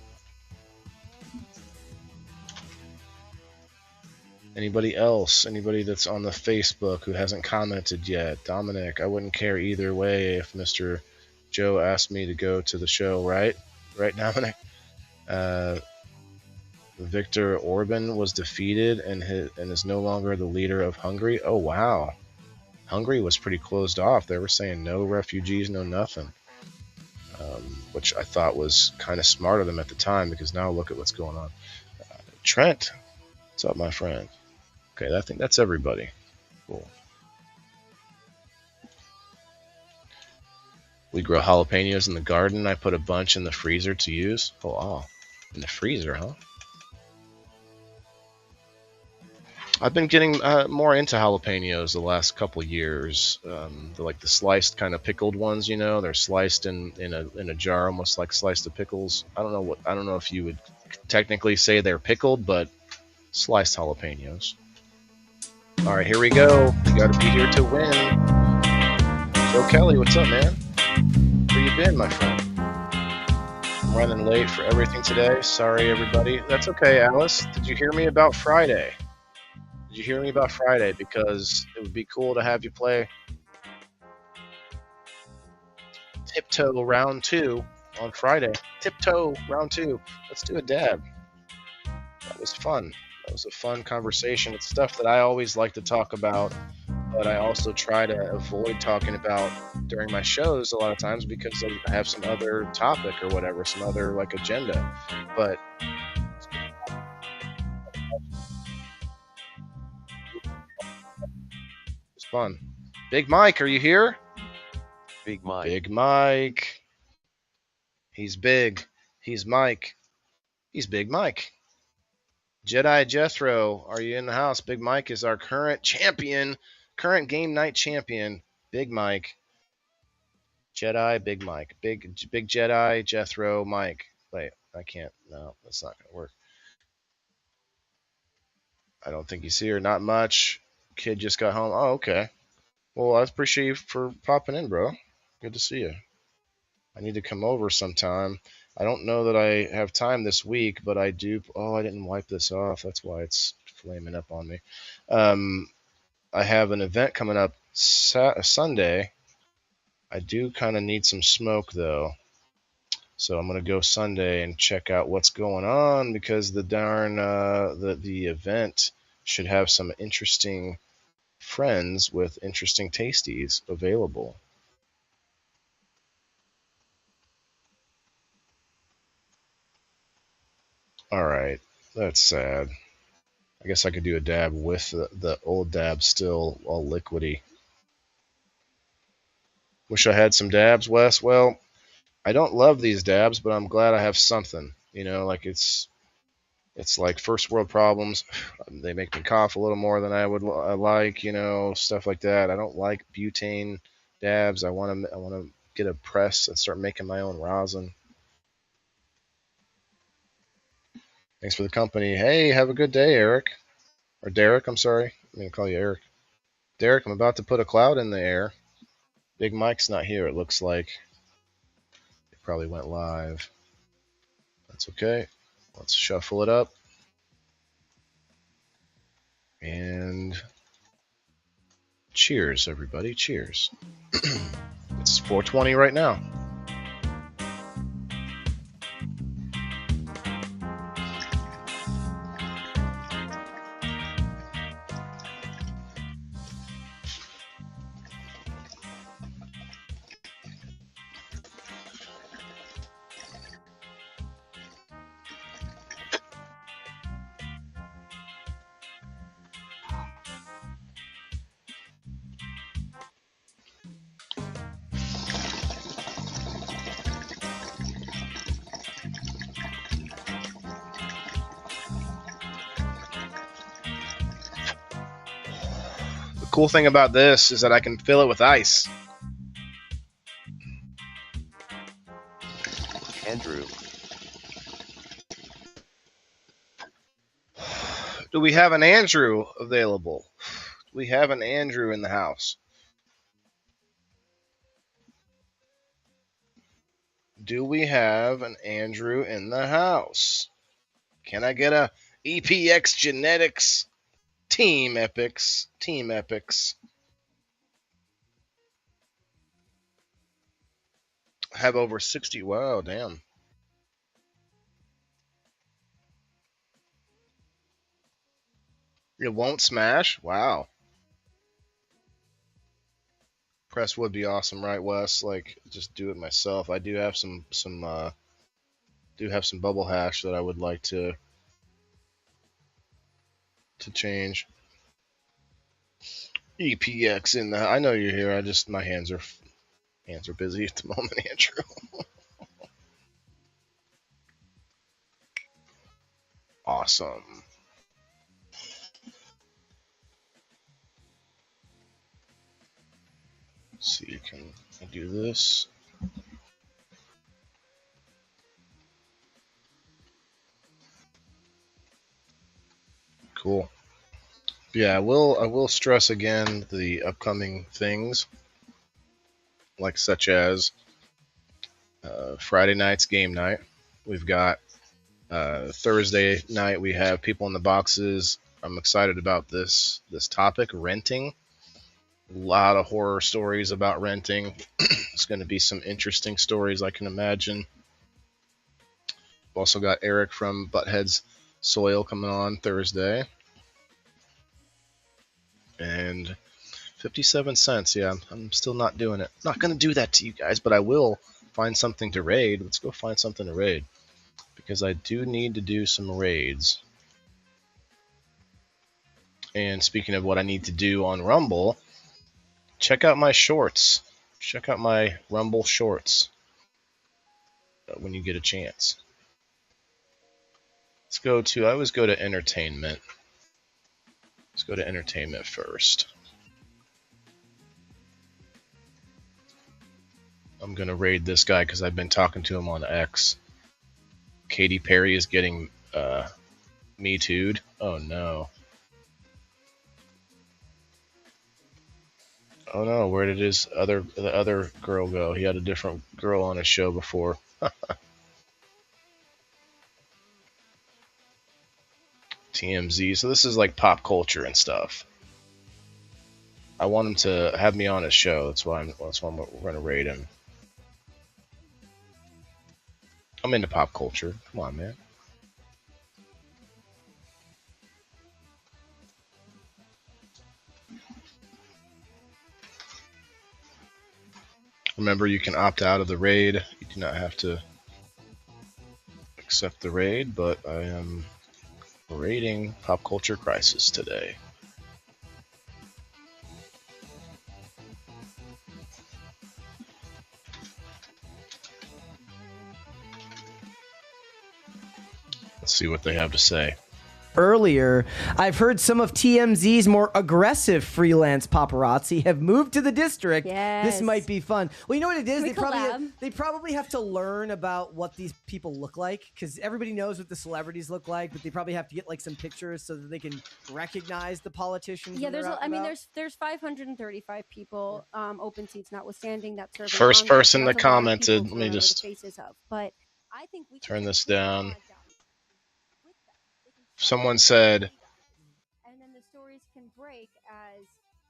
Anybody else? Anybody that's on the Facebook who hasn't commented yet? Dominic, I wouldn't care either way if Mr. Joe asked me to go to the show, right? Right, Dominic? Viktor Orban was defeated and is no longer the leader of Hungary. Oh, wow. Hungary was pretty closed off. They were saying no refugees, no nothing. Which I thought was kind of smart of them at the time, because now look at what's going on. Trent, what's up, my friend? Okay, I think that's everybody. Cool. We grow jalapenos in the garden. I put a bunch in the freezer to use. Oh, wow. In the freezer, huh? I've been getting more into jalapenos the last couple years. Like the sliced kind of pickled ones, you know, they're sliced in a jar, almost like sliced pickles. I don't know if you would technically say they're pickled, but sliced jalapenos. All right, here we go. You got to be here to win. Joe Kelly, what's up, man? Where you been, my friend? I'm running late for everything today. Sorry, everybody. That's okay, Alice. Did you hear me about Friday? Did you hear me about Friday? Because it would be cool to have you play Tiptoe Round 2 on Friday. Tiptoe Round 2. Let's do a dab. That was fun. That was a fun conversation. It's stuff that I always like to talk about, but I also try to avoid talking about during my shows a lot of times because I have some other topic or whatever, some other like agenda. But it's fun. Big Mike, are you here? Big Mike. Big Mike. He's big. He's Mike. He's Big Mike. Jedi Jethro, are you in the house? Big Mike is our current champion, current game night champion. Big Mike. Jedi, Big Mike. Big Jedi, Jethro, Mike. Wait, I can't. No, that's not going to work. I don't think he's here. Not much. Kid just got home. Oh, okay. Well, I appreciate you for popping in, bro. Good to see you. I need to come over sometime. I don't know that I have time this week, but I do. Oh, I didn't wipe this off. That's why it's flaming up on me. I have an event coming up Sunday. I do kind of need some smoke, though. So I'm going to go Sunday and check out what's going on, because the darn the event should have some interesting friends with interesting tasties available. All right, that's sad. I guess I could do a dab with the old dab still all liquidy. Wish I had some dabs, Wes. Well, I don't love these dabs, but I'm glad I have something. You know, like it's like first world problems. They make me cough a little more than I would like, you know, stuff like that. I don't like butane dabs. I want to get a press and start making my own rosin. Thanks for the company. Hey, have a good day, Eric. Or Derek, I'm sorry. I'm going to call you Eric. Derek, I'm about to put a cloud in the air. Big Mike's not here, it looks like. It probably went live. That's okay. Let's shuffle it up. And cheers, everybody. Cheers. It's 4:20 right now. Cool thing about this is that I can fill it with ice. Andrew. Do we have an Andrew available? Do we have an Andrew in the house? Do we have an Andrew in the house? Can I get a EPX Genetics Team Epics? Team Epics. Have over 60. Wow, damn. It won't smash? Wow. Press would be awesome, right, Wes? Like, just do it myself. I do have some bubble hash that I would like to change. EPX in the. I know you're here. My hands are busy at the moment, Andrew. Awesome. Let's see, can I do this? Cool. Yeah, I will stress again the upcoming things, like such as Friday night's game night. We've got Thursday night. We have people in the boxes. I'm excited about this topic, renting. A lot of horror stories about renting. It's going to be some interesting stories, I can imagine. We've also got Eric from Butthead's Soil coming on Thursday. And 57 cents. Yeah, I'm still not doing it. Not going to do that to you guys, but I will find something to raid. Let's go find something to raid, because I do need to do some raids. And speaking of what I need to do on Rumble, check out my shorts. Check out my Rumble shorts when you get a chance. I always go to entertainment. Let's go to entertainment first. I'm going to raid this guy because I've been talking to him on X. Katy Perry is getting Me Too'd. Oh no. Oh no, where did the other girl go? He had a different girl on his show before. TMZ. So this is like pop culture and stuff. I want him to have me on his show. That's why we're going to raid him. I'm into pop culture. Come on, man. Remember, you can opt out of the raid. You do not have to accept the raid, but I am raiding Pop Culture Crisis today. Let's see what they have to say. Earlier, I've heard some of TMZ's more aggressive freelance paparazzi have moved to the district. Yes. This might be fun. Well, you know what it is? Can we They probably have to learn about what these people look like, because everybody knows what the celebrities look like, but they probably have to get like some pictures so that they can recognize the politicians. Yeah, there's 535 people, open seats notwithstanding. That survey. First person that That's a lot of commented. people Let me to know just the faces of. But I think we turn can this put a down. flag with that. Someone said, and then the stories can break as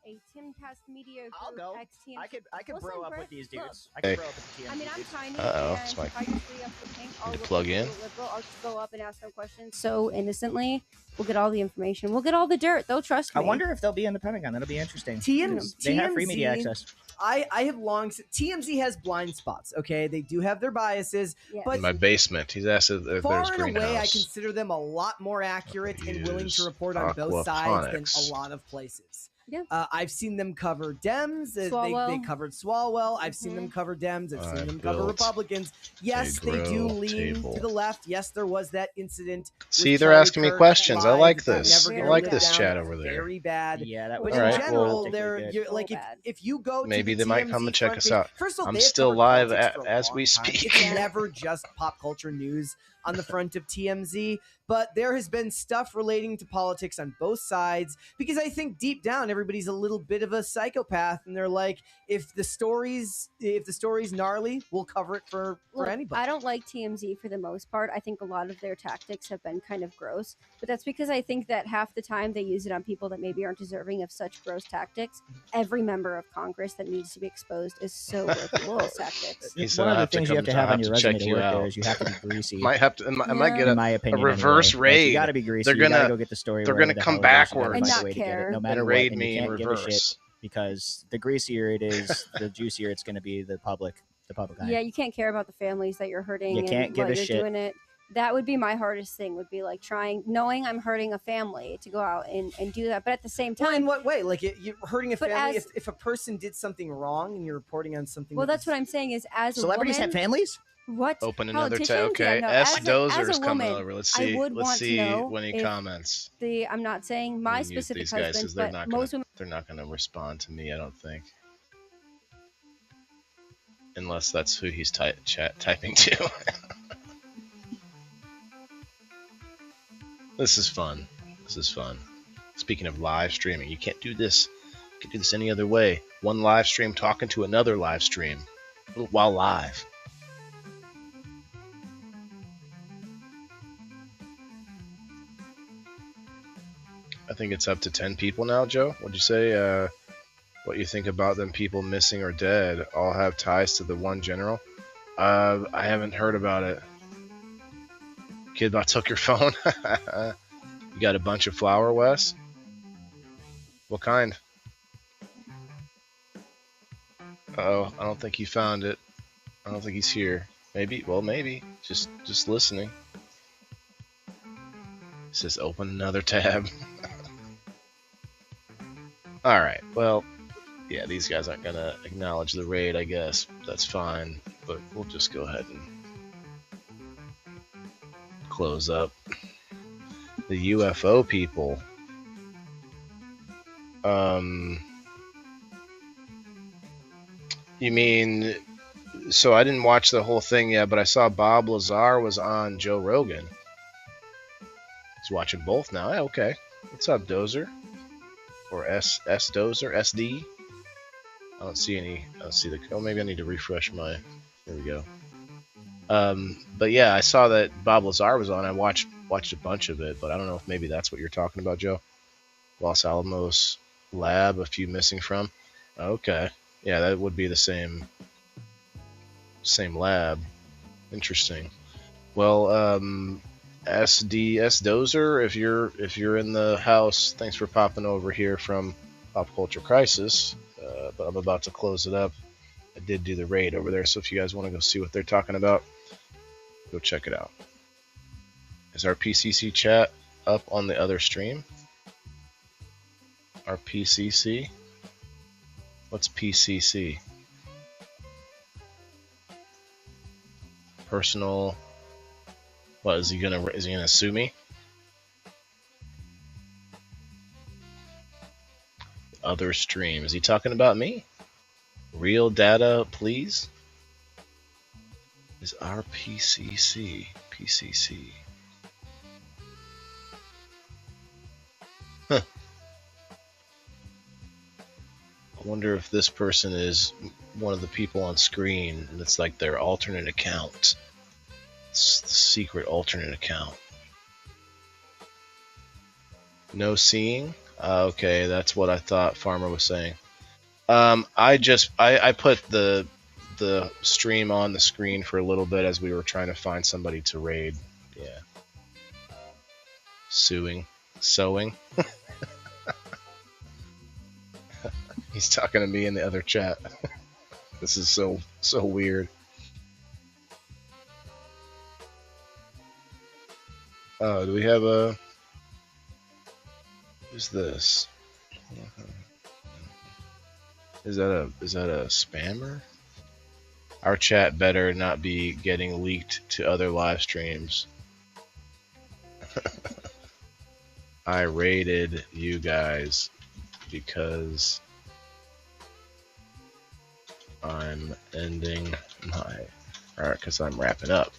a Timcast Media Group. I'll go. XTM. I could Listen, bro up Brett, with these dudes. look. I could Hey. bro up with the TMZ I mean, I'm dudes. tiny, Uh-oh, and it's my- if I just free up the pink, I'll Need to look plug like a in. liberal. I'll just go up and ask them questions so innocently. We'll get all the information. We'll get all the dirt. They'll trust me. I wonder if they'll be in the Pentagon. That'll be interesting. TMZ, They have free media access. I have long TMZ has blind spots. Okay, they do have their biases, Yes. but in my basement. He's asked if there's far and greenhouse. away, I consider them a lot more accurate and willing to Use report on both sides than aquaponics. a lot of places. Yeah. I've seen them cover Dems. They Swalwell. covered Swalwell. I've seen them cover Dems. I've seen them cover built Republicans. Yes, they do grow lean table. to the left. Yes, there was that incident. See, with they're Charlie asking me Kirk questions. I live like that this. never I got like let this down. chat That's over there. very bad. Yeah, that But was in All right, general, well- they're good. you're, So like bad. if you go to Maybe the they might come TMZ and check front us page- out. First of all, I'm they have still covered live politics for a as long we time. speak. It's never just pop culture news on the front of TMZ, but there has been stuff relating to politics on both sides because I think deep down everybody's a little bit of a psychopath, and they're like, if the story's gnarly, we'll cover it for Look, anybody. I don't like TMZ for the most part. I think a lot of their tactics have been kind of gross, but that's because I think that half the time they use it on people that maybe aren't deserving of such gross tactics. Every member of Congress that needs to be exposed is so worthy of those tactics. He said, One of "I the have to things you come have to to- have I on your have to resume check to you work there out." is you have to be greasy. Might have to. I might get in a my opinion, reverse anyway. Like, raid. you got to be greasy. They're You gotta gonna- go get the story. they're wherever gonna the come hell it is. You gotta backwards find a and way not to get it, care. no matter and what. raid And me you in can't give a shit reverse. because the greasier it is, the juicier it's going to be. The public eye. Yeah, you can't care about the families that you're hurting. You can't and give while a you're shit. doing it. That would be my hardest thing. Would be like knowing I'm hurting a family to go out and do that. But at the same Well, in time, what way? Like you're hurting a But family. as- If a person did something wrong and you're reporting on something, well, that that's was- what I'm saying. Is as a Celebrities woman, have families. what Open another tab. politicians? Okay, Yeah, no, S as Dozer's a coming woman, over. Let's I see. would Let's want to see know when he if comments. I'm not saying my We can use specific these guys husband, because they're but not most gonna. women. They're not gonna respond to me. I don't think. Unless that's who he's typing to. This is fun. This is fun. Speaking of live streaming, you can't do this. You can do this any other way. One live stream talking to another live stream while live. I think it's up to 10 people now, Joe. What'd you say? What you think about them people missing or dead all have ties to the one general? I haven't heard about it. Kid about took your phone. You got a bunch of flour, Wes? What kind? Oh, I don't think he found it. I don't think he's here. Maybe. Well, maybe. Just listening. It says open another tab. All right. Well, yeah, these guys aren't gonna acknowledge the raid. I guess that's fine. But we'll just go ahead and close up. The UFO people. You mean, so I didn't watch the whole thing yet, but I saw Bob Lazar was on Joe Rogan. He's watching both now. Yeah, okay. What's up, Dozer? Or S Dozer? SD? I don't see any. I don't see the. Oh, maybe I need to refresh my. There we go. But yeah, I saw that Bob Lazar was on. I watched a bunch of it, but I don't know if maybe that's what you're talking about, Joe. Los Alamos lab, a few missing from. Okay, yeah, that would be the same lab. Interesting. Well, SDS Dozer, if you're in the house, thanks for popping over here from Pop Culture Crisis. But I'm about to close it up. I did do the raid over there, so if you guys want to go see what they're talking about, go check it out. Is our PCC chat up on the other stream? Our PCC? What's PCC? Personal. What is he gonna sue me? Other stream. Is he talking about me? Real data, please. Is our PCC. Huh. I wonder if this person is one of the people on screen and it's like their alternate account. It's the secret alternate account. No seeing? Okay, that's what I thought Farmer was saying. I put the stream on the screen for a little bit as we were trying to find somebody to raid. Yeah. Sewing. He's talking to me in the other chat. This is so weird. Oh, do we have a... Who's this? Is that a spammer? Our chat better not be getting leaked to other live streams. I raided you guys because I'm ending my... Alright, because I'm wrapping up.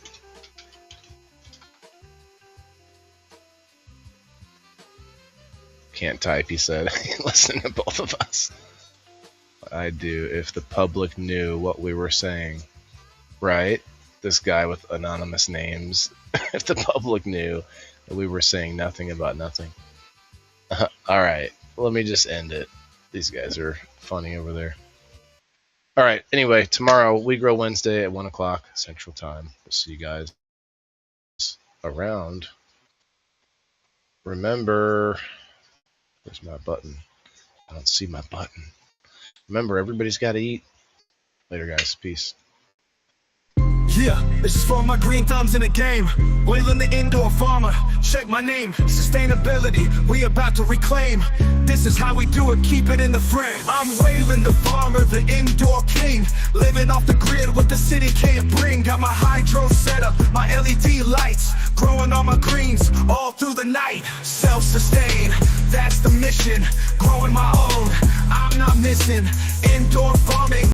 Can't type, he said. Listen to both of us. I'd do if the public knew what we were saying. Right? This guy with anonymous names. If the public knew that we were saying nothing about nothing. Alright, let me just end it. These guys are funny over there. Alright, anyway, tomorrow, We Grow Wednesday at 1 o'clock Central Time. We'll see you guys around. Remember, where's my button? I don't see my button. Remember, everybody's got to eat. Later, guys. Peace. Yeah, this is for my green thumbs in the game. Wailing the indoor farmer, check my name. Sustainability, we about to reclaim. This is how we do it, keep it in the frame. I'm Waylon the farmer, the indoor king. Living off the grid, what the city can't bring. Got my hydro set up, my LED lights. Growing all my greens, all through the night. Self-sustain, that's the mission. Growing my own, I'm not missing. Indoor farming.